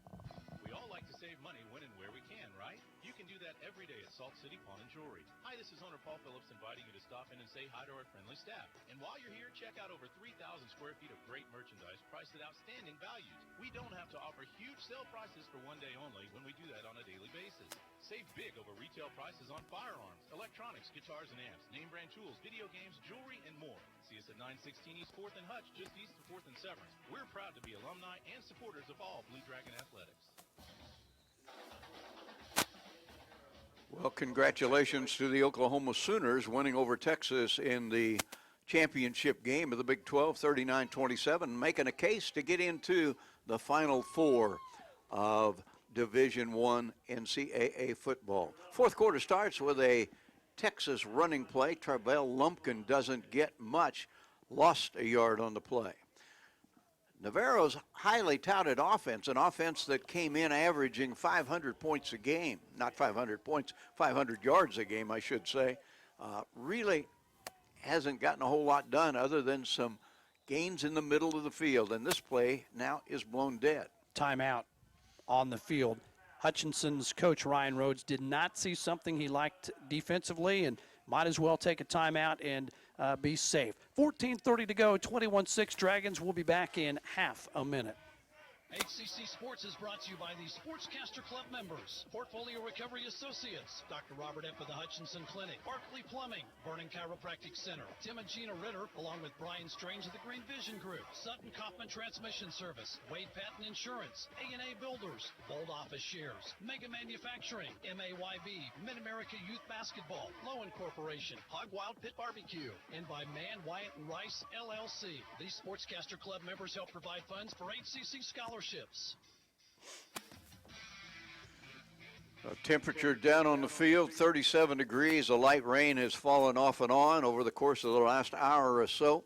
We all like to save money when and where we can, right? You can do that every day at Salt City Pawn and Jewelry. Hi, this is owner Paul Phillips inviting you to stop in and say hi to our friendly staff. And while you're here, check out over 3,000 square feet of great merchandise priced at outstanding values. We don't have to offer huge sale prices for one day only when we do that on a daily basis. Save big over retail prices on firearms, electronics, guitars and amps, name brand tools, video games, jewelry, and more. See us at 916 East 4th and Hutch, just east of 4th and Severance. We're proud to be alumni and supporters of all Blue Dragon athletics. Well, congratulations to the Oklahoma Sooners winning over Texas in the championship game of the Big 12, 39-27, making a case to get into the Final Four of Division I NCAA football. Fourth quarter starts with a Texas running play. Travell Lumpkin doesn't get much, lost a yard on the play. Navarro's highly touted offense, an offense that came in averaging 500 points a game, not 500 points, 500 yards a game, I should say, really hasn't gotten a whole lot done other than some gains in the middle of the field, and this play now is blown dead. Timeout on the field. Hutchinson's coach, Ryan Rhodes, did not see something he liked defensively and might as well take a timeout and be safe. 14:30 to go, 21-6 Dragons. Will be back in half a minute. HCC Sports is brought to you by the Sportscaster Club members, Portfolio Recovery Associates, Dr. Robert F. of the Hutchinson Clinic, Barkley Plumbing, Vernon Chiropractic Center, Tim and Gina Ritter, along with Brian Strange of the Green Vision Group, Sutton Kaufman Transmission Service, Wade Patton Insurance, A&A Builders, Bold Office Shares, Mega Manufacturing, MAYB, Mid-America Youth Basketball, Lowen Corporation, Hog Wild Pit Barbecue, and by Mann, Wyatt, and Rice, LLC. These Sportscaster Club members help provide funds for HCC scholarships. Temperature down on the field, 37 degrees. A light rain has fallen off and on over the course of the last hour or so.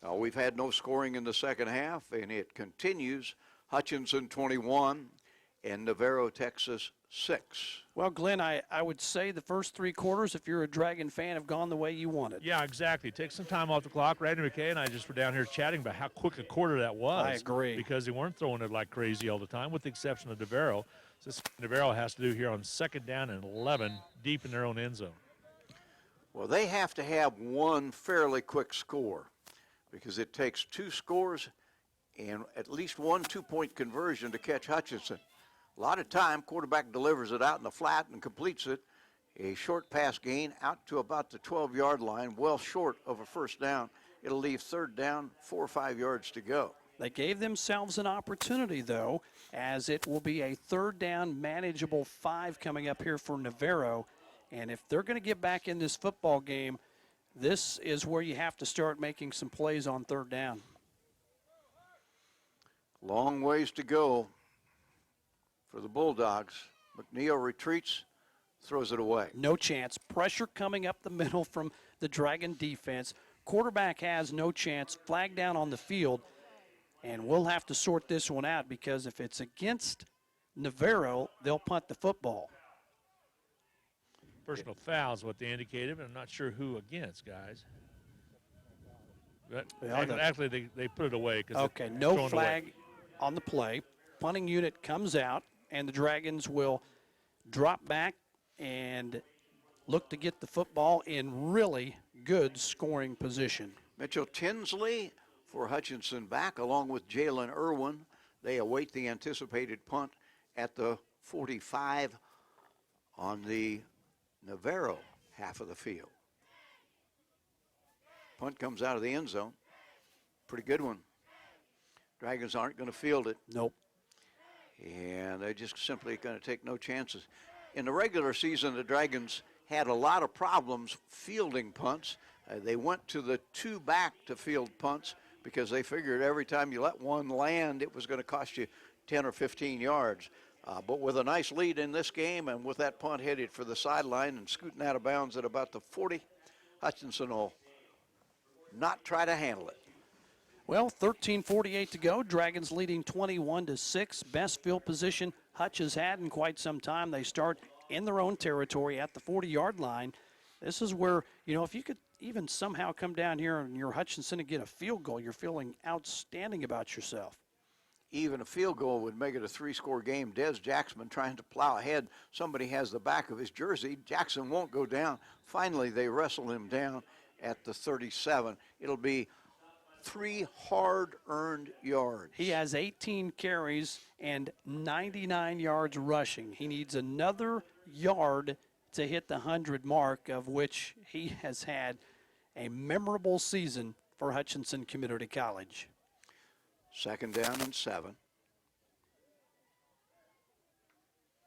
We've had no scoring in the second half, and it continues. Hutchinson 21 and Navarro, Texas 6. Well, Glenn, I would say the first 3 quarters, if you're a Dragon fan, have gone the way you wanted. Yeah, exactly. Take some time off the clock. Randy McKay and I just were down here chatting about how quick a quarter that was. I agree. Because they weren't throwing it like crazy all the time, with the exception of Navarro. So this Navarro has to do here on 2nd down and 11, deep in their own end zone. Well, they have to have one fairly quick score because it takes 2 scores and at least 1 2-point conversion to catch Hutchinson. A lot of time, quarterback delivers it out in the flat and completes it. A short pass gain out to about the 12-yard line, well short of a first down. It'll leave 3rd down, 4 or 5 yards to go. They gave themselves an opportunity, though, as it will be a 3rd down, manageable 5 coming up here for Navarro. And if they're going to get back in this football game, this is where you have to start making some plays on 3rd down. Long ways to go for the Bulldogs. McNeil retreats, throws it away. No chance. Pressure coming up the middle from the Dragon defense. Quarterback has no chance. Flag down on the field. And we'll have to sort this one out because if it's against Navarro, they'll punt the football. Personal foul is what they indicated, but I'm not sure who against, guys. But actually, they put it away. Okay, no flag on the play. punting unit comes out, and the Dragons will drop back and look to get the football in really good scoring position. Mitchell Tinsley for Hutchinson back, along with Jalen Irwin. They await the anticipated punt at the 45 on the Navarro half of the field. Punt comes out of the end zone. Pretty good one. Dragons aren't going to field it. Nope. And they're just simply going to take no chances. In the regular season, the Dragons had a lot of problems fielding punts. They went to the 2 back to field punts because they figured every time you let one land, it was going to cost you 10 or 15 yards. But with a nice lead in this game and with that punt headed for the sideline and scooting out of bounds at about the 40, Hutchinson will not try to handle it. Well, 13:48 to go. Dragons leading 21-6. Best field position Hutch has had in quite some time. They start in their own territory at the 40-yard line. This is where, if you could even somehow come down here and you're Hutchinson and get a field goal, you're feeling outstanding about yourself. Even a field goal would make it a 3-score game. Des Jackson trying to plow ahead. Somebody has the back of his jersey. Jackson won't go down. Finally, they wrestle him down at the 37. It'll be 3 hard-earned yards. He has 18 carries and 99 yards rushing. He needs another yard to hit the 100 mark, of which he has had a memorable season for Hutchinson Community College. 2nd down and 7.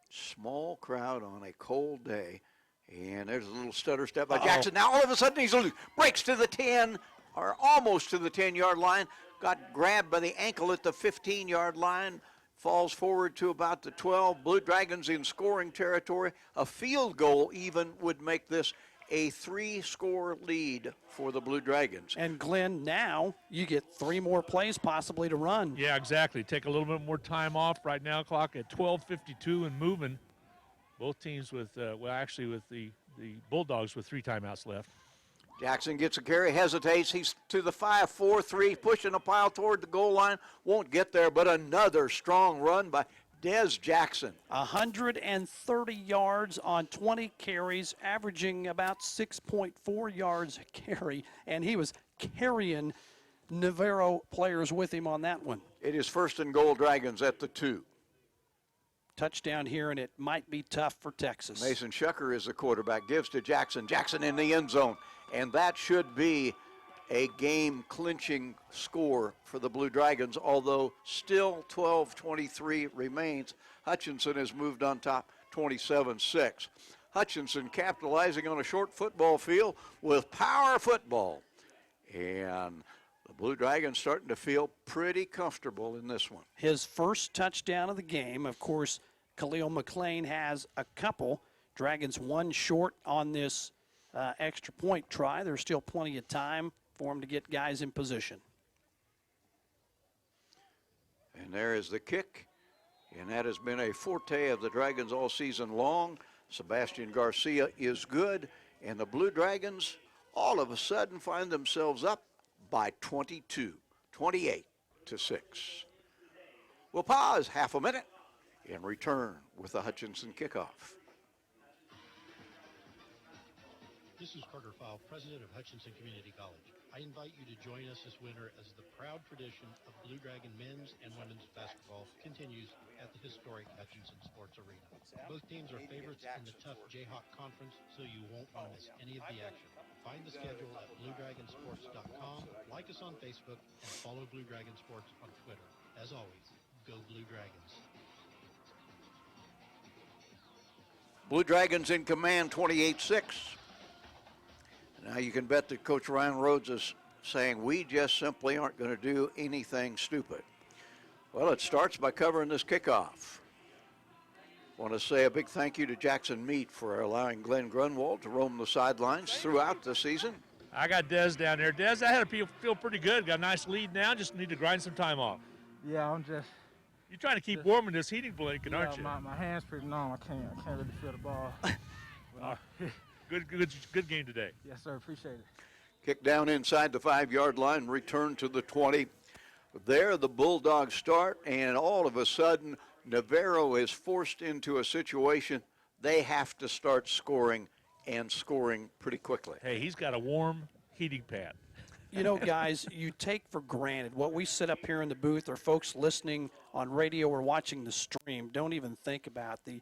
Small crowd on a cold day. And there's a little stutter step by Jackson. Now all of a sudden he's loose. Breaks to the 10, or almost to the 10-yard line. Got grabbed by the ankle at the 15-yard line. Falls forward to about the 12. Blue Dragons in scoring territory. A field goal even would make this a 3-score lead for the Blue Dragons. And Glenn, now you get 3 more plays possibly to run. Yeah, exactly. Take a little bit more time off. Right now, clock at 12:52 and moving. Both teams with, with the Bulldogs with 3 timeouts left. Jackson gets a carry, hesitates. He's to the 5-4-3, pushing a pile toward the goal line. Won't get there, but another strong run by Des Jackson. 130 yards on 20 carries, averaging about 6.4 yards a carry, and he was carrying Navarro players with him on that one. It is 1st and goal, Dragons at the 2. Touchdown here, and it might be tough for Texas. Mason Shucker is the quarterback, gives to Jackson. Jackson in the end zone, and that should be a game-clinching score for the Blue Dragons, although still 12:23 remains. Hutchinson has moved on top 27-6. Hutchinson capitalizing on a short football field with power football. And the Blue Dragons starting to feel pretty comfortable in this one. His first touchdown of the game, of course, Khalil McClain has a couple. Dragons 1 short on this extra point try. There's still plenty of time for him to get guys in position. And there is the kick, and that has been a forte of the Dragons all season long. Sebastian Garcia is good, and the Blue Dragons all of a sudden find themselves up by 22, 28-6. We'll pause half a minute and return with the Hutchinson kickoff. This is Carter File, president of Hutchinson Community College. I invite you to join us this winter as the proud tradition of Blue Dragon men's and women's basketball continues at the historic Hutchinson Sports Arena. Both teams are favorites in the tough Jayhawk Conference, so you won't want to miss any of the action. Find the schedule at BlueDragonSports.com, like us on Facebook, and follow Blue Dragon Sports on Twitter. As always, go Blue Dragons. Blue Dragons in command, 28-6. Now you can bet that Coach Ryan Rhodes is saying we just simply aren't going to do anything stupid. Well, it starts by covering this kickoff. Want to say a big thank you to Jackson Meat for allowing Glenn Grunwald to roam the sidelines throughout the season. I got Des down there. Des, I had to feel pretty good. Got a nice lead now. Just need to grind some time off. Yeah, I'm just. You're trying to keep warm in this heating blanket, aren't you? My hand's pretty numb. I can't really feel the ball. Good game today. Yes, sir. Appreciate it. Kick down inside the 5-yard line, return to the 20. There the Bulldogs start, and all of a sudden, Navarro is forced into a situation they have to start scoring, and scoring pretty quickly. Hey, he's got a warm heating pad. You know, guys, you take for granted what we sit up here in the booth, or folks listening on radio or watching the stream don't even think about the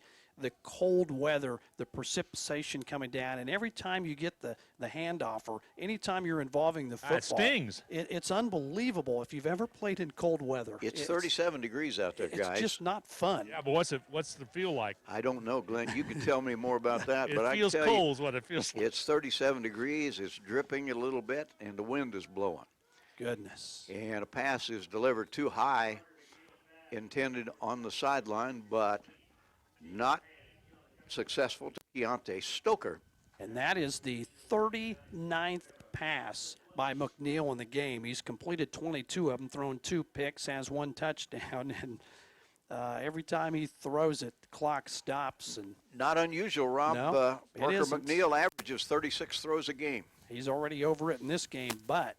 cold weather, the precipitation coming down, and every time you get the handoff or anytime you're involving the football, it stings. It's unbelievable if you've ever played in cold weather. It's 37 degrees out there, guys. It's just not fun. Yeah, but what's the feel like? I don't know, Glenn. You can tell me more about that. But It feels I can tell cold is what it feels like. It's 37 degrees. It's dripping a little bit, and the wind is blowing. Goodness. And a pass is delivered too high, intended on the sideline, but not successful to Keontae Stoker. And that is the 39th pass by McNeil in the game. He's completed 22 of them, thrown 2 picks, has 1 touchdown, and every time he throws it, the clock stops. And not unusual, Rob. No, Parker McNeil averages 36 throws a game. He's already over it in this game, but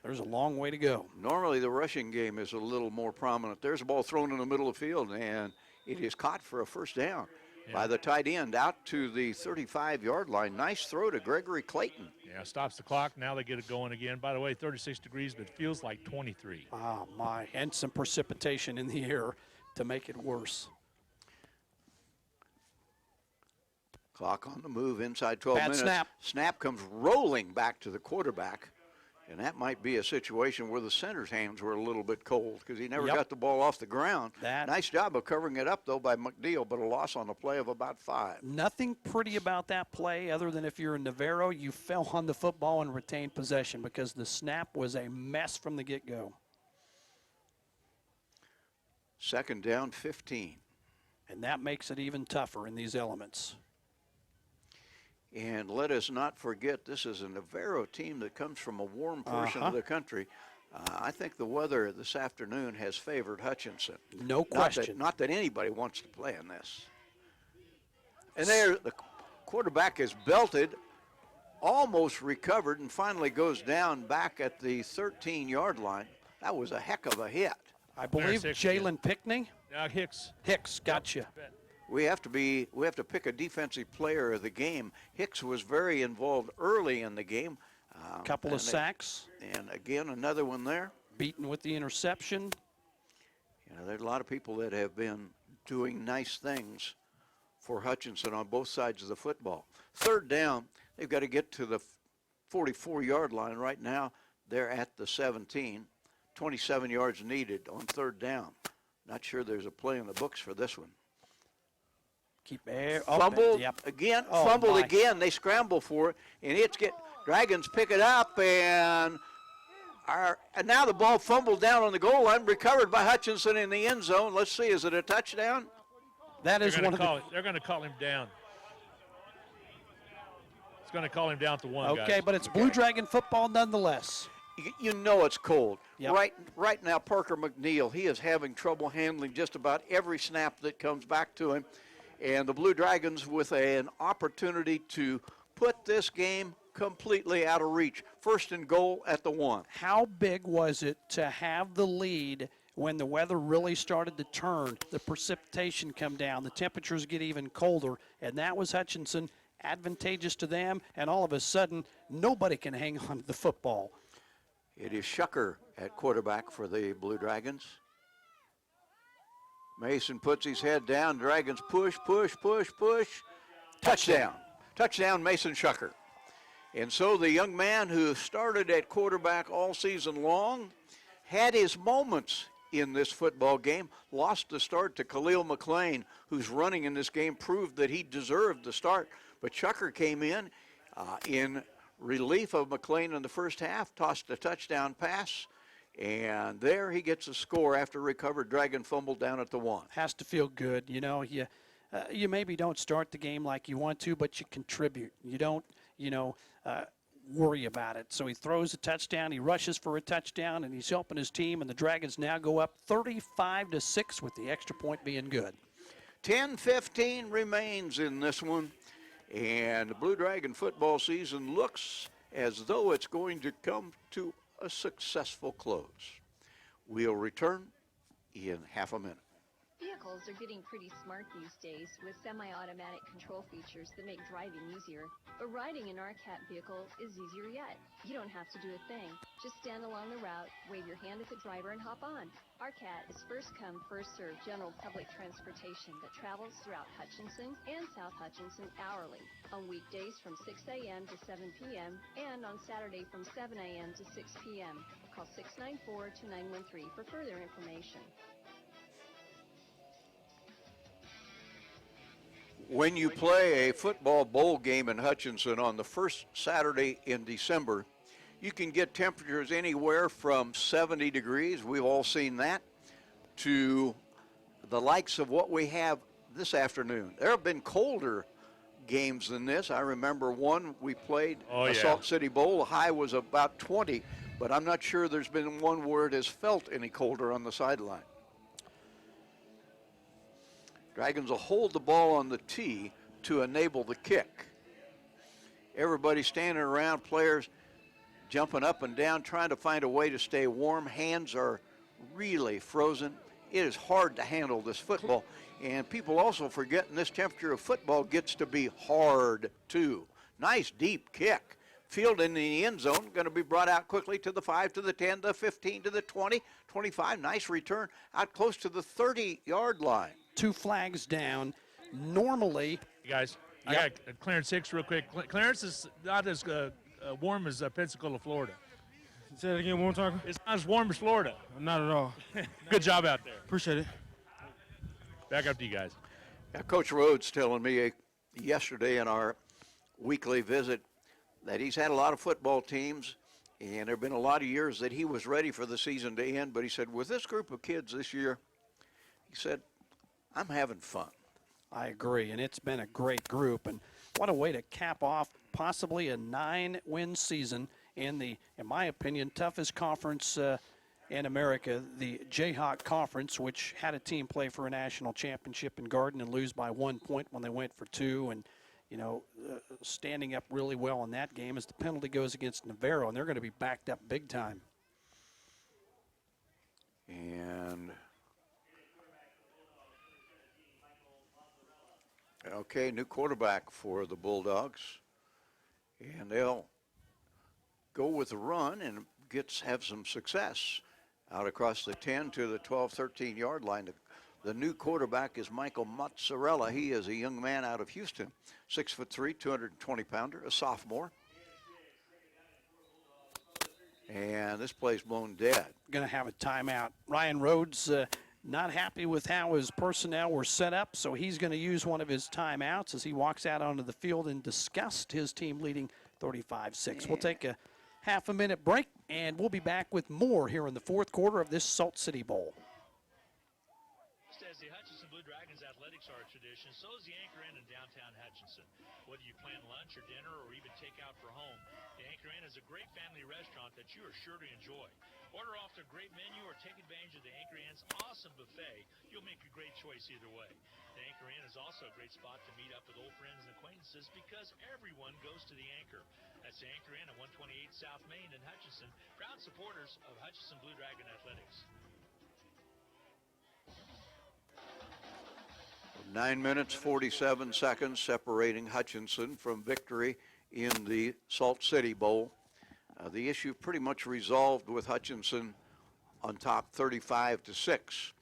there's a long way to go. Normally the rushing game is a little more prominent. There's a ball thrown in the middle of the field, and it is caught for a first down by the tight end out to the 35-yard line. Nice throw to Gregory Clayton. Yeah, stops the clock. Now they get it going again. By the way, 36 degrees, but feels like 23. Oh, my. And some precipitation in the air to make it worse. Clock on the move inside 12 Bad minutes. snap. Snap comes rolling back to the quarterback. And that might be a situation where the center's hands were a little bit cold because he never got the ball off the ground. Nice job of covering it up, though, by McNeil, but a loss on a play of about 5. Nothing pretty about that play other than if you're in Navarro, you fell on the football and retained possession because the snap was a mess from the get-go. Second down, 15. And that makes it even tougher in these elements. And let us not forget, this is a Navarro team that comes from a warm portion of the country. I think the weather this afternoon has favored Hutchinson. No question. Not that anybody wants to play in this. And there, the quarterback is belted, almost recovered, and finally goes down back at the 13-yard line. That was a heck of a hit. I believe Jalen Pickney? Hicks. Hicks, gotcha. We have to pick a defensive player of the game. Hicks was very involved early in the game. Couple of sacks. And again, another one there. Beaten with the interception. You know, there's a lot of people that have been doing nice things for Hutchinson on both sides of the football. Third down, they've got to get to the 44-yard line. Right now, they're at the 17. 27 yards needed on third down. Not sure there's a play in the books for this one. Fumbled again, fumbled again. They scramble for it, and Dragons pick it up, and now the ball fumbled down on the goal line, recovered by Hutchinson in the end zone. Let's see, is it a touchdown? That is one of the. They're going to call him down. It's going to call him down to 1. Okay, guys. but it's Blue Dragon football nonetheless. You know it's cold. Yep. Right now, Parker McNeil, he is having trouble handling just about every snap that comes back to him. And the Blue Dragons with an opportunity to put this game completely out of reach. First and goal at the 1. How big was it to have the lead when the weather really started to turn, the precipitation come down, the temperatures get even colder, and that was Hutchinson, advantageous to them, and all of a sudden, nobody can hang on to the football. It is Shucker at quarterback for the Blue Dragons. Mason puts his head down. Dragons push. Touchdown. Touchdown, Mason Shucker. And so the young man who started at quarterback all season long had his moments in this football game, lost the start to Khalil McClain, who's running in this game, proved that he deserved the start. But Shucker came in relief of McClain in the first half, tossed a touchdown pass, and there he gets a score after recovered Dragon fumble down at the 1. Has to feel good. You know, you maybe don't start the game like you want to, but you contribute. You don't, worry about it. So he throws a touchdown, he rushes for a touchdown, and he's helping his team, and the Dragons now go up 35-6 with the extra point being good. 10-15 remains in this one, and the Blue Dragon football season looks as though it's going to come to a successful close. We'll return in half a minute. Vehicles are getting pretty smart these days with semi-automatic control features that make driving easier. But riding an RCAT vehicle is easier yet. You don't have to do a thing. Just stand along the route, wave your hand at the driver, and hop on. RCAT is first come, first served general public transportation that travels throughout Hutchinson and South Hutchinson hourly, on weekdays from 6 a.m. to 7 p.m. and on Saturday from 7 a.m. to 6 p.m. Call 694-2913 for further information. When you play a football bowl game in Hutchinson on the first Saturday in December, you can get temperatures anywhere from 70 degrees, we've all seen that, to the likes of what we have this afternoon. There have been colder games than this. I remember one we played, Salt City Bowl. The high was about 20, but I'm not sure there's been one where it has felt any colder on the sideline. Dragons will hold the ball on the tee to enable the kick. Everybody standing around, players jumping up and down, trying to find a way to stay warm. Hands are really frozen. It is hard to handle this football. And people also forgetting this temperature of football gets to be hard too. Nice deep kick. Field in the end zone, going to be brought out quickly to the 5, to the 10, the 15, to the 20, 25. Nice return out close to the 30-yard line. 2 flags down. Normally, guys, I got Clarence Hicks real quick. Clarence is not as warm as Pensacola, Florida. Say that again one more time. It's not as warm as Florida. Not at all. Good job out there. Appreciate it. Back up to you guys. Now, Coach Rhodes telling me yesterday in our weekly visit that he's had a lot of football teams, and there have been a lot of years that he was ready for the season to end, but he said, with this group of kids this year, he said, I'm having fun. I agree, and it's been a great group, and what a way to cap off possibly a 9-win season in the, in my opinion, toughest conference in America, the Jayhawk Conference, which had a team play for a national championship in Garden and lose by 1 point when they went for 2, and standing up really well in that game as the penalty goes against Navarro, and they're going to be backed up big time. And okay, new quarterback for the Bulldogs, and they'll go with a run and have some success out across the 10 to the 12, 13-yard line. The new quarterback is Michael Mozzarella. He is a young man out of Houston, 6'3", 220-pounder, a sophomore. And this play's blown dead. Going to have a timeout. Ryan Rhodes not happy with how his personnel were set up, so he's going to use one of his timeouts as he walks out onto the field in disgust, his team leading 35-6. We'll take a half-a-minute break, and we'll be back with more here in the fourth quarter of this Salt City Bowl. As the Hutchinson Blue Dragons athletics are a tradition, so is the Anchor Inn in downtown Hutchinson. Whether you plan lunch or dinner or even take out for home, the Anchor Inn is a great family restaurant that you are sure to enjoy. Order off their great menu or take advantage of the Anchor Inn's awesome buffet. You'll make a great choice either way. The Anchor Inn is also a great spot to meet up with old friends and acquaintances because everyone goes to the Anchor. That's the Anchor Inn at 128 South Main in Hutchinson, proud supporters of Hutchinson Blue Dragon Athletics. 9 minutes, 47 seconds separating Hutchinson from victory in the Salt City Bowl. The issue pretty much resolved with Hutchinson on top 35-6.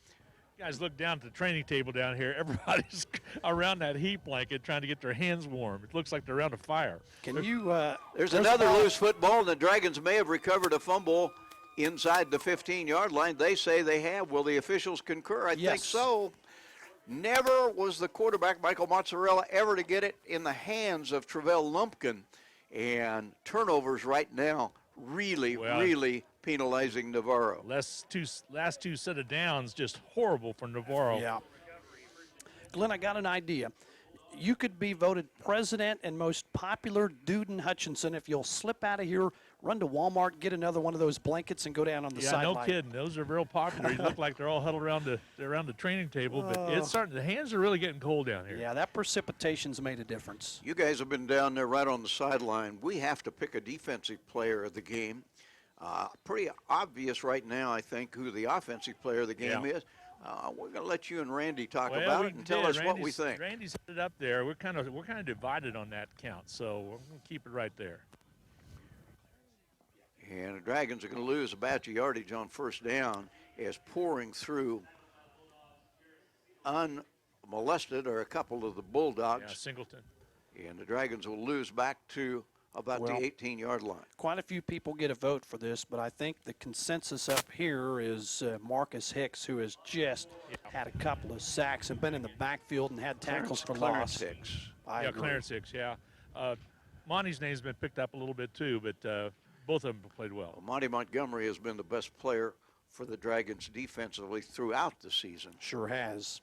You guys look down at the training table down here. Everybody's around that heat blanket trying to get their hands warm. It looks like they're around a fire. Can you? There's another loose football, and the Dragons may have recovered a fumble inside the 15-yard line. They say they have. Will the officials concur? I think so. Never was the quarterback, Michael Mozzarella, ever to get it in the hands of Travell Lumpkin. And turnovers right now really penalizing Navarro. Last two set of downs, just horrible for Navarro. Yeah. Glenn, I got an idea. You could be voted president and most popular dude in Hutchinson if you'll slip out of here, run to Walmart, get another one of those blankets, and go down on the sideline. Yeah, no kidding. Those are real popular. You look like they're all huddled around the training table, but it's starting. The hands are really getting cold down here. Yeah, that precipitation's made a difference. You guys have been down there right on the sideline. We have to pick a defensive player of the game. Pretty obvious right now, I think, who the offensive player of the game Yeah. is. We're going to let you and Randy talk Well, about we it and tell did. us what we think. Randy's headed up there. We're kind of divided on that count, so we're going to keep it right there. And the Dragons are going to lose a batch of yardage on first down as pouring through unmolested are a couple of the Bulldogs. Yeah, Singleton. And the Dragons will lose back to about the 18-yard line. Quite a few people get a vote for this, but I think the consensus up here is Marcus Hicks, who has just had a couple of sacks and been in the backfield and had tackles for Clarence loss. Hicks. I agree. Clarence Hicks, yeah. Monty's name's been picked up a little bit too, but both of them played well. Monty Montgomery has been the best player for the Dragons defensively throughout the season. Sure has.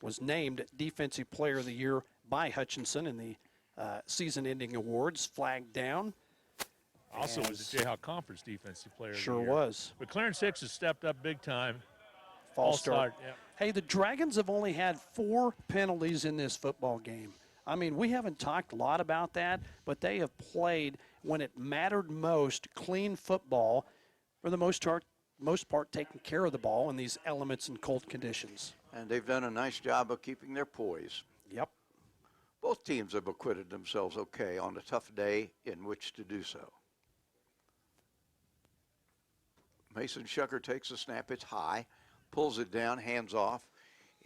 Was named Defensive Player of the Year by Hutchinson in the season-ending awards, flagged down. Also was the Jayhawk Conference Defensive Player of the Sure Year. was. But Clarence Hicks has stepped up big time. False start. Yeah. Hey, the Dragons have only had 4 penalties in this football game. I mean, we haven't talked a lot about that, but they have played, when it mattered most, clean football, for the most part taking care of the ball in these elements and cold conditions. And they've done a nice job of keeping their poise. Yep. Both teams have acquitted themselves okay on a tough day in which to do so. Mason Shucker takes a snap. It's high, pulls it down, hands off,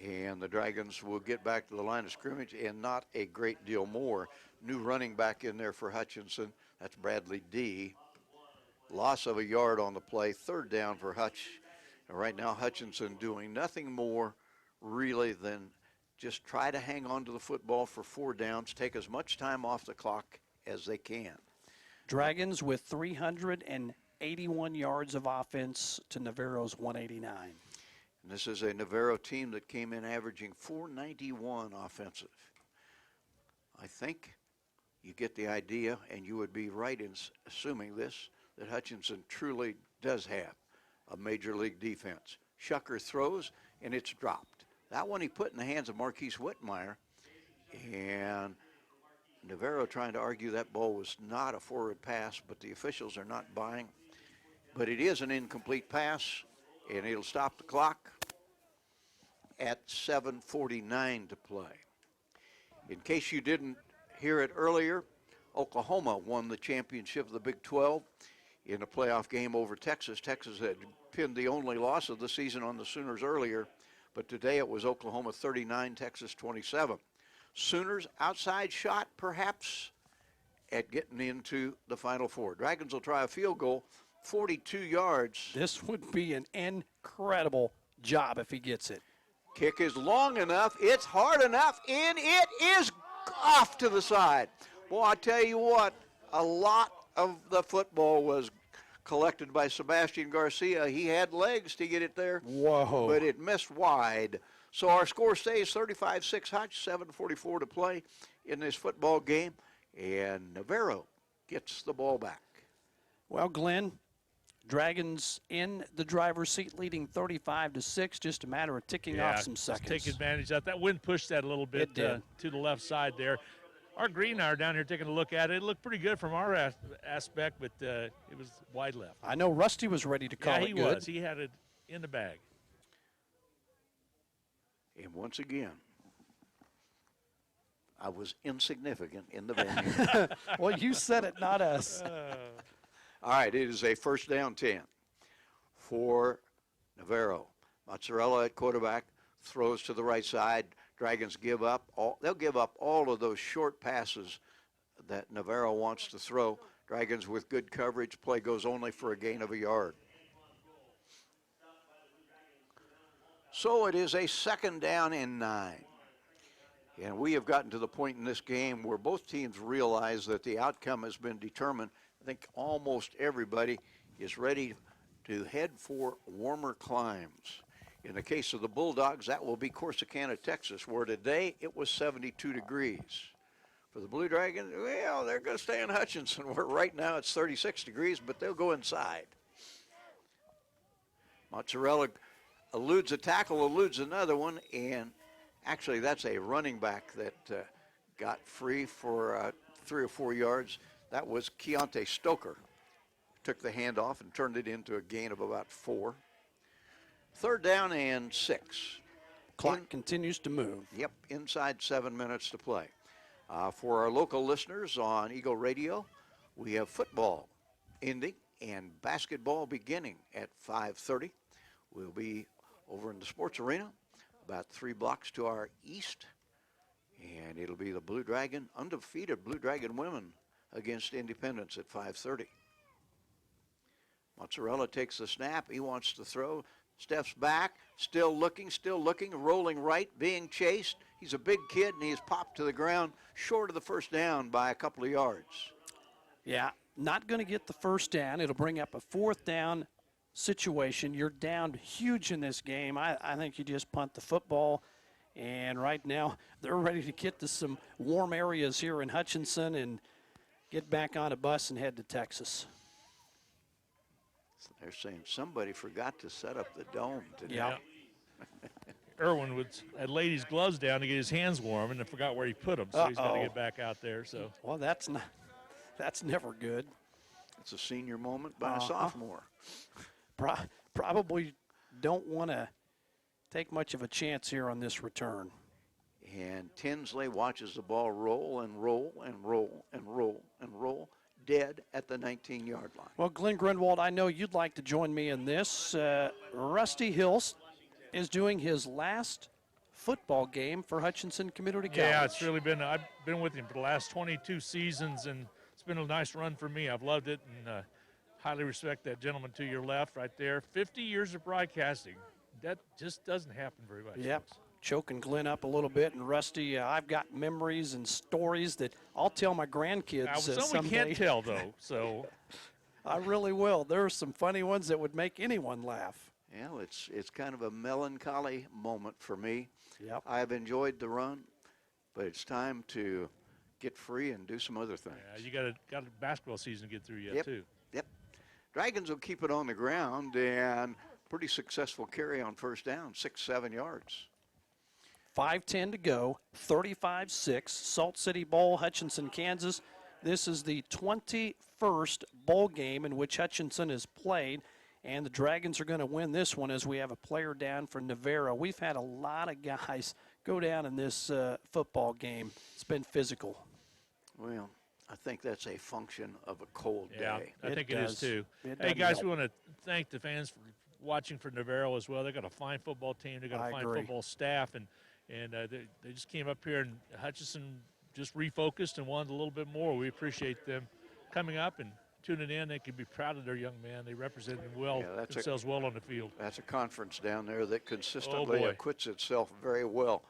and the Dragons will get back to the line of scrimmage and not a great deal more. New running back in there for Hutchinson. That's Bradley D. Loss of a yard on the play. Third down for Hutch. And right now Hutchinson doing nothing more really than just try to hang on to the football for 4 downs, take as much time off the clock as they can. Dragons with 381 yards of offense to Navarro's 189. And this is a Navarro team that came in averaging 491 offensive. I think you get the idea, and you would be right in assuming this, that Hutchinson truly does have a major league defense. Shucker throws, and it's dropped. That one he put in the hands of Marquise Whitmire, and Navarro trying to argue that ball was not a forward pass, but the officials are not buying. But it is an incomplete pass, and it'll stop the clock at 7:49 to play. In case you didn't hear it earlier, Oklahoma won the championship of the Big 12 in a playoff game over Texas. Texas had pinned the only loss of the season on the Sooners earlier, but today it was Oklahoma 39, Texas 27. Sooners outside shot perhaps at getting into the Final Four. Dragons will try a field goal, 42 yards. This would be an incredible job if he gets it. Kick is long enough, it's hard enough, and it is off to the side. Boy, I tell you what, a lot of the football was collected by Sebastian Garcia. He had legs to get it there. Whoa. But it missed wide. So our score stays 35-6 Hutch, 7:44 to play in this football game. And Navarro gets the ball back. Well, Glenn, Dragons in the driver's seat leading 35-6, just a matter of ticking off some seconds. Take advantage of that. That wind pushed that a little bit to the left side there. Our green and I are down here taking a look at it. It looked pretty good from our aspect, but it was wide left. I know Rusty was ready to call it good. Yeah, he was. He had it in the bag. And once again, I was insignificant in the venue. Well, you said it, not us. All right, it is a first down 10 for Navarro. Mozzarella at quarterback, throws to the right side. Dragons give up. They'll give up all of those short passes that Navarro wants to throw. Dragons with good coverage. Play goes only for a gain of a yard. So it is a second down and 9. And we have gotten to the point in this game where both teams realize that the outcome has been determined. I think almost everybody is ready to head for warmer climes. In the case of the Bulldogs, that will be Corsicana, Texas, where today it was 72 degrees. For the Blue Dragons, well, they're going to stay in Hutchinson, where right now it's 36 degrees, but they'll go inside. Mozzarella eludes a tackle, eludes another one, and actually that's a running back that got free for 3 or 4 yards. That was Keontae Stoker. took the handoff and turned it into a gain of about 4. 3rd down and 6. Clock continues to move. Yep, inside 7 minutes to play. For our local listeners on Eagle Radio, we have football ending and basketball beginning at 5:30. We'll be over in the sports arena about 3 blocks to our east, and it'll be the Blue Dragon, undefeated Blue Dragon women against Independence at 5:30. Mozzarella takes the snap. He wants to throw. Steps back, still looking, rolling right, being chased. He's a big kid, and he is popped to the ground short of the first down by a couple of yards. Yeah, not going to get the first down. It'll bring up a 4th down situation. You're down huge in this game. I think you just punt the football. And right now, they're ready to get to some warm areas here in Hutchinson and get back on a bus and head to Texas. They're saying somebody forgot to set up the dome today. Yeah. Irwin had laid his gloves down to get his hands warm and then forgot where he put them, so he's got to get back out there. So, well, that's never good. It's a senior moment by a sophomore. Probably don't want to take much of a chance here on this return. And Tinsley watches the ball roll and roll and roll and roll and roll, dead at the 19-yard line. Well, Glenn Grunwald, I know you'd like to join me in this. Rusty Hills is doing his last football game for Hutchinson Community College. Yeah, it's really been, I've been with him for the last 22 seasons, and it's been a nice run for me. I've loved it, and highly respect that gentleman to your left right there. 50 years of broadcasting. That just doesn't happen very much. Yep. Choking Glenn up a little bit, and Rusty, I've got memories and stories that I'll tell my grandkids some we can't tell, though, so. I really will. There are some funny ones that would make anyone laugh. Well, it's kind of a melancholy moment for me. Yep. I've enjoyed the run, but it's time to get free and do some other things. Yeah, you got a basketball season to get through yet, too. Yep. Dragons will keep it on the ground, and pretty successful carry on first down, 6-7 yards. 5:10 to go, 35-6, Salt City Bowl, Hutchinson, Kansas. This is the 21st bowl game in which Hutchinson has played, and the Dragons are going to win this one as we have a player down for Navarro. We've had a lot of guys go down in this football game. It's been physical. Well, I think that's a function of a cold day. I think it is too. Hey, guys, we want to thank the fans for watching for Navarro as well. They've got a fine football team. They've got a fine football staff, and they just came up here, and Hutchinson just refocused and wanted a little bit more. We appreciate them coming up and tuning in. They can be proud of their young man. They represent themselves well on the field. That's a conference down there that consistently acquits itself very well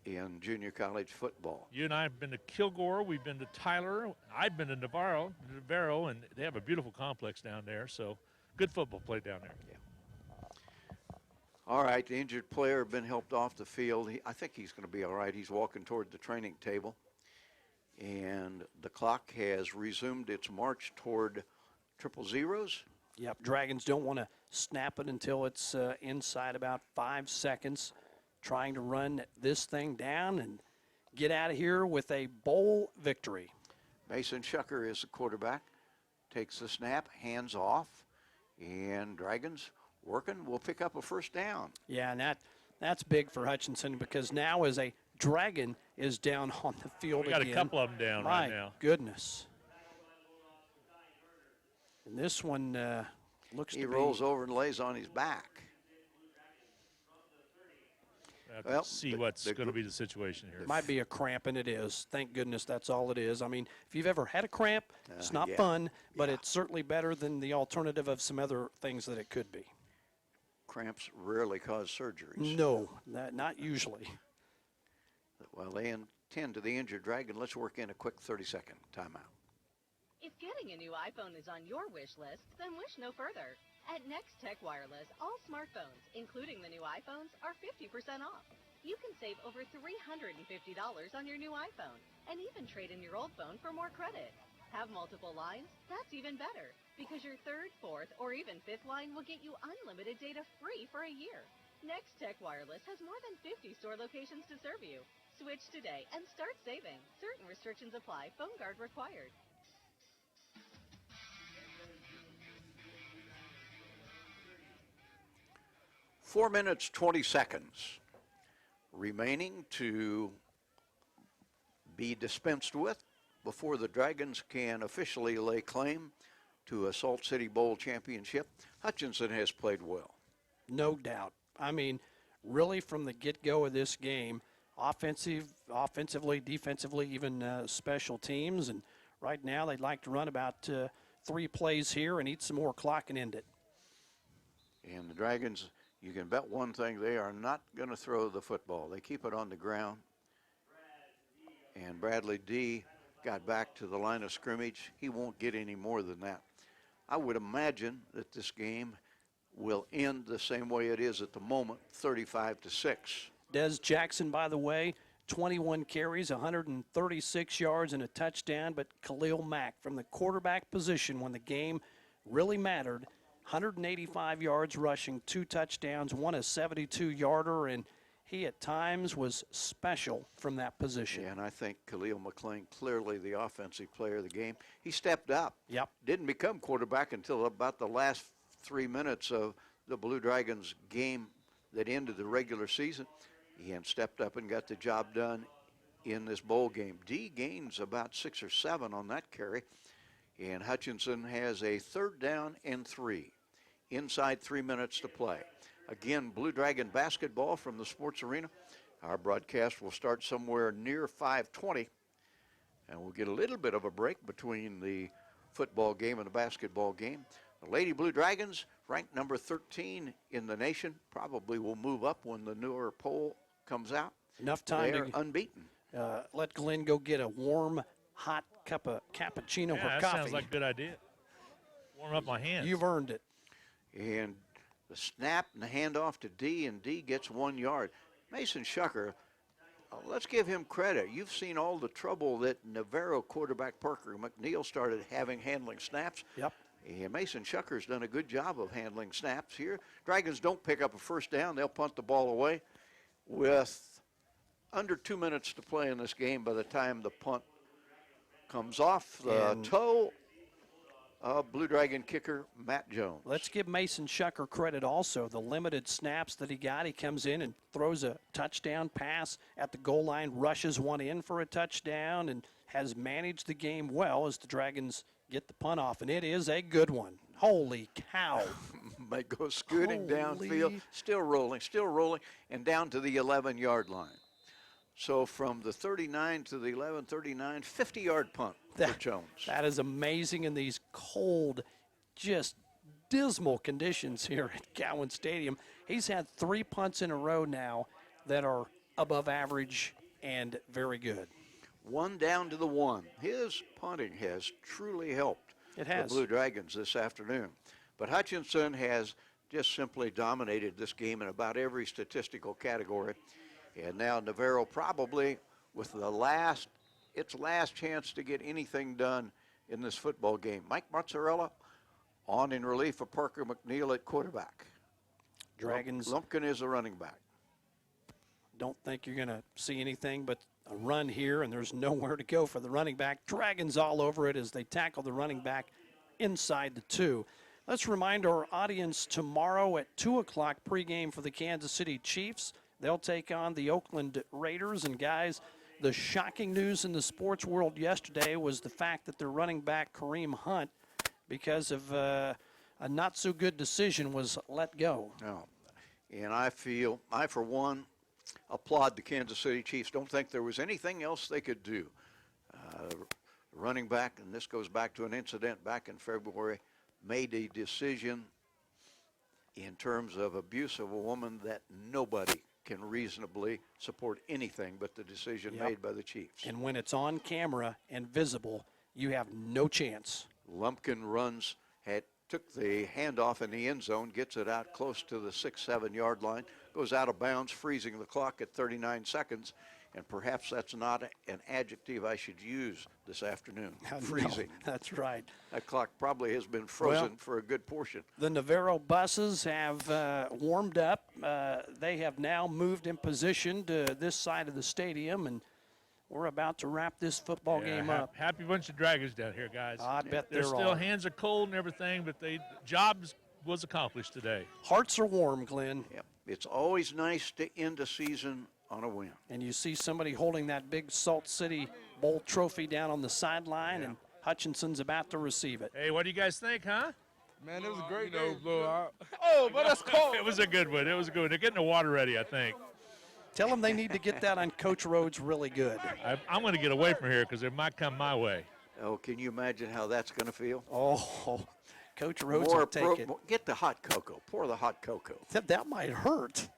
in junior college football. You and I have been to Kilgore. We've been to Tyler. I've been to Navarro, and they have a beautiful complex down there. So good football play down there. Yeah. All right, the injured player been helped off the field. I think he's going to be all right. He's walking toward the training table. And the clock has resumed its march toward triple zeros. Yep, Dragons don't want to snap it until it's inside about 5 seconds. Trying to run this thing down and get out of here with a bowl victory. Mason Shucker is the quarterback. Takes the snap, hands off, and Dragons working will pick up a first down. Yeah, and that's big for Hutchinson because now as a Dragon is down on the field again. We got a couple of them down right now. My goodness. And this one looks to be. He rolls over and lays on his back. Well, see what's going to be the situation here. It might be a cramp, and it is. Thank goodness that's all it is. I mean, if you've ever had a cramp, it's not fun, but it's certainly better than the alternative of some other things that it could be. Cramps rarely cause surgeries. No, not usually. While they tend to the injured Dragon, let's work in a quick 30-second timeout. If getting a new iPhone is on your wish list, then wish no further. At Next Tech Wireless, all smartphones, including the new iPhones, are 50% off. You can save over $350 on your new iPhone, and even trade in your old phone for more credit. Have multiple lines? That's even better, because your third, fourth, or even fifth line will get you unlimited data free for a year. Next Tech Wireless has more than 50 store locations to serve you. Switch today and start saving. Certain restrictions apply. Phone guard required. 4 minutes, 20 seconds remaining to be dispensed with before the Dragons can officially lay claim to a Salt City Bowl championship. Hutchinson has played well. No doubt. I mean, really from the get-go of this game, offensively, defensively, even special teams. And right now they'd like to run about 3 plays here and eat some more clock and end it. And the Dragons, you can bet one thing, they are not going to throw the football. They keep it on the ground. And Bradley D got back to the line of scrimmage. He won't get any more than that. I would imagine that this game will end the same way it is at the moment, 35-6. Des Jackson, by the way, 21 carries, 136 yards and a touchdown, but Khalil Mack from the quarterback position when the game really mattered, 185 yards rushing, 2 touchdowns, one a 72-yarder, and he at times was special from that position. Yeah, and I think Khalil McClain, clearly the offensive player of the game. He stepped up. Yep. Didn't become quarterback until about the last 3 minutes of the Blue Dragons game that ended the regular season. He had stepped up and got the job done in this bowl game. D gains about 6 or 7 on that carry. And Hutchinson has a 3rd down and 3. Inside 3 minutes to play. Again, Blue Dragon basketball from the sports arena. Our broadcast will start somewhere near 5:20. And we'll get a little bit of a break between the football game and the basketball game. The Lady Blue Dragons, ranked number 13 in the nation, probably will move up when the newer poll comes out. Enough time They're to unbeaten. Let Glenn go get a warm, hot cup of cappuccino or that coffee. sounds like a good idea. Warm up my hands. You've earned it. And the snap and the handoff to D, and D gets 1 yard. Mason Shucker, let's give him credit. You've seen all the trouble that Navarro quarterback Parker McNeil started having handling snaps. Yep. And Mason Shucker's done a good job of handling snaps here. Dragons don't pick up a first down. They'll punt the ball away with under 2 minutes to play in this game by the time the punt comes off the toe of Blue Dragon kicker Matt Jones. Let's give Mason Shucker credit also. The limited snaps that he got, he comes in and throws a touchdown pass at the goal line, rushes one in for a touchdown, and has managed the game well as the Dragons get the punt off, and it is a good one. Holy cow. They go scooting downfield, still rolling, and down to the 11-yard line. So from the 39 to the 11-39, 50-yard punt for Jones. That is amazing in these cold, just dismal conditions here at Gowans Stadium. He's had 3 punts in a row now that are above average and very good. 1 down to the 1. His punting has truly helped the Blue Dragons this afternoon. But Hutchinson has just simply dominated this game in about every statistical category. And now Navarro probably with its last chance to get anything done in this football game. Mike Mozzarella on in relief of Parker McNeil at quarterback. Dragons. Lumpkin is a running back. Don't think you're going to see anything but a run here, and there's nowhere to go for the running back. Dragons all over it as they tackle the running back inside the 2. Let's remind our audience tomorrow at 2 o'clock pregame for the Kansas City Chiefs. They'll take on the Oakland Raiders. And, guys, the shocking news in the sports world yesterday was the fact that their running back, Kareem Hunt, because of a not-so-good decision, was let go. No. And I for one, applaud the Kansas City Chiefs. Don't think there was anything else they could do. Running back, and this goes back to an incident back in February, made a decision in terms of abuse of a woman that nobody can reasonably support anything but the decision made by the Chiefs. And when it's on camera and visible, you have no chance. Lumpkin took the handoff in the end zone, gets it out close to the 6-7 yard line, goes out of bounds, freezing the clock at 39 seconds. And perhaps that's not an adjective I should use this afternoon. Freezing. No, that's right. That clock probably has been frozen for a good portion. The Navarro buses have warmed up. They have now moved in position to this side of the stadium, and we're about to wrap this football game up. Happy bunch of Dragons down here, guys. I bet they're they're still all. Hands are cold and everything, but job was accomplished today. Hearts are warm, Glenn. Yep. It's always nice to end a season on a win. And you see somebody holding that big Salt City Bowl trophy down on the sideline, and Hutchinson's about to receive it. Hey, what do you guys think, huh? Man, it was a great day. Blowout. Oh, but that's cold. It was a good one. It was a good one. They're getting the water ready, I think. Tell them they need to get that on Coach Rhodes really good. I'm going to get away from here because it might come my way. Oh, can you imagine how that's going to feel? Oh, Coach Rhodes will take it. Get the hot cocoa. Pour the hot cocoa. That might hurt.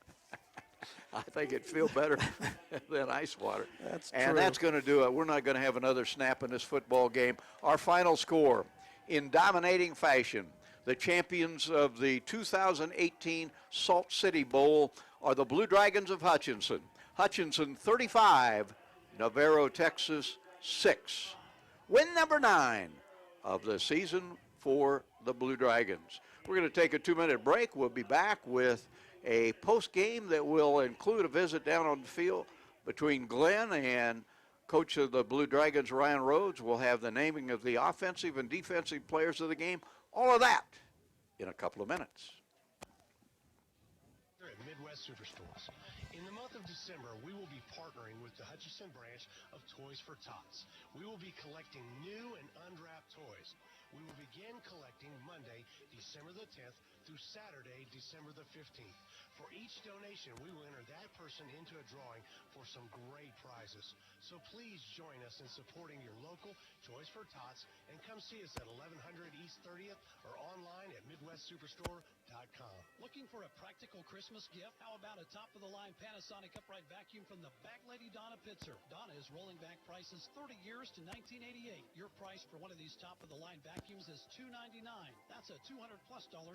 I think it'd feel better than ice water. That's and true. That's going to do it. We're not going to have another snap in this football game. Our final score, in dominating fashion, the champions of the 2018 Salt City Bowl are the Blue Dragons of Hutchinson. Hutchinson 35, Navarro, Texas 6. Win number 9 of the season for the Blue Dragons. We're going to take a 2-minute break. We'll be back with a post game that will include a visit down on the field between Glenn and coach of the Blue Dragons, Ryan Rhodes. We'll have the naming of the offensive and defensive players of the game. All of that in a couple of minutes. At Midwest Superstores. In the month of December, we will be partnering with the Hutchinson branch of Toys for Tots. We will be collecting new and unwrapped toys. We will begin collecting Monday, December the 10th through Saturday, December the 15th. For each donation, we will enter that person into a drawing for some great prizes. So please join us in supporting your local Toys for Tots and come see us at 1100 East 30th or online at MidwestSuperstore.com. Looking for a practical Christmas gift? How about a top-of-the-line Panasonic upright vacuum from the Bag Lady Donna Pitzer? Donna is rolling back prices 30 years to 1988. Your price for one of these top-of-the-line vacuums is $299. That's a $200+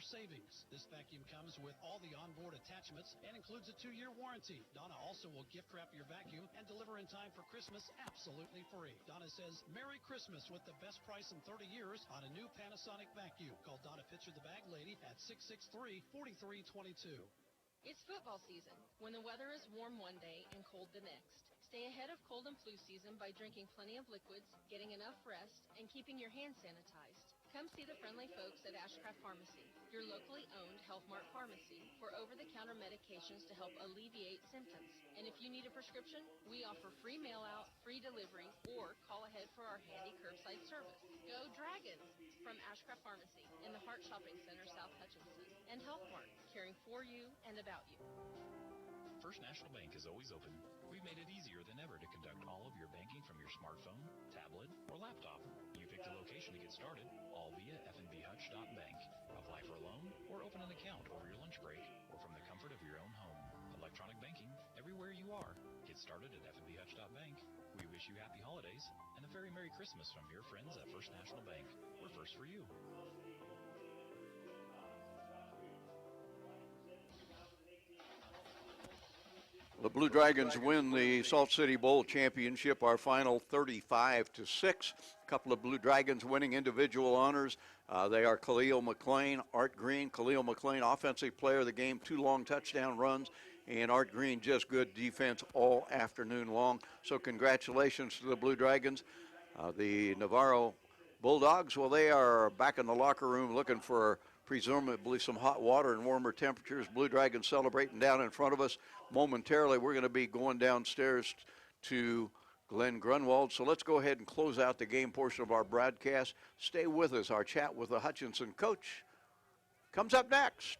savings. This vacuum comes with all the onboard attachments and includes a 2-year warranty. Donna also will gift wrap your vacuum and deliver in time for Christmas absolutely free. Donna says, Merry Christmas with the best price in 30 years on a new Panasonic vacuum. Call Donna Pitzer, the Bag Lady, at 663-4322. It's football season, when the weather is warm one day and cold the next. Stay ahead of cold and flu season by drinking plenty of liquids, getting enough rest, and keeping your hands sanitized. Come see the friendly folks at Ashcraft Pharmacy, your locally owned Health Mart pharmacy, for over-the-counter medications to help alleviate symptoms. And if you need a prescription, we offer free mail-out, free delivery, or call ahead for our handy curbside service. Go Dragons! From Ashcraft Pharmacy in the Hart Shopping Center, South Hutchinson, and Health Mart, caring for you and about you. First National Bank is always open. We've made it easier than ever to conduct all of your banking from your smartphone, tablet, or laptop. You pick the location to get started, all via fnbhutch.bank. Apply for a loan or open an account over your lunch break or from the comfort of your own home. Electronic banking everywhere you are. Get started at fnbhutch.bank. We wish you happy holidays and a very Merry Christmas from your friends at First National Bank. We're first for you. The Blue Dragons win the Salt City Bowl championship, our final 35-6. A couple of Blue Dragons winning individual honors. They are Khalil McClain, Art Green. Khalil McClain, offensive player of the game, 2 long touchdown runs, and Art Green just good defense all afternoon long. So congratulations to the Blue Dragons. The Navarro Bulldogs, well, they are back in the locker room looking for presumably some hot water and warmer temperatures. Blue Dragons celebrating down in front of us. Momentarily, we're going to be going downstairs to Glenn Grunwald. So let's go ahead and close out the game portion of our broadcast. Stay with us. Our chat with the Hutchinson coach comes up next.